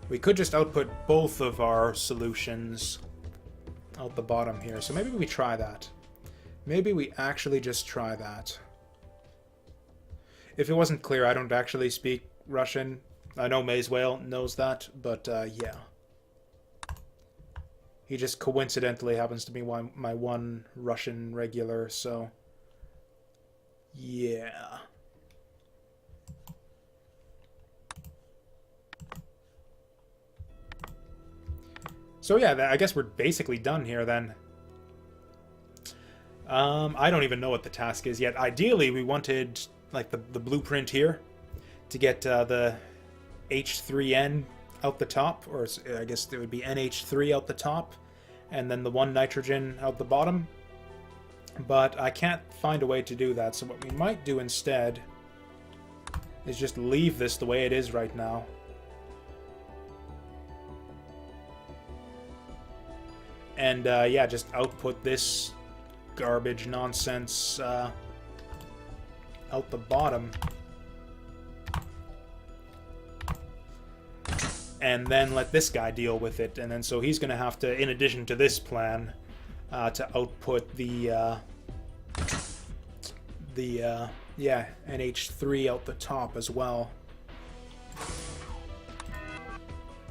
We could just output both of our solutions out the bottom here. So maybe we try that. Maybe we actually just try that. If it wasn't clear, I don't actually speak Russian. I know Mazewale knows that, but yeah. He just coincidentally happens to be my one Russian regular, so... yeah. So yeah, I guess we're basically done here then. I don't even know what the task is yet. Ideally, we wanted like the blueprint here to get the H3N out the top, or I guess it would be NH3 out the top, and then the one nitrogen out the bottom. But I can't find a way to do that, so what we might do instead is just leave this the way it is right now. And yeah, just output this garbage nonsense out the bottom. And then let this guy deal with it. And then so he's going to have to, in addition to this plan, to output the yeah, NH3 out the top as well.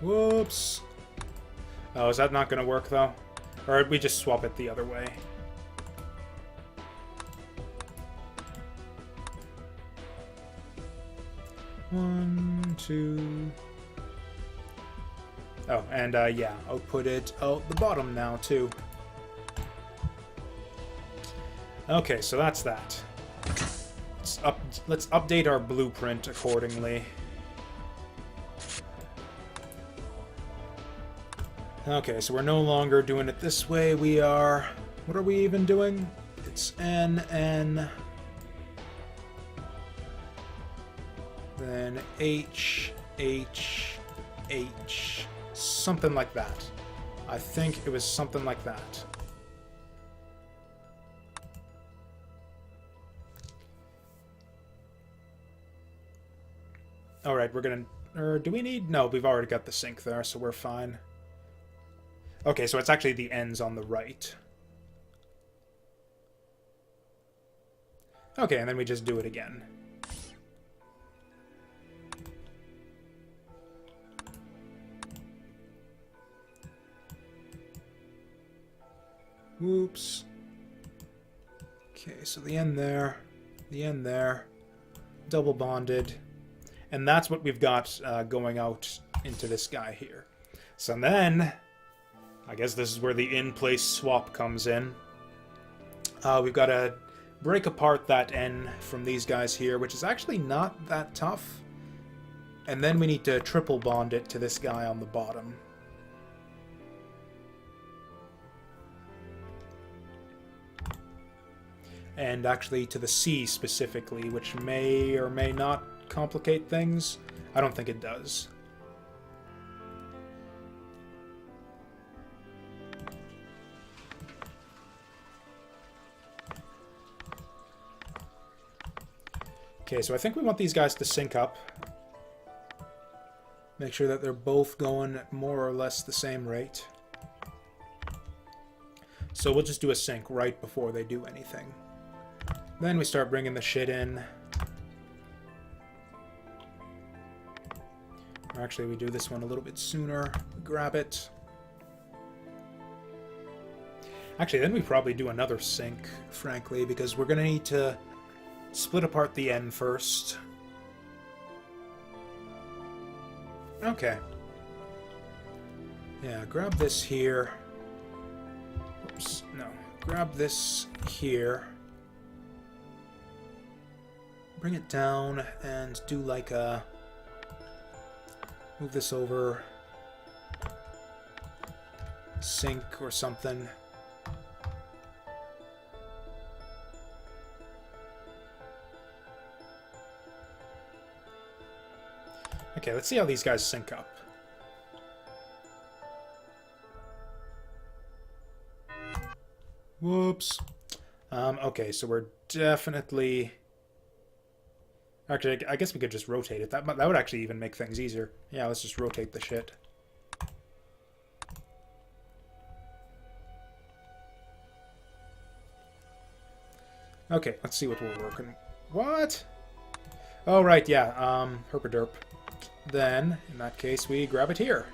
Whoops. Oh, is that not going to work though? Or we just swap it the other way? One, two... Oh, and yeah, output it out the bottom now, too. Okay, so that's that. Let's update our blueprint accordingly. Okay, so we're no longer doing it this way. We are... what are we even doing? It's N, N... then H, H, H... something like that. I think it was something like that. Alright, we're gonna... do we need... no, we've already got the sync there, so we're fine. Okay, so it's actually the ends on the right. Okay, and then we just do it again. Whoops. Okay, so the end there, double bonded, and that's what we've got going out into this guy here. So then, I guess this is where the in-place swap comes in. We've got to break apart that N from these guys here, which is actually not that tough. And then we need to triple bond it to this guy on the bottom. And actually to the C specifically, which may or may not complicate things. I don't think it does. Okay, so I think we want these guys to sync up. Make sure that they're both going at more or less the same rate. So we'll just do a sync right before they do anything. Then we start bringing the shit in. Or actually, we do this one a little bit sooner. Grab it. Actually, then we probably do another sync, frankly, because we're going to need to split apart the N first. Okay. Yeah, grab this here. Oops, no. Grab this here. Bring it down and do like a... move this over. Sync or something. Okay, let's see how these guys sync up. Whoops. Okay, so we're definitely... Actually, I guess we could just rotate it. That would actually even make things easier. Yeah, let's just rotate the shit. Okay, let's see what we're working... What? Oh, right, yeah, herpaderp. Then, in that case, we grab it here.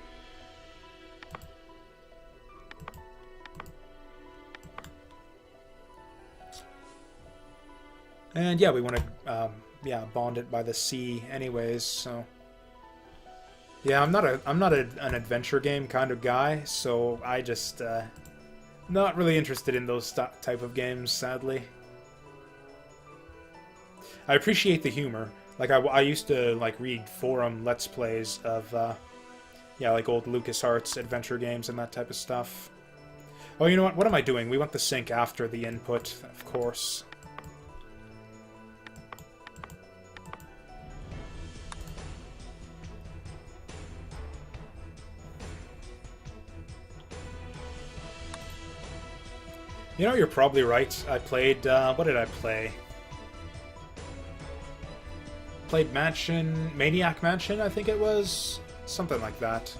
And yeah, we want to, yeah, bond it by the sea anyways, so... Yeah, I'm not an adventure game kind of guy, so I just, not really interested in those type of games, sadly. I appreciate the humor. Like, I used to, like, read forum Let's Plays of, yeah, like, old LucasArts adventure games and that type of stuff. Oh, you know what? What am I doing? We want the sync after the input, of course. You know, you're probably right. I played, what did I play? Played Maniac Mansion, I think it was? Something like that.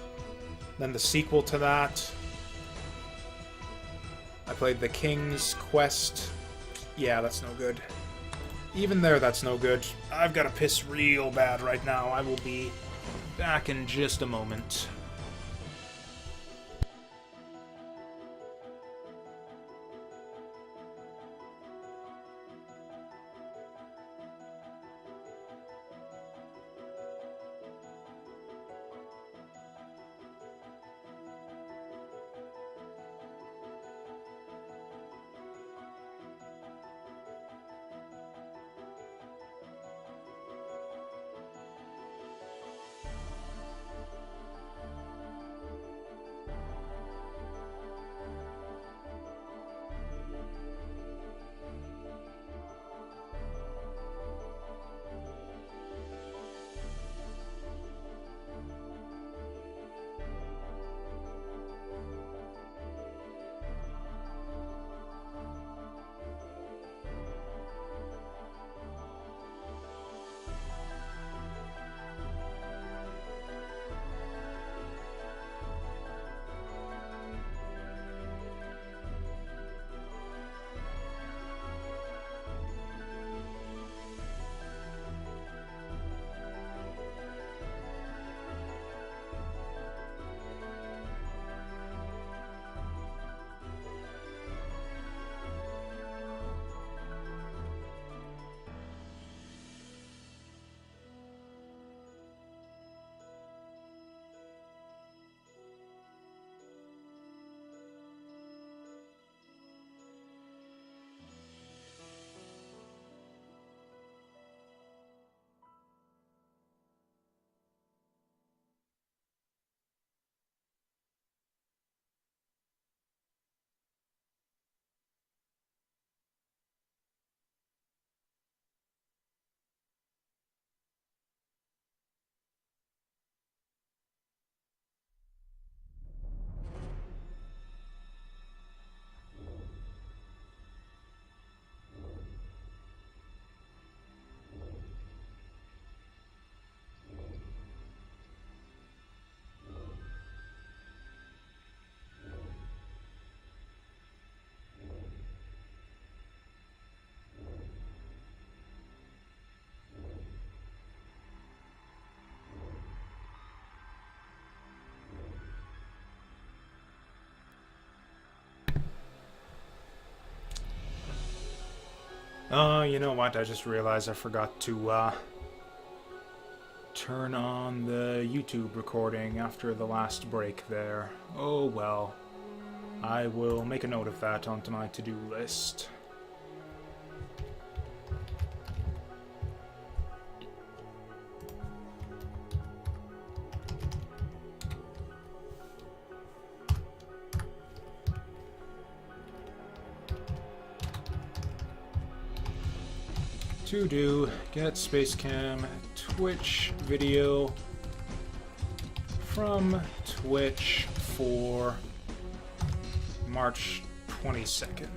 Then the sequel to that. I played The King's Quest. Yeah, that's no good. Even there, that's no good. I've got to piss real bad right now. I will be back in just a moment. Oh, you know what? I just realized I forgot to, turn on the YouTube recording after the last break there. Oh well. I will make a note of that onto my to-do list. To do, get SpaceChem, Twitch video from Twitch for March 22nd.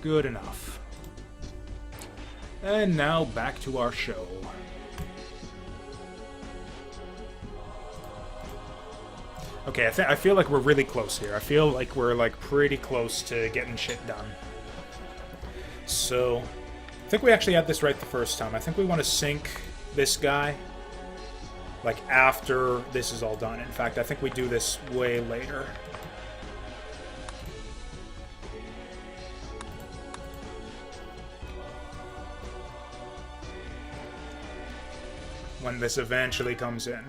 Good enough. And now back to our show. Okay, I feel like we're really close here. I feel like we're like pretty close to getting shit done. So, I think we actually had this right the first time. I think we want to sync this guy like after this is all done. In fact, I think we do this way later. When this eventually comes in.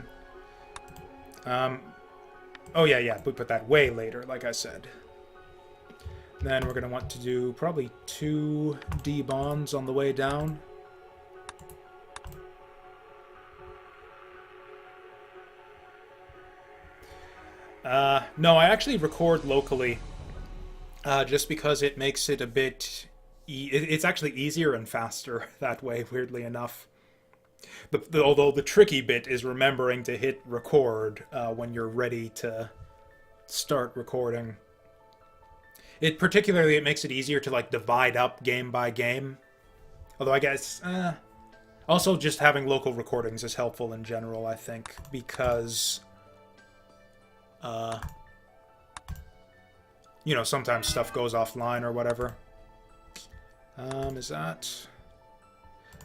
Oh yeah, we put that way later, like I said. Then we're going to want to do probably 2 D-bonds on the way down. No, I actually record locally, just because it makes it a bit... it's actually easier and faster that way, weirdly enough. Although the tricky bit is remembering to hit record when you're ready to start recording. It makes it easier to like divide up game by game. Although I guess also just having local recordings is helpful in general, I think, because you know, sometimes stuff goes offline or whatever. Is that...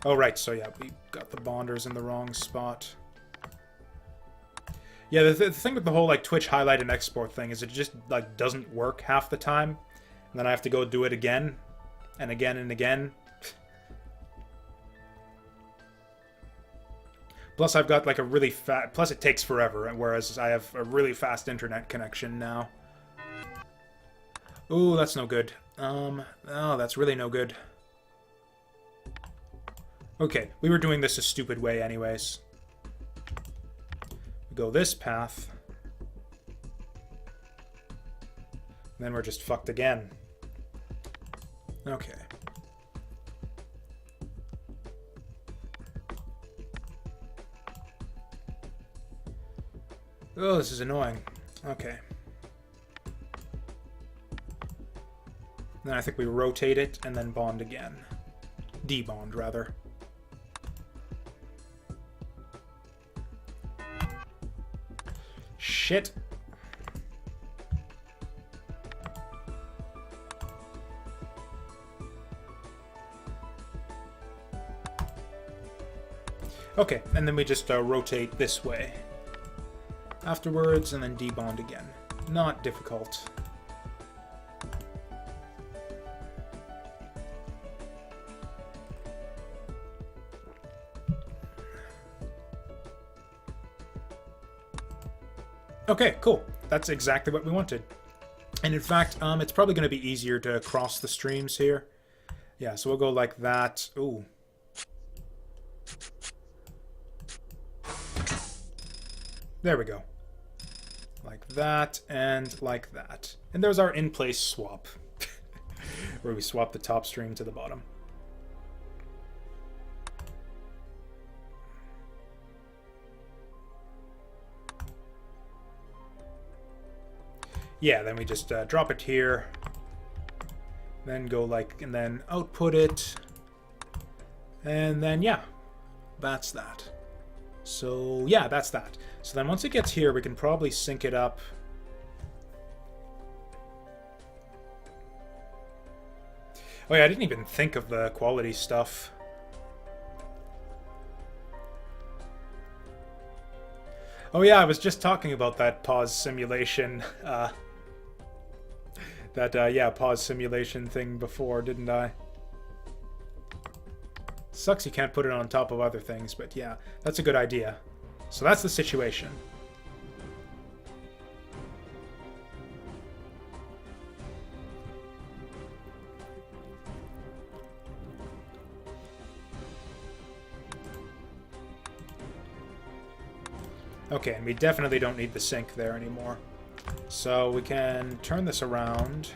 Oh, right, so yeah, we got the bonders in the wrong spot. Yeah, the thing with the whole, like, Twitch highlight and export thing is it just, like, doesn't work half the time. And then I have to go do it again, and again, and again. Plus, I've got, like, a really fast... Plus, it takes forever, whereas I have a really fast internet connection now. Ooh, that's no good. Oh, that's really no good. Okay, we were doing this a stupid way anyways. We go this path. And then we're just fucked again. Okay. Oh, this is annoying. Okay. Then I think we rotate it and then bond again. Debond, rather. Shit. Okay, and then we just rotate this way afterwards, and then debond again. Not difficult. Okay, cool. That's exactly what we wanted. And in fact, it's probably going to be easier to cross the streams here. Yeah, so we'll go like that. Ooh. There we go. Like that, and like that. And there's our in-place swap. Where we swap the top stream to the bottom. Yeah, then we just drop it here. Then go like, and then output it. And then, yeah, that's that. So, yeah, that's that. So then once it gets here, we can probably sync it up. Oh yeah, I didn't even think of the quality stuff. Oh yeah, I was just talking about that pause simulation, yeah, pause simulation thing before, didn't I? Sucks you can't put it on top of other things, but yeah, that's a good idea. So that's the situation. Okay, and we definitely don't need the sync there anymore. So we can turn this around.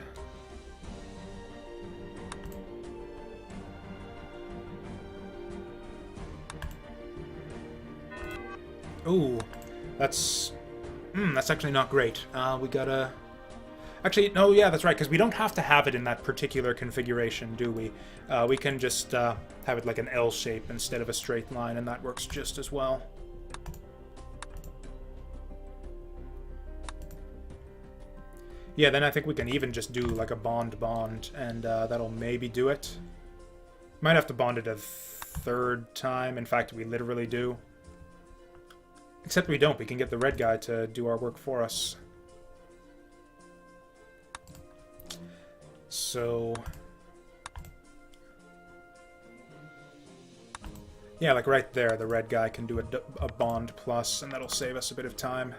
Ooh, that's That's actually not great. We gotta... Actually, no, yeah, that's right, because we don't have to have it in that particular configuration, do we? We can just have it like an L shape instead of a straight line, and that works just as well. Yeah, then I think we can even just do like a bond, and that'll maybe do it. Might have to bond it a third time. In fact, we literally do. Except we don't. We can get the red guy to do our work for us. So... yeah, like right there, the red guy can do a bond plus, and that'll save us a bit of time.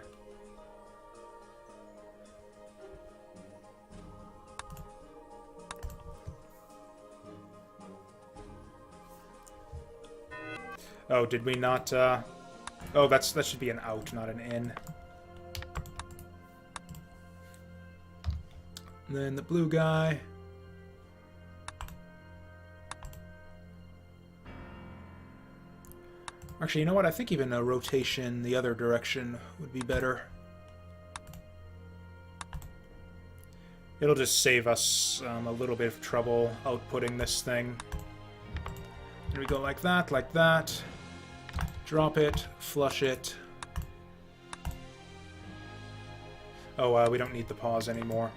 Oh, did we not, oh, that should be an out, not an in. And then the blue guy. Actually, you know what? I think even a rotation the other direction would be better. It'll just save us a little bit of trouble outputting this thing. And we go like that. Drop it, flush it. Oh, we don't need the pause anymore.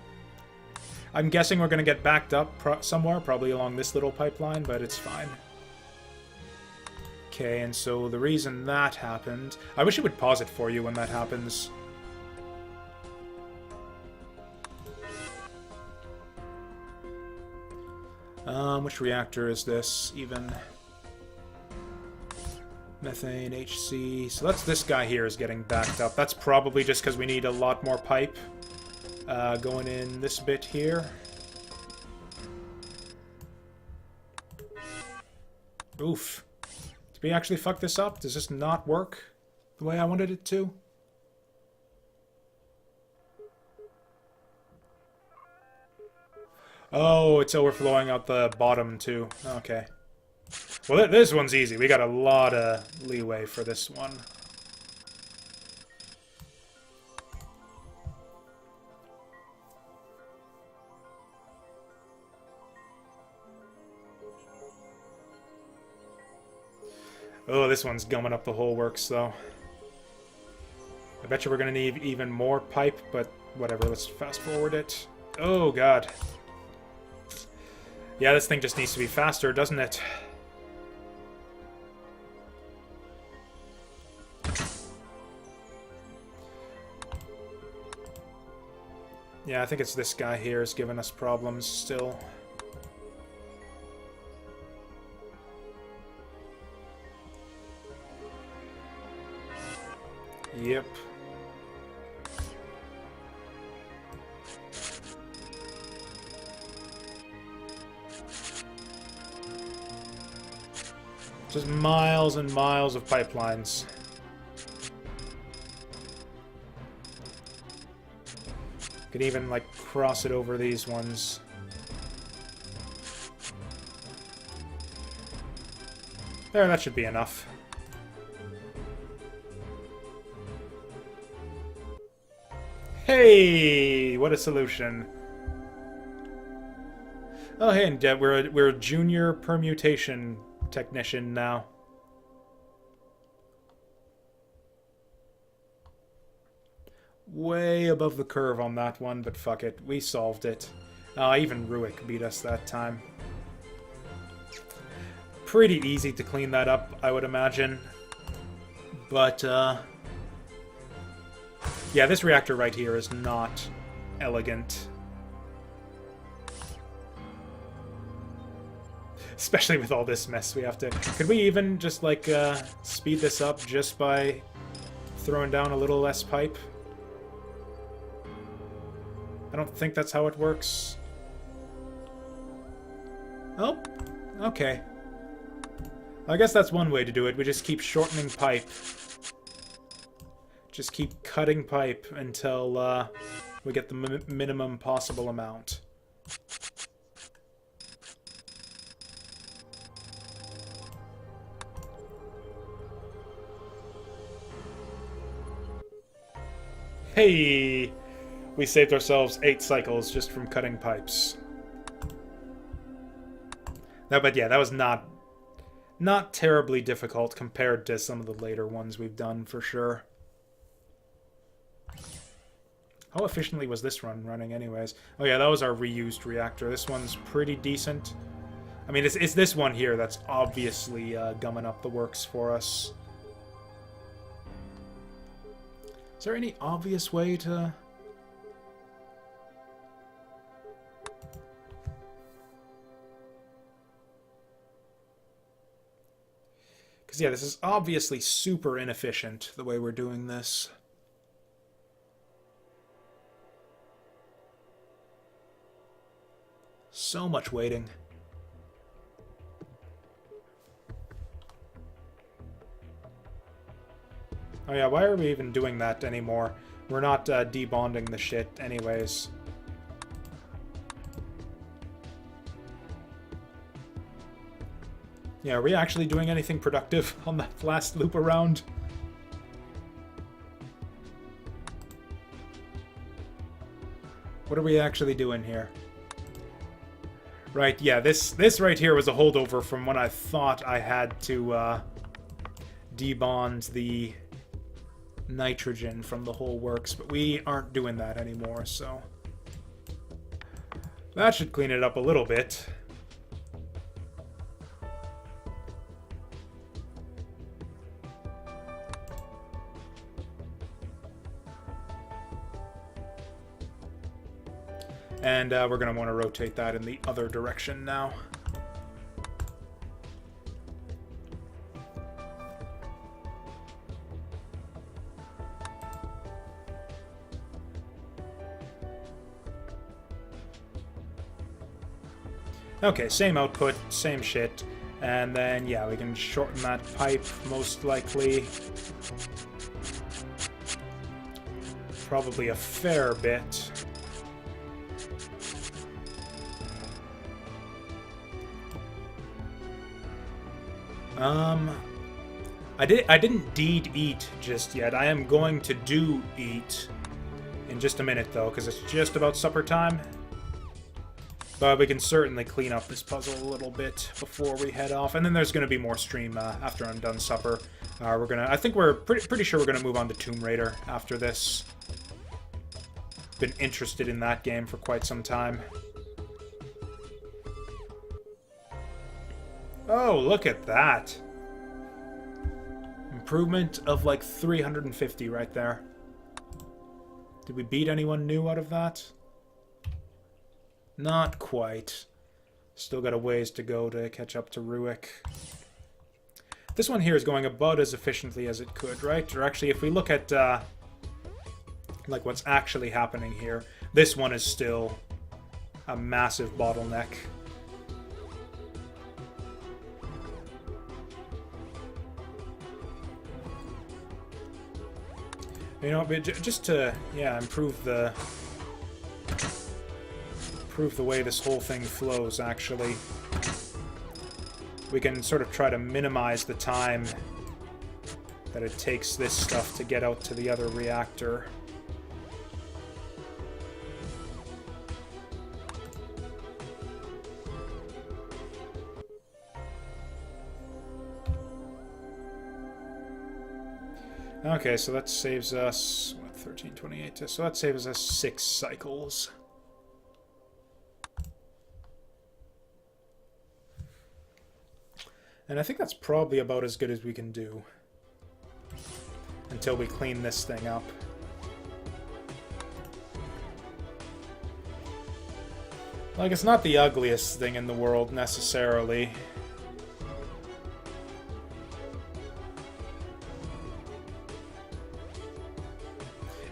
I'm guessing we're going to get backed up somewhere, probably along this little pipeline, but it's fine. Okay, and so the reason that happened... I wish it would pause it for you when that happens. Which reactor is this, even? Methane, HC... So that's this guy here is getting backed up. That's probably just because we need a lot more pipe going in this bit here. Oof. Did we actually fuck this up? Does this not work the way I wanted it to? Oh, it's overflowing out the bottom too. Okay. Well, this one's easy. We got a lot of leeway for this one. Oh, this one's gumming up the whole works, though. I bet you we're going to need even more pipe, but whatever. Let's fast forward it. Oh, God. Yeah, this thing just needs to be faster, doesn't it? Yeah, I think it's this guy here is giving us problems still. Yep. Just miles and miles of pipelines. Could even, like, cross it over these ones. There, that should be enough. Hey! What a solution. Oh, hey, and we're a junior permutation technician now. Way above the curve on that one, but fuck it. We solved it. Even Ruick beat us that time. Pretty easy to clean that up, I would imagine. But, yeah, this reactor right here is not elegant. Especially with all this mess we have to... Could we even just, like, speed this up just by throwing down a little less pipe? I don't think that's how it works. Oh, okay. I guess that's one way to do it. We just keep shortening pipe. Just keep cutting pipe until we get the minimum possible amount. Hey! We saved ourselves 8 cycles just from cutting pipes. No, but yeah, that was not terribly difficult compared to some of the later ones we've done, for sure. How efficiently was this run running anyways? Oh yeah, that was our reused reactor. This one's pretty decent. I mean, it's this one here that's obviously gumming up the works for us. Is there any obvious way to... Because, yeah, this is obviously super inefficient, the way we're doing this. So much waiting. Oh yeah, why are we even doing that anymore? We're not debonding the shit anyways. Yeah, are we actually doing anything productive on that last loop around? What are we actually doing here? Right, yeah, this right here was a holdover from when I thought I had to debond the nitrogen from the whole works, but we aren't doing that anymore, so that should clean it up a little bit. And we're going to want to rotate that in the other direction now. Okay, same output, same shit. And then, yeah, we can shorten that pipe, most likely. Probably a fair bit. I didn't deed eat just yet. I am going to do eat in just a minute, though, because it's just about supper time. But we can certainly clean up this puzzle a little bit before we head off. And then there's going to be more stream after I'm done supper. I think we're pretty sure we're going to move on to Tomb Raider after this. Been interested in that game for quite some time. Oh, look at that. Improvement of like 350 right there. Did we beat anyone new out of that? Not quite. Still got a ways to go to catch up to Ruik. This one here is going about as efficiently as it could, right? Or actually, if we look at like what's actually happening here, this one is still a massive bottleneck. You know, just to, yeah, improve the way this whole thing flows, actually. We can sort of try to minimize the time that it takes this stuff to get out to the other reactor. Okay, so that saves us, what, 1328? So that saves us 6 cycles. And I think that's probably about as good as we can do until we clean this thing up. Like, it's not the ugliest thing in the world, necessarily.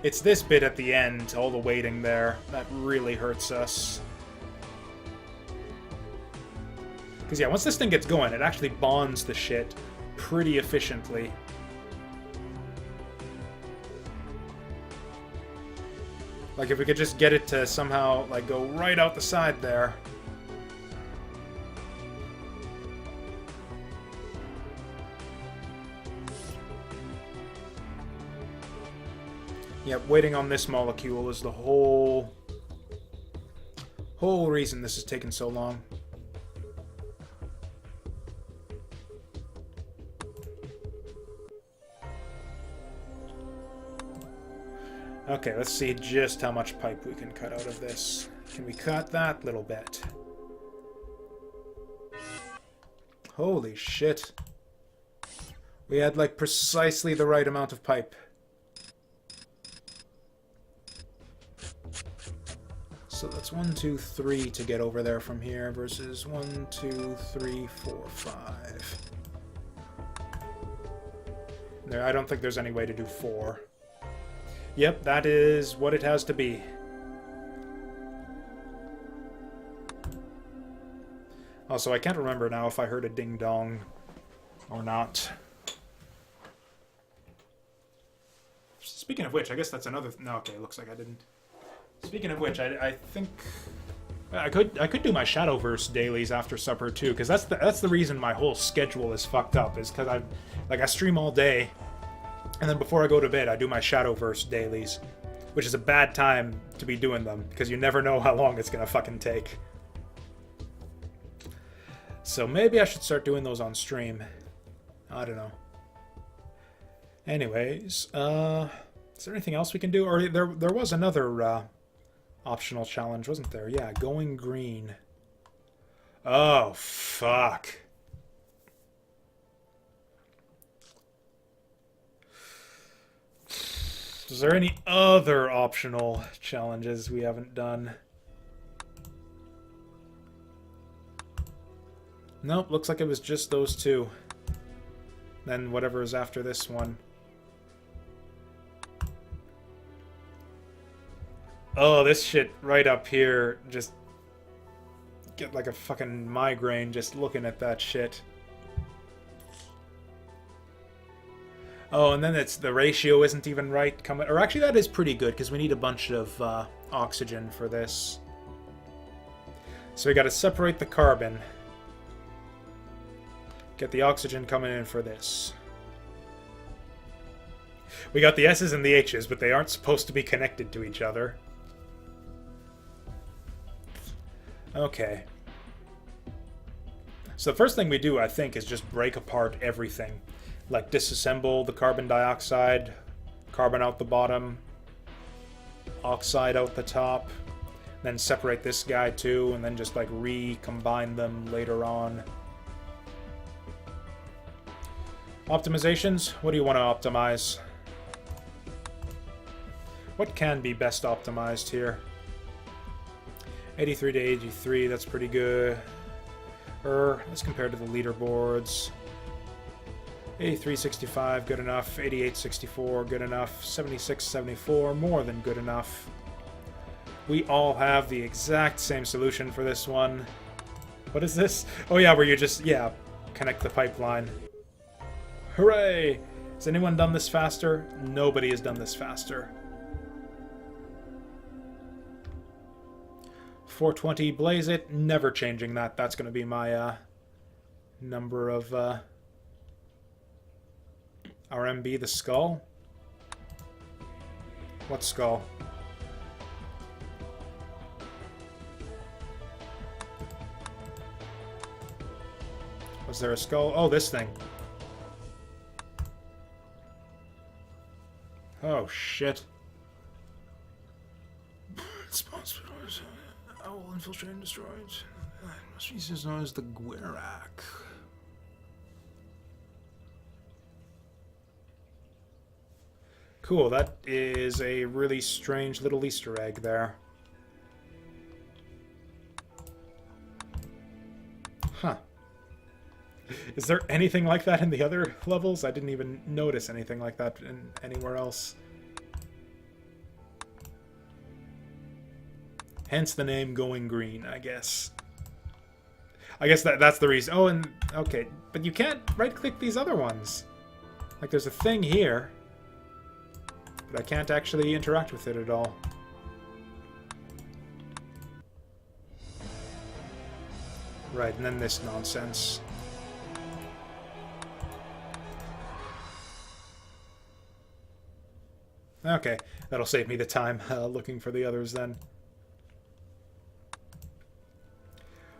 It's this bit at the end, all the waiting there, that really hurts us. Because, yeah, once this thing gets going, it actually bonds the shit pretty efficiently. Like, if we could just get it to somehow, like, go right out the side there. Yep, waiting on this molecule is the whole reason this is taking so long. Okay, let's see just how much pipe we can cut out of this. Can we cut that little bit? Holy shit. We had, like, precisely the right amount of pipe. So that's 1, 2, 3 to get over there from here versus 1, 2, 3, 4, 5. There, I don't think there's any way to do 4. Yep, that is what it has to be. Also, I can't remember now if I heard a ding-dong or not. Speaking of which, I guess that's another... No, okay, looks like I didn't. Speaking of which, I think... I could do my Shadowverse dailies after supper, too, because that's the reason my whole schedule is fucked up, is because I stream all day, and then before I go to bed, I do my Shadowverse dailies, which is a bad time to be doing them, because you never know how long it's gonna fucking take. So maybe I should start doing those on stream. I don't know. Anyways, is there anything else we can do? Or there was another optional challenge, wasn't there? Yeah, going green. Oh, fuck. Is there any other optional challenges we haven't done? Nope, looks like it was just those two. Then whatever is after this one. Oh, this shit right up here, just get like a fucking migraine just looking at that shit. Oh, and then it's the ratio isn't even right coming, or actually that is pretty good because we need a bunch of oxygen for this. So we got to separate the carbon. Get the oxygen coming in for this. We got the S's and the H's, but they aren't supposed to be connected to each other. Okay. So the first thing we do, I think, is just break apart everything. Like disassemble the carbon dioxide, carbon out the bottom, oxide out the top, then separate this guy too, and then just like recombine them later on. Optimizations? What do you want to optimize? What can be best optimized here? 83 to 83, that's pretty good. Let's compare to the leaderboards. 83.65, good enough. 88.64, good enough. 76.74, more than good enough. We all have the exact same solution for this one. What is this? Oh yeah, where you just, yeah, connect the pipeline. Hooray! Has anyone done this faster? Nobody has done this faster. 420, blaze it. Never changing that. That's going to be my number of RMB, the skull. What skull? Was there a skull? Oh, this thing. Oh, shit. I will infiltrate and destroy it. Species known as the Guirak. Cool, that is a really strange little Easter egg there. Huh. Is there anything like that in the other levels? I didn't even notice anything like that in anywhere else. Hence the name Going Green, I guess. I guess that's the reason. Oh, and okay, but you can't right-click these other ones. Like, there's a thing here, but I can't actually interact with it at all. Right, and then this nonsense. Okay, that'll save me the time looking for the others then.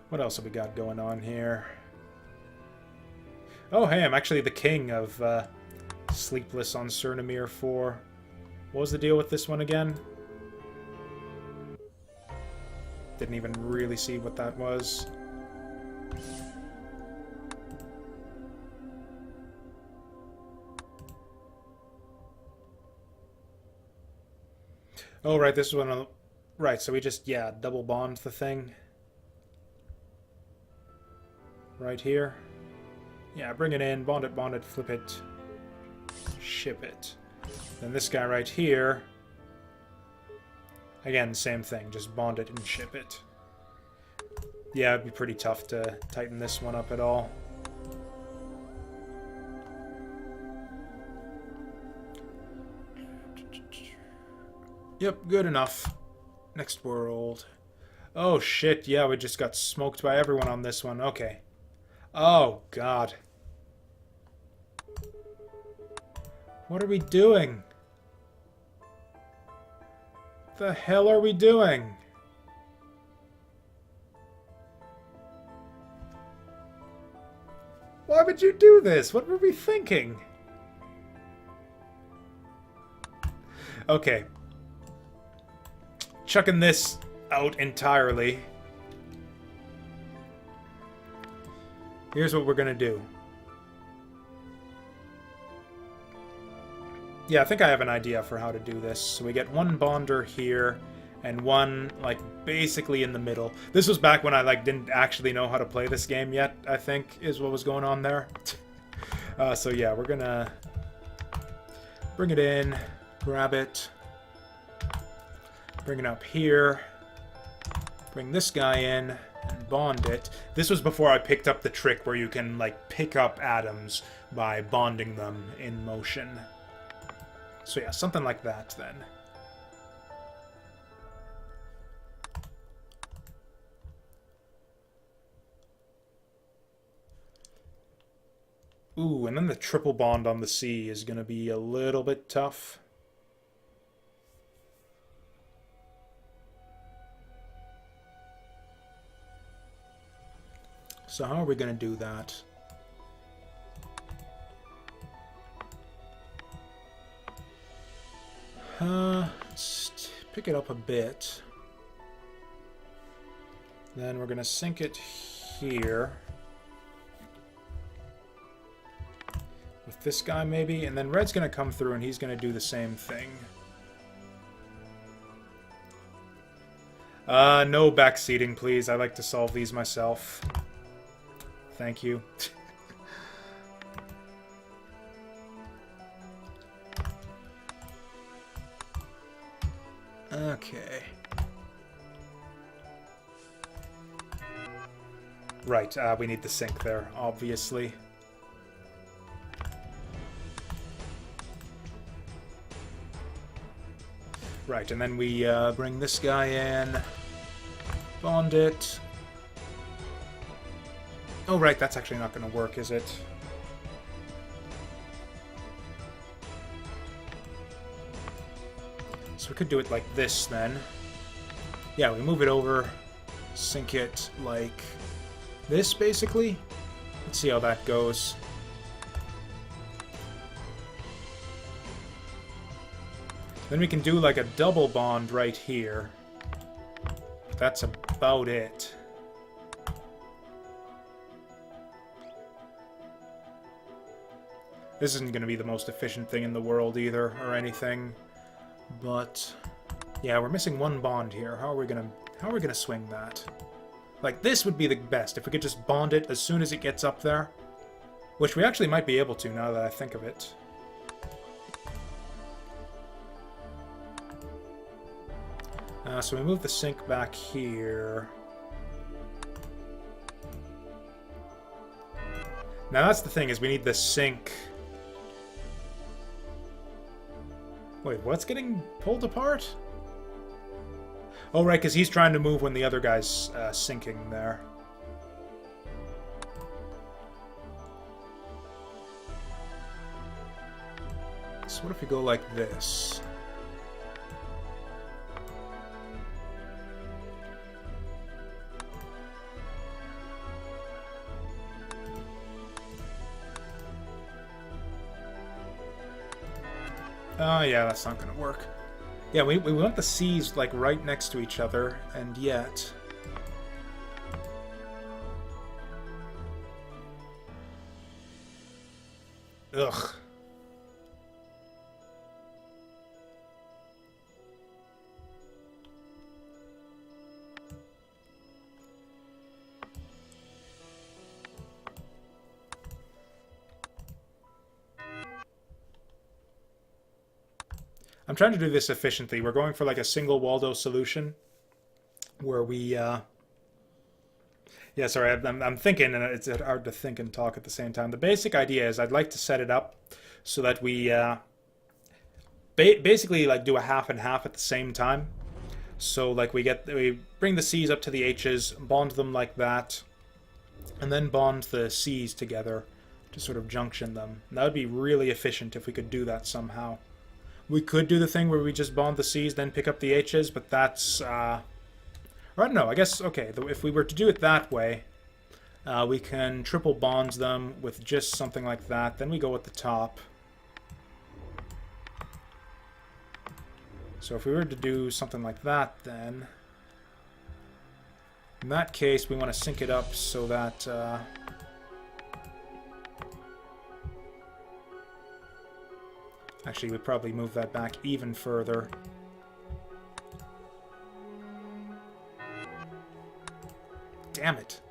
What else have we got going on here? Oh, hey, I'm actually the king of Sleepless on Sernimir 4. What was the deal with this one again? Didn't even really see what that was. Oh, right, this is one on the... Right, so we just, yeah, double bond the thing. Right here. Yeah, bring it in, bond it, flip it, ship it. Then this guy right here... Again, same thing, just bond it and ship it. Yeah, it'd be pretty tough to tighten this one up at all. Yep, good enough. Next world. Oh shit, yeah, we just got smoked by everyone on this one. Okay. Oh, God. What are we doing? The hell are we doing? Why would you do this? What were we thinking? Okay. Chucking this out entirely. Here's what we're gonna do. Yeah, I think I have an idea for how to do this. So we get one bonder here, and one, like, basically in the middle. This was back when I, like, didn't actually know how to play this game yet, I think, is what was going on there. So yeah, we're gonna bring it in, grab it, bring it up here, bring this guy in, and bond it. This was before I picked up the trick where you can, like, pick up atoms by bonding them in motion. So yeah, something like that, then. Ooh, and then the triple bond on the C is going to be a little bit tough. So how are we going to do that? Let's pick it up a bit. Then we're going to sink it here. With this guy, maybe. And then red's going to come through and he's going to do the same thing. No backseating, please. I like to solve these myself. Thank you. Okay. Right, we need the sink there, obviously. Right, and then we bring this guy in, bond it. Oh, right, that's actually not going to work, is it? So we could do it like this, then. Yeah, we move it over, sink it like this, basically. Let's see how that goes. Then we can do like a double bond right here. That's about it. This isn't going to be the most efficient thing in the world either, or anything. But yeah, we're missing one bond here. How are we gonna swing that? Like, this would be the best if we could just bond it as soon as it gets up there, which we actually might be able to now that I think of it. So we move the sink back here. Now that's the thing, is we need the sink. Wait, what's getting pulled apart? Oh, right, because he's trying to move when the other guy's sinking there. So what if we go like this? Oh, yeah, that's not going to work. Yeah, we want the C's, like, right next to each other, and yet... Ugh. I'm trying to do this efficiently. We're going for like a single Waldo solution where we yeah, sorry, I'm thinking and it's hard to think and talk at the same time. The basic idea is I'd like to set it up so that we basically like do a half and half at the same time. So like we bring the C's up to the H's, bond them like that, and then bond the C's together to sort of junction them. And that would be really efficient if we could do that somehow. We could do the thing where we just bond the C's, then pick up the H's, but that's... or I don't know, I guess, okay, if we were to do it that way, we can triple bond them with just something like that. Then we go at the top. So if we were to do something like that, then... in that case, we want to sync it up so that... actually, we'd probably move that back even further. Damn it.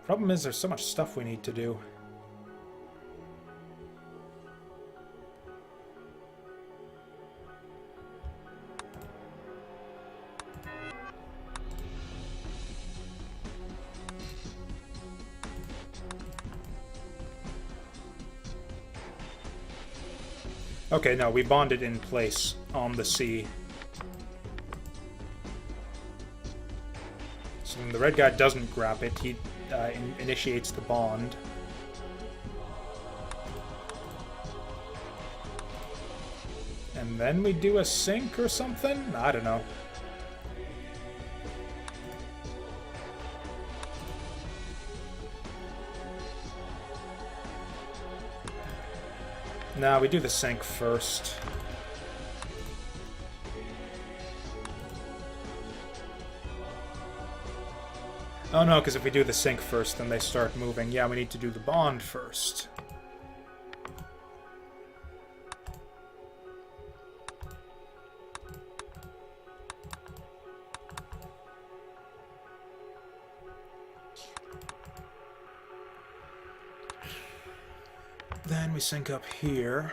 Problem is, there's so much stuff we need to do. Okay, no, we bonded in place on the C. So when the red guy doesn't grab it, he initiates the bond. And then we do a sync or something? I don't know. No, we do the sync first. Oh no, because if we do the sync first, then they start moving. Yeah, we need to do the bond first. Then we sync up here.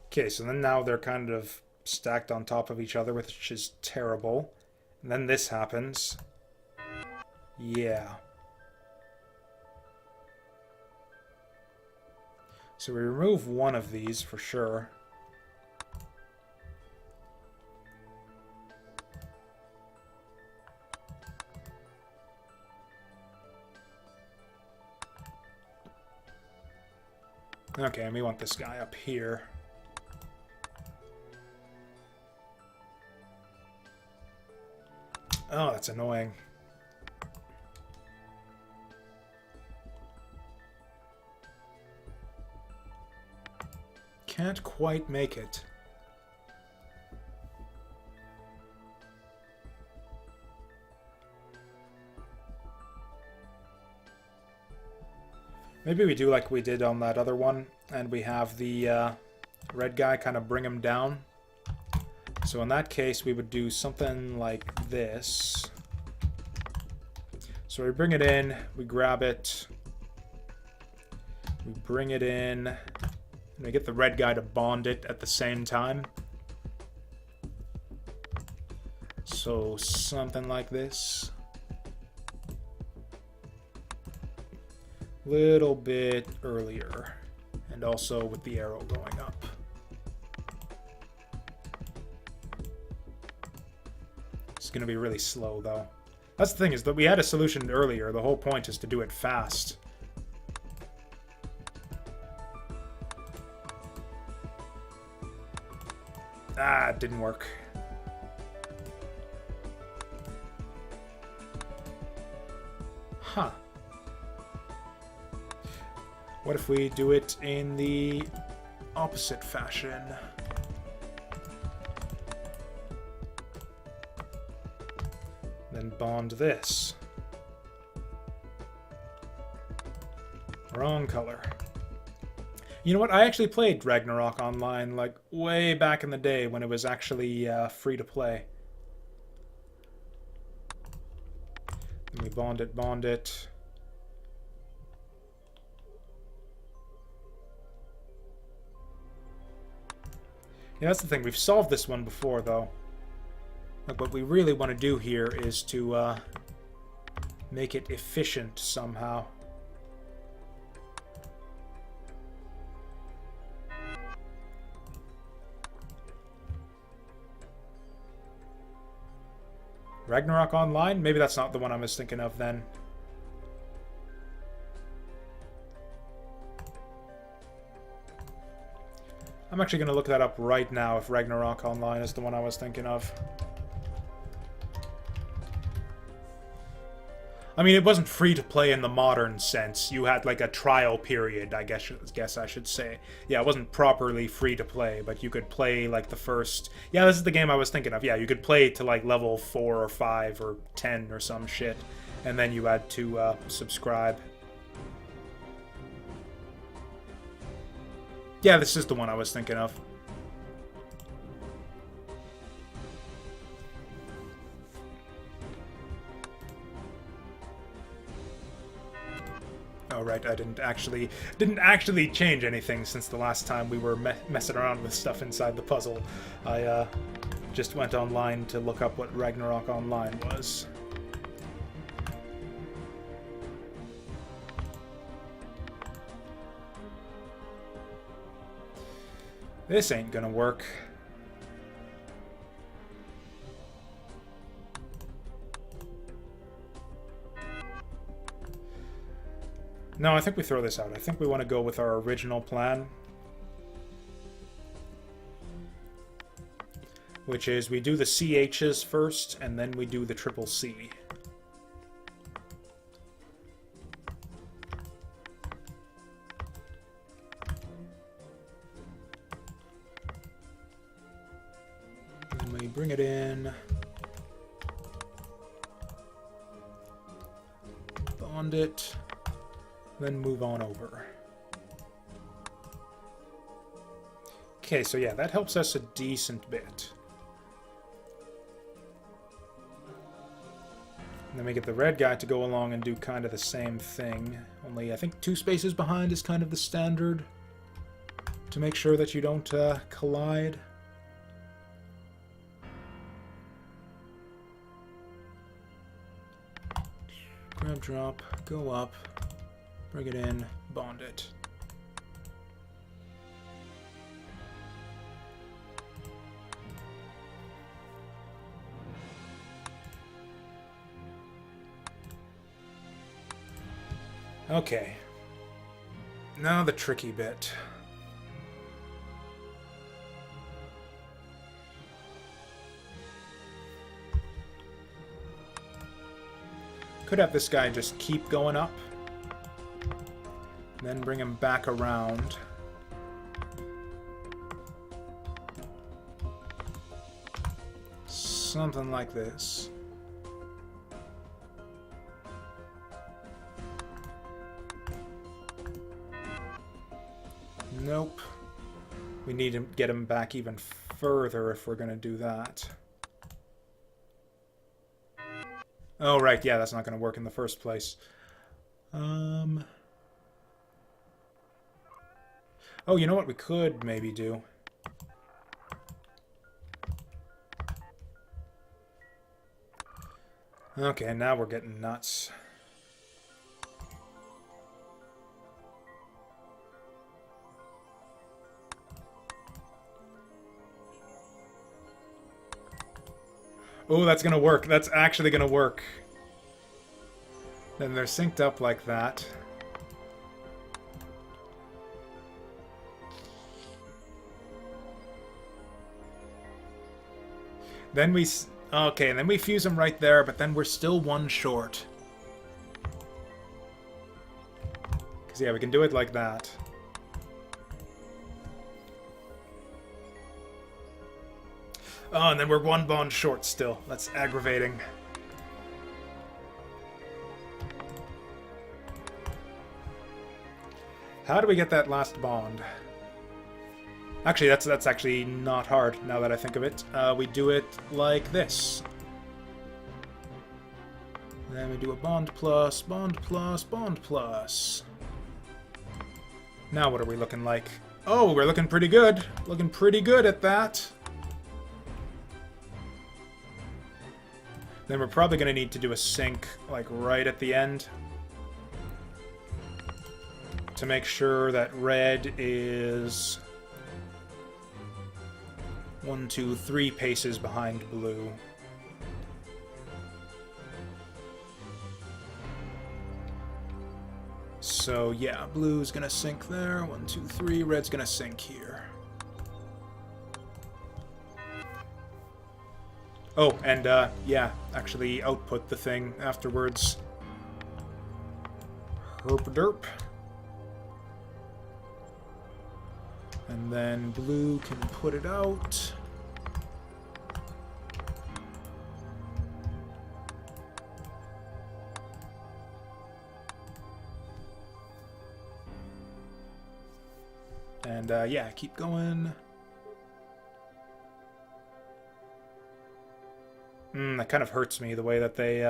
Okay, so then now they're kind of stacked on top of each other, which is terrible. And then this happens. Yeah. So we remove one of these for sure. Okay, and we want this guy up here. Oh, that's annoying. Can't quite make it. Maybe we do like we did on that other one, and we have the red guy kind of bring him down. So in that case, we would do something like this. So we bring it in, we grab it, we bring it in, and we get the red guy to bond it at the same time. So something like this. Little bit earlier, and also with the arrow going up. It's going to be really slow, though. That's the thing, is that we had a solution earlier. The whole point is to do it fast. Ah, it didn't work. Huh. What if we do it in the opposite fashion? Then bond this. Wrong color. You know what? I actually played Ragnarok Online, like, way back in the day when it was actually free to play. And we bond it, bond it. Yeah, that's the thing. We've solved this one before, though. Like, what we really want to do here is to make it efficient somehow. Ragnarok Online? Maybe that's not the one I was thinking of then. I'm actually going to look that up right now if Ragnarok Online is the one I was thinking of. I mean, it wasn't free to play in the modern sense. You had like a trial period, I guess I should say. Yeah, it wasn't properly free to play, but you could play like the first... Yeah, this is the game I was thinking of. Yeah, you could play to like level 4 or 5 or 10 or some shit. And then you had to subscribe. Yeah, this is the one I was thinking of. Oh right, I didn't actually change anything since the last time we were messing around with stuff inside the puzzle. I just went online to look up what Ragnarok Online was. This ain't gonna work. No, I think we throw this out. I think we want to go with our original plan. Which is we do the CHs first, and then we do the triple C. Then we bring it in. Bond it. Then move on over. Okay, so yeah, that helps us a decent bit. And then we get the red guy to go along and do kind of the same thing. Only I think 2 spaces behind is kind of the standard to make sure that you don't collide. Grab, drop, go up. Bring it in, bond it. Okay. Now the tricky bit. Could have this guy just keep going up. Then bring him back around. Something like this. Nope. We need to get him back even further if we're going to do that. Oh, right, yeah, that's not going to work in the first place. Oh, you know what we could maybe do? Okay, now we're getting nuts. Oh, that's gonna work. That's actually gonna work. Then they're synced up like that. Then we... Okay, and then we fuse them right there, but then we're still 1 short. Because, yeah, we can do it like that. Oh, and then we're one bond short still. That's aggravating. How do we get that last bond? Actually, that's actually not hard, now that I think of it. We do it like this. Then we do a bond plus, bond plus, bond plus. Now what are we looking like? Oh, we're looking pretty good. Looking pretty good at that. Then we're probably going to need to do a sync, like, right at the end. To make sure that red is 1, 2, 3 paces behind blue. So yeah, blue's gonna sink there. 1, 2, 3. Red's gonna sink here. Oh, and yeah, actually output the thing afterwards. Herp derp. And then blue can put it out. And yeah, keep going. That kind of hurts me, the way that they,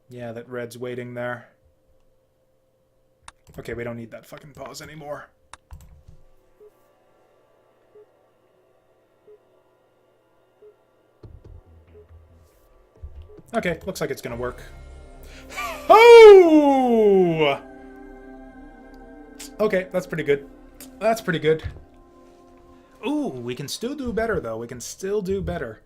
yeah, that red's waiting there. Okay, we don't need that fucking pause anymore. Okay, looks like it's gonna work. Oh! Okay, that's pretty good. That's pretty good. Ooh, we can still do better, though. We can still do better.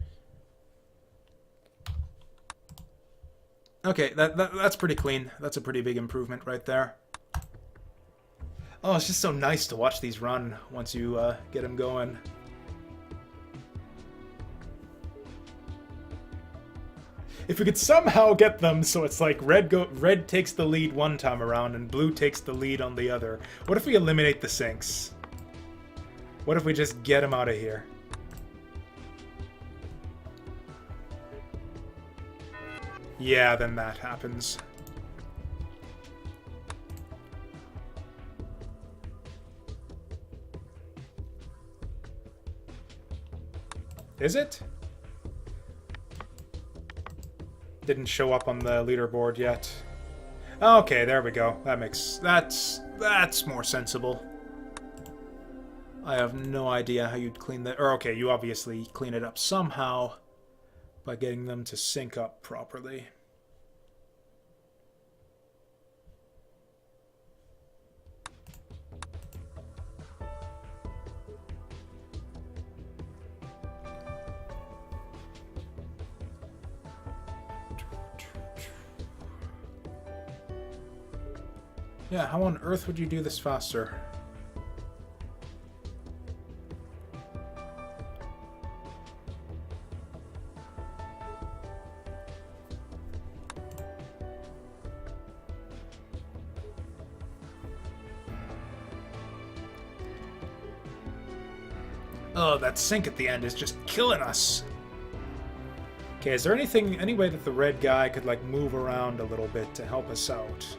Okay, that's pretty clean. That's a pretty big improvement right there. Oh, it's just so nice to watch these run once you get them going. If we could somehow get them so it's like red takes the lead one time around and blue takes the lead on the other. What if we eliminate the sinks? What if we just get them out of here? Yeah, then that happens. Is it? Didn't show up on the leaderboard yet. Okay, there we go. That's more sensible. I have no idea how you'd clean that. Or okay, you obviously clean it up somehow by getting them to sync up properly. Yeah, how on earth would you do this faster? Oh, that sink at the end is just killing us. Okay, is there any way that the red guy could, like, move around a little bit to help us out?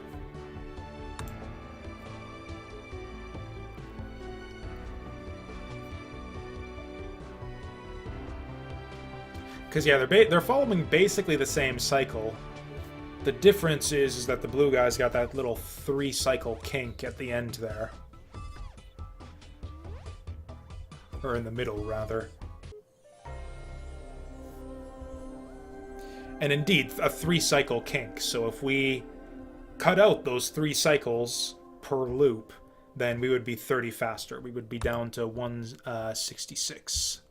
Because, yeah, they're following basically the same cycle. The difference is that the blue guy's got that little 3-cycle kink at the end there. Or in the middle, rather. And indeed, a 3-cycle kink. So if we cut out those 3 cycles per loop, then we would be 30 faster. We would be down to 166.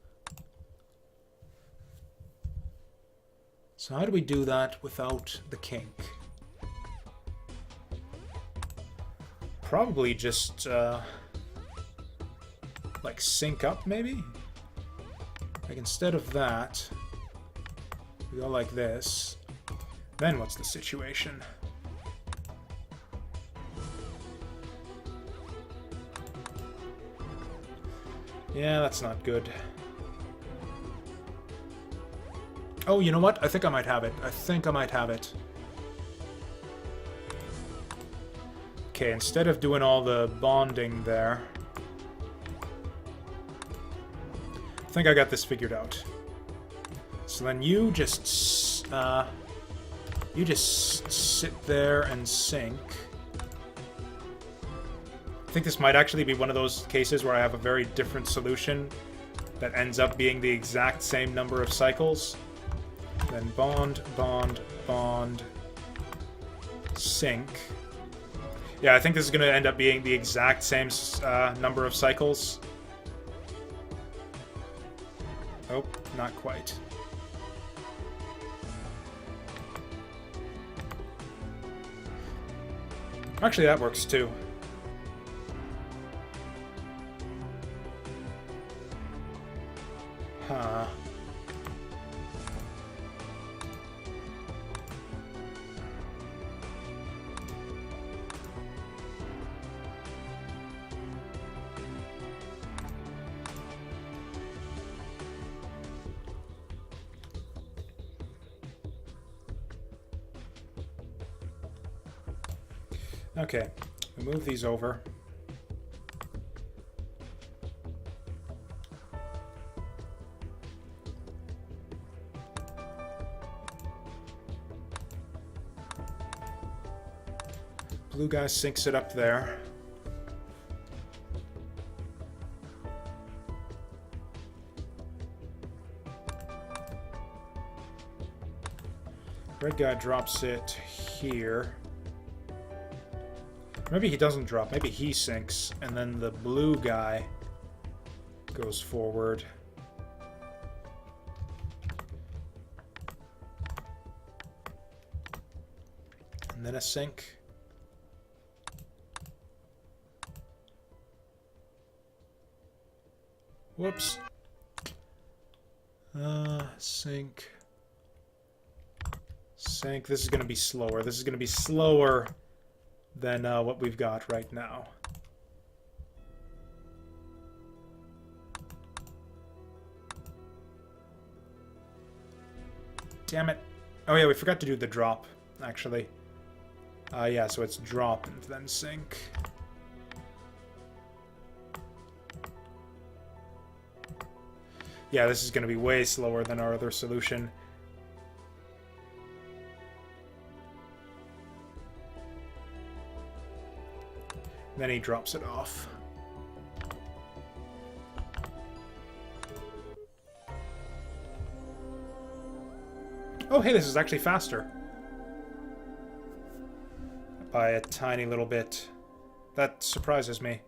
So how do we do that without the kink? Probably just, like, sync up, maybe? Like, instead of that, we go like this. Then what's the situation? Yeah, that's not good. Oh, you know what? I think I might have it. I think I might have it. Okay, instead of doing all the bonding there, I think I got this figured out. So then you just sit there and sink. I think this might actually be one of those cases where I have a very different solution that ends up being the exact same number of cycles. Then bond, bond, bond, sink. Yeah, I think this is going to end up being the exact same number of cycles. Oh, not quite. Actually, that works too. Huh. Okay, we move these over. Blue guy sinks it up there. Red guy drops it here. Maybe he doesn't drop. Maybe he sinks, and then the blue guy goes forward. And then a sink. Whoops. Sink. Sink. This is going to be slower. This is going to be slower than what we've got right now. Damn it. Oh yeah, we forgot to do the drop, actually. Yeah, so it's drop and then sink. Yeah, this is going to be way slower than our other solution. Then he drops it off. Oh, hey, this is actually faster. By a tiny little bit. That surprises me.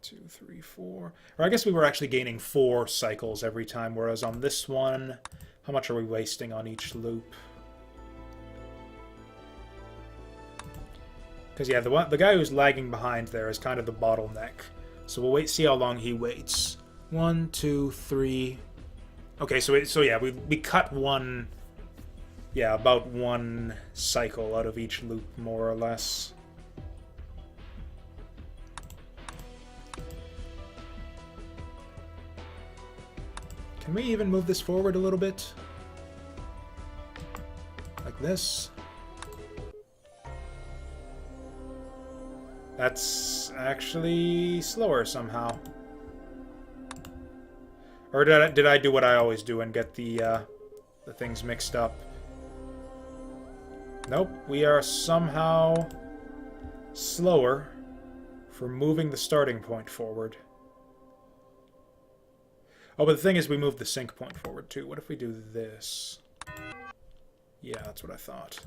2, 3, 4. Or I guess we were actually gaining 4 cycles every time, whereas on this one, how much are we wasting on each loop? Because, yeah, the guy who's lagging behind there is kind of the bottleneck. So we'll see how long he waits. 1, 2, 3. Okay, so yeah, we cut one... Yeah, about 1 cycle out of each loop, more or less. Can we even move this forward a little bit? Like this? That's actually slower somehow. Or did I do what I always do and get the things mixed up? Nope, we are somehow slower for moving the starting point forward. Oh, but the thing is we moved the sync point forward too. What if we do this? Yeah, that's what I thought.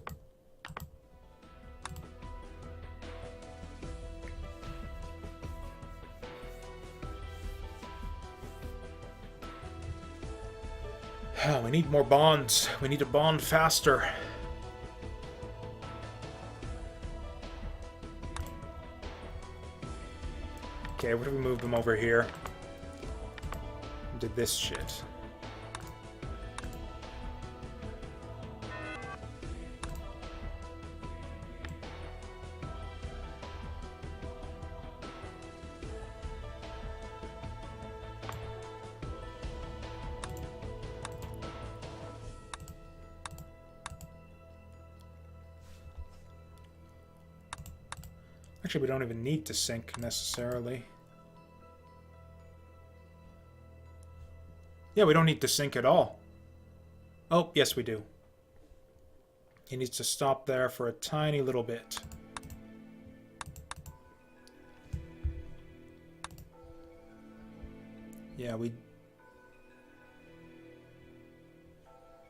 Oh, we need more bonds. We need to bond faster. Okay, what if we move them over here? Did this shit. Actually, we don't even need to sink necessarily. Yeah, we don't need to sink at all. Oh, yes we do. He needs to stop there for a tiny little bit. Yeah, we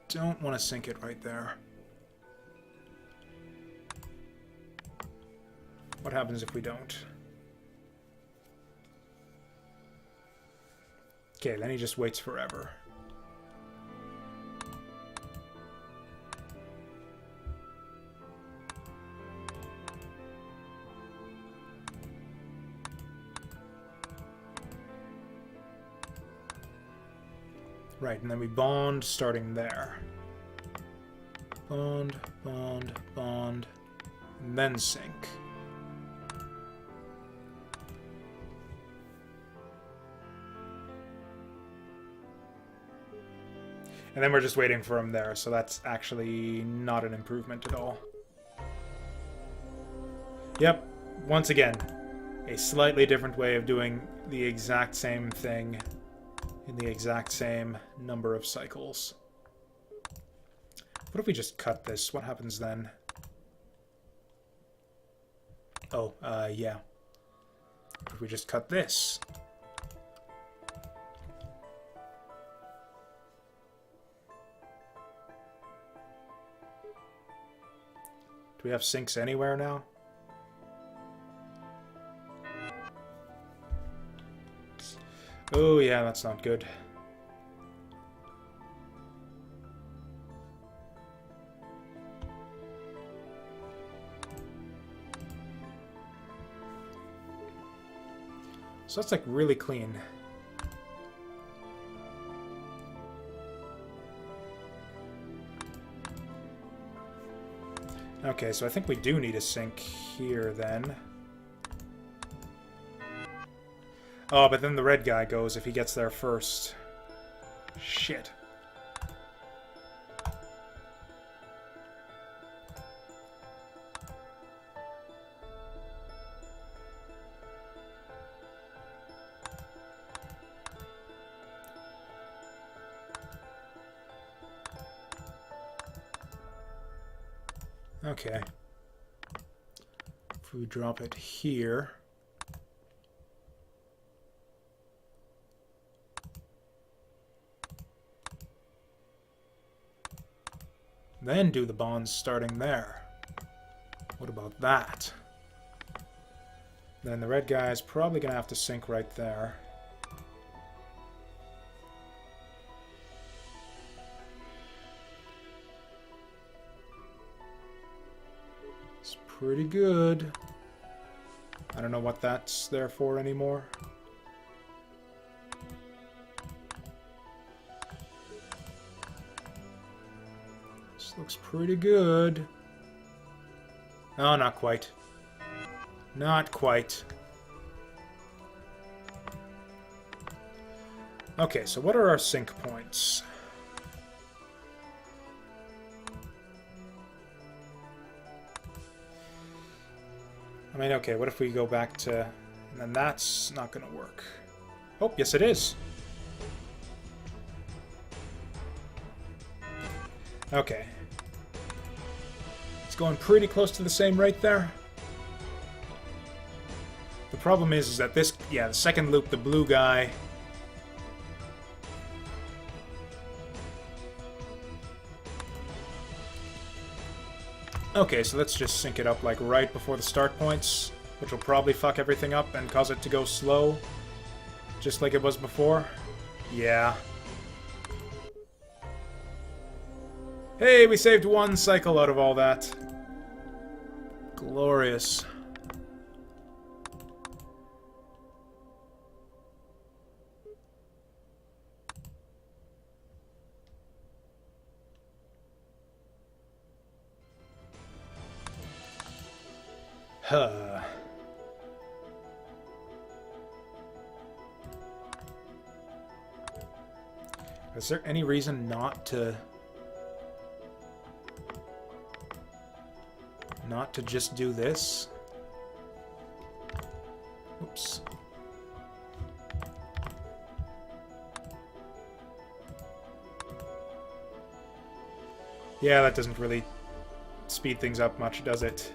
don't want to sink it right there. What happens if we don't? Okay, then he just waits forever. Right, and then we bond starting there. Bond, bond, bond, and then sink. And then we're just waiting for him there, so that's actually not an improvement at all. Yep, once again, a slightly different way of doing the exact same thing in the exact same number of cycles. What if we just cut this? What happens then? Oh, yeah. What if we just cut this? Do we have sinks anywhere now? Oh yeah, that's not good. So that's like really clean. Okay, so I think we do need a sink here then. Oh, but then the red guy goes if he gets there first. Shit. Okay. If we drop it here... then do the bonds starting there. What about that? Then the red guy is probably going to have to sink right there. It's pretty good. I don't know what that's there for anymore. Looks pretty good. Oh, not quite. Not quite. Okay, so what are our sink points? I mean, okay, what if we go back to... and then that's not going to work. Oh, yes it is. Okay. Going pretty close to the same rate there. The problem is that this, yeah, the second loop, the blue guy. Okay, so let's just sync it up like right before the start points, which will probably fuck everything up and cause it to go slow, just like it was before. Yeah. Hey, we saved one cycle out of all that. Glorious. Huh. Is there any reason not to just do this? helps. Yeah, that doesn't really speed things up much, does it?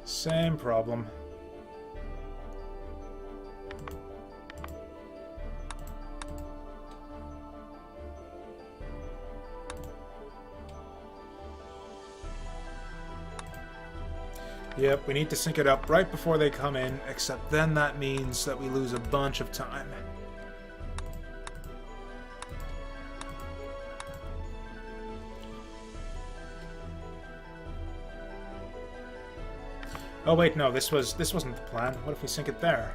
Same problem. Yep, we need to sync it up right before they come in, except then that means that we lose a bunch of time. Oh wait, no, this wasn't the plan. What if we sync it there?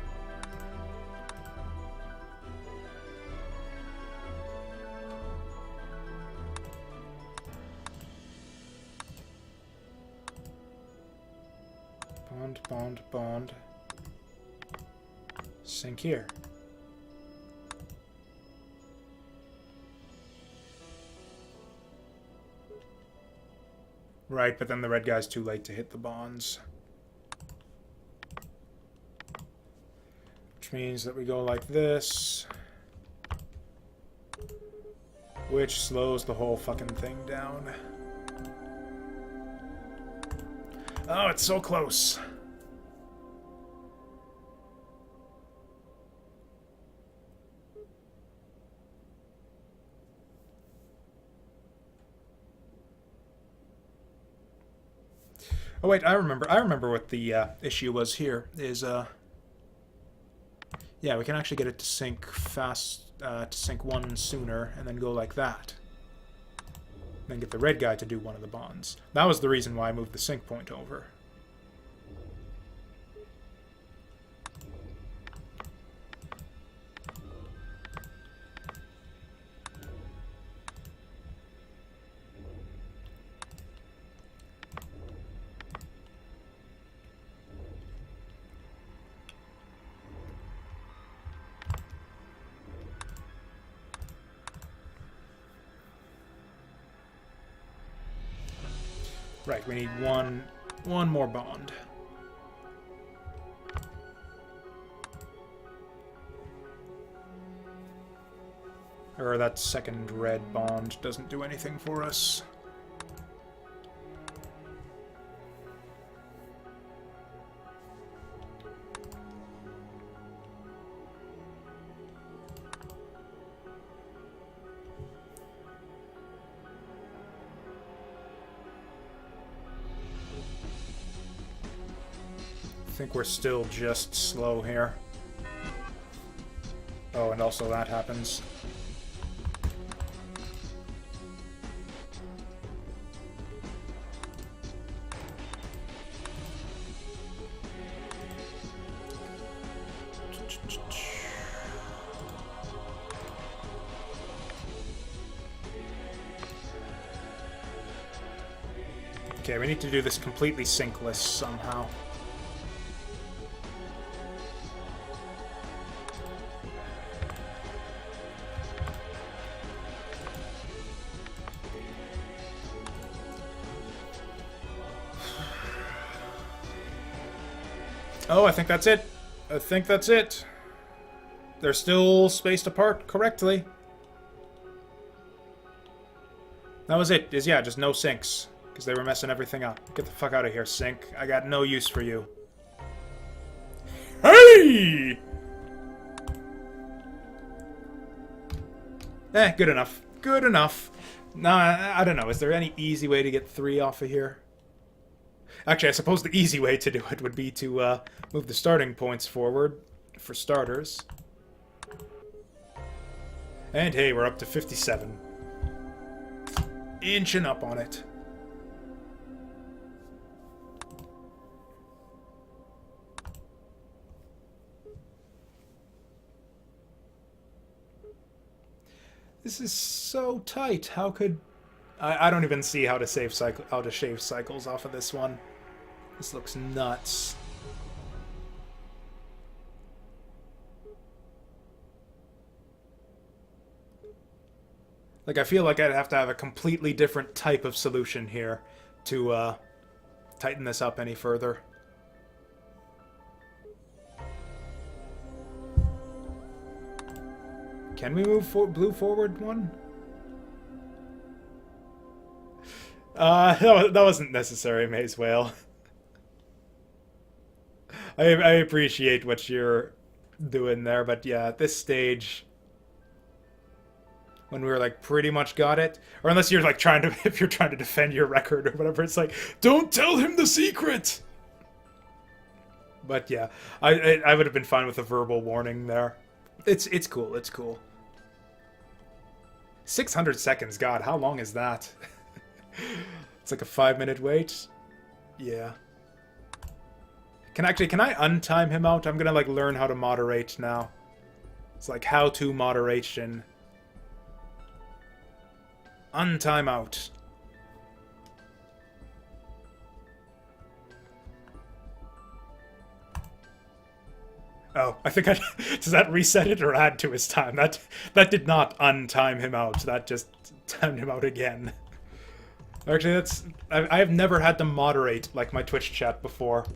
Bond, bond, bond. Sync here. Right, but then the red guy's too late to hit the bonds. Which means that we go like this. Which slows the whole fucking thing down. Oh, it's so close. Oh wait, I remember what the issue was here. Is yeah, we can actually get it to sync fast, to sync one sooner, and then go like that. Then get the red guy to do one of the bonds. That was the reason why I moved the sync point over. Right, we need one more bond. Or that second red bond doesn't do anything for us. I think we're still just slow here. Oh, and also that happens. Okay, we need to do this completely synkless somehow. Oh, I think that's it. I think that's it. They're still spaced apart correctly. That was it. Yeah, just no syncs. Because they were messing everything up. Get the fuck out of here, sync. I got no use for you. Hey! Good enough. Good enough. Nah, I don't know. Is there any easy way to get 3 off of here? Actually, I suppose the easy way to do it would be to move the starting points forward, for starters. And hey, we're up to 57. Inching up on it. This is so tight. How could... I don't even see how to shave cycles off of this one. This looks nuts. Like, I feel like I'd have to have a completely different type of solution here to tighten this up any further. Can we move blue forward one? That wasn't necessary, Maze Whale. I appreciate what you're doing there, but yeah, at this stage, when we were like pretty much got it, or unless you're like trying to, if you're trying to defend your record or whatever, it's like, don't tell him the secret. But yeah, I would have been fine with a verbal warning there. It's cool. It's cool. 600 seconds. God, how long is that? It's like a 5-minute wait. Yeah. Can I untime him out? I'm gonna like learn how to moderate now. It's like how to moderation. Untime out. Oh, I think does that reset it or add to his time? That did not untime him out. That just timed him out again. Actually, I have never had to moderate like my Twitch chat before.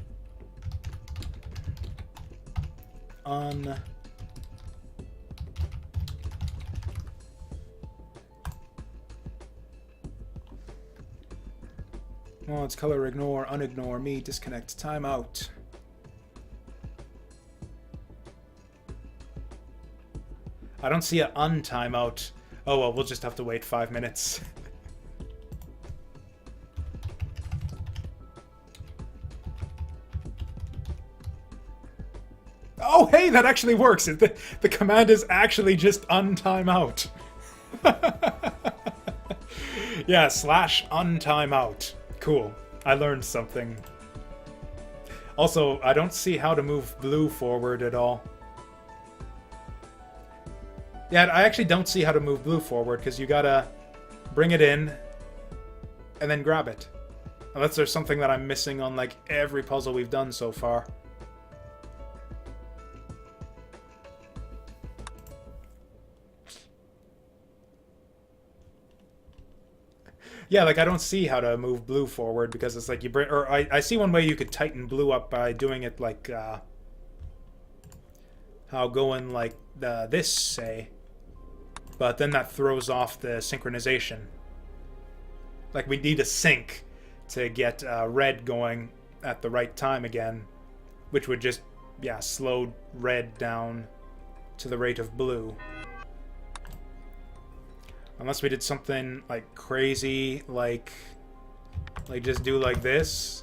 Oh, it's color ignore, unignore me, disconnect, timeout. I don't see an untimeout. Oh well, we'll just have to wait 5 minutes. Oh hey, that actually works. The command is actually just untimeout. Yeah, /untimeout. Cool. I learned something. Also, I don't see how to move blue forward at all. Yeah, I actually don't see how to move blue forward, because you gotta bring it in and then grab it. Unless there's something that I'm missing on, like, every puzzle we've done so far. Yeah, like, I don't see how to move blue forward, because it's like you bring... Or I see one way you could tighten blue up by doing it like, how going like this, say. But then that throws off the synchronization. Like, we need a sync to get red going at the right time again. Which would just, yeah, slow red down to the rate of blue. Unless we did something, like, crazy, like just do like this.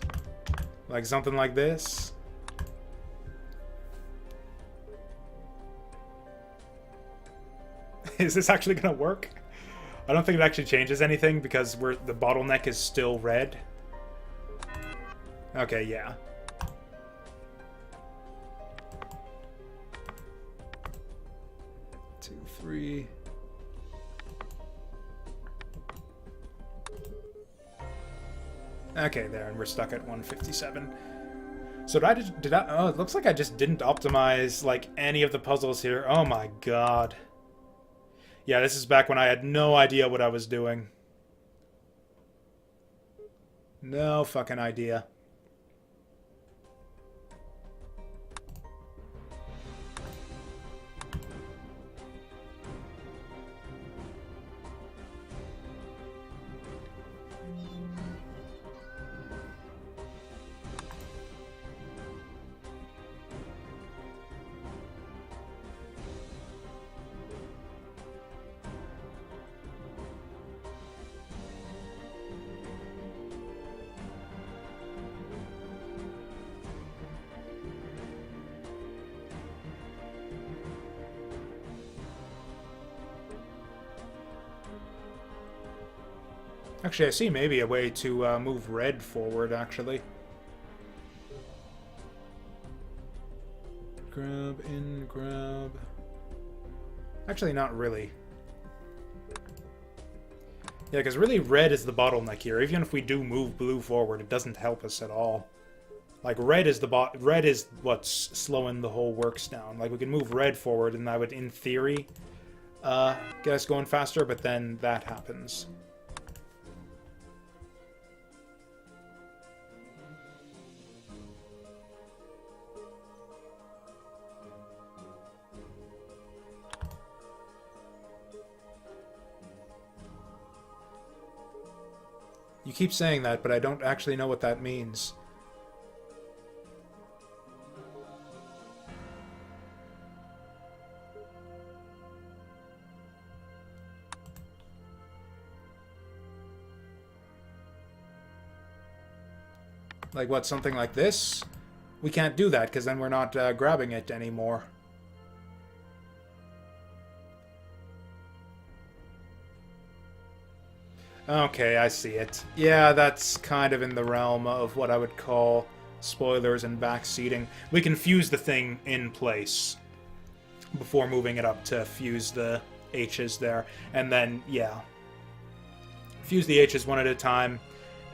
Like, something like this. Is this actually gonna work? I don't think it actually changes anything because the bottleneck is still red. Okay, yeah. Two, three. Okay, there, and we're stuck at 157. So did I? Oh, it looks like I just didn't optimize like any of the puzzles here. Oh my god. Yeah, this is back when I had no idea what I was doing. No fucking idea. Actually, I see maybe a way to move red forward, actually. Grab in, grab... Actually, not really. Yeah, because really red is the bottleneck here. Even if we do move blue forward, it doesn't help us at all. Like, red is what's slowing the whole works down. Like, we can move red forward, and that would, in theory, get us going faster, but then that happens. You keep saying that, but I don't actually know what that means. Like what, something like this? We can't do that, because then we're not grabbing it anymore. Okay, I see it. Yeah, that's kind of in the realm of what I would call spoilers and backseating. We can fuse the thing in place before moving it up to fuse the H's there. And then, yeah, fuse the H's one at a time.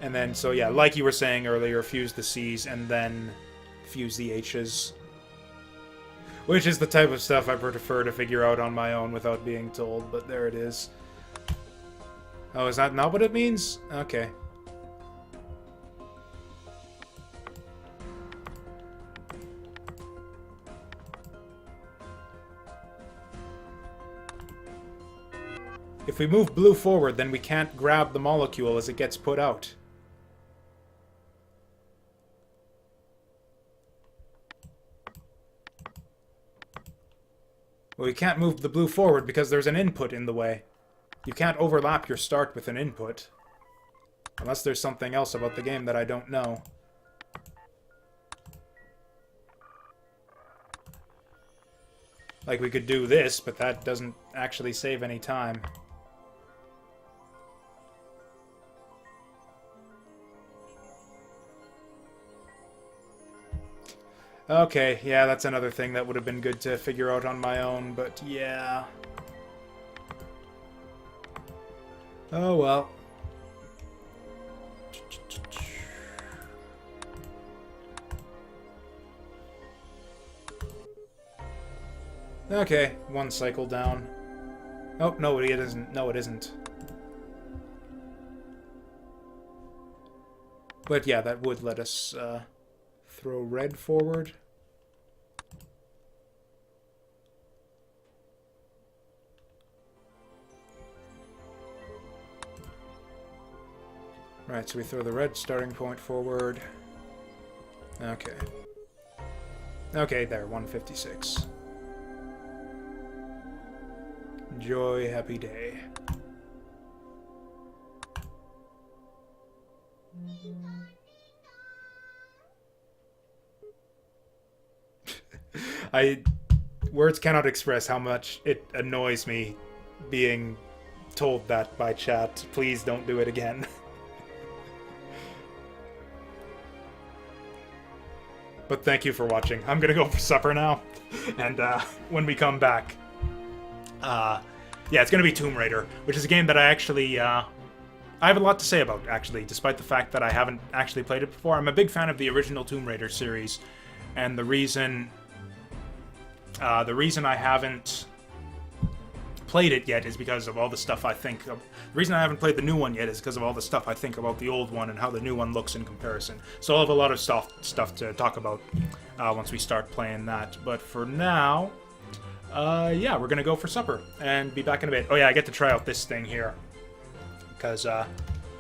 And then, so yeah, like you were saying earlier, fuse the C's and then fuse the H's. Which is the type of stuff I prefer to figure out on my own without being told, but there it is. Oh, is that not what it means? Okay. If we move blue forward, then we can't grab the molecule as it gets put out. Well, we can't move the blue forward because there's an input in the way. You can't overlap your start with an input. Unless there's something else about the game that I don't know. Like, we could do this, but that doesn't actually save any time. Okay, yeah, that's another thing that would have been good to figure out on my own, but yeah. Oh, well. Okay, one cycle down. Oh, no, it isn't. No, it isn't. But yeah, that would let us throw red forward. Right, so we throw the red starting point forward. Okay. Okay, there, 156. Enjoy, happy day. Words cannot express how much it annoys me being told that by chat. Please don't do it again. But thank you for watching. I'm gonna go for supper now, and when we come back, yeah, it's gonna be Tomb Raider, which is a game that I actually, I have a lot to say about, actually, despite the fact that I haven't actually played it before. I'm a big fan of the original Tomb Raider series, and the reason I haven't played it yet is because of all the stuff I think of. The reason I haven't played the new one yet is because of all the stuff I think about the old one and how the new one looks in comparison. So I'll have a lot of stuff to talk about once we start playing that. But for now, yeah, we're gonna go for supper and be back in a bit. Oh yeah, I get to try out this thing here because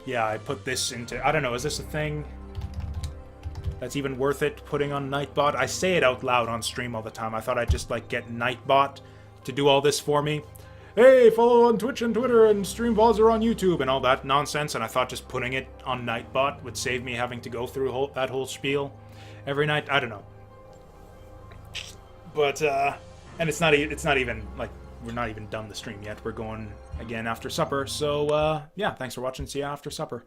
yeah, I put this into. I don't know, is this a thing that's even worth it putting on Nightbot? I say it out loud on stream all the time. I thought I'd just like get Nightbot to do all this for me. Hey, follow on Twitch and Twitter, and stream VODs are on YouTube, and all that nonsense, and I thought just putting it on Nightbot would save me having to go through that whole spiel every night. I don't know. But, and it's not even, like, we're not even done the stream yet. We're going again after supper, so, yeah, thanks for watching. See you after supper.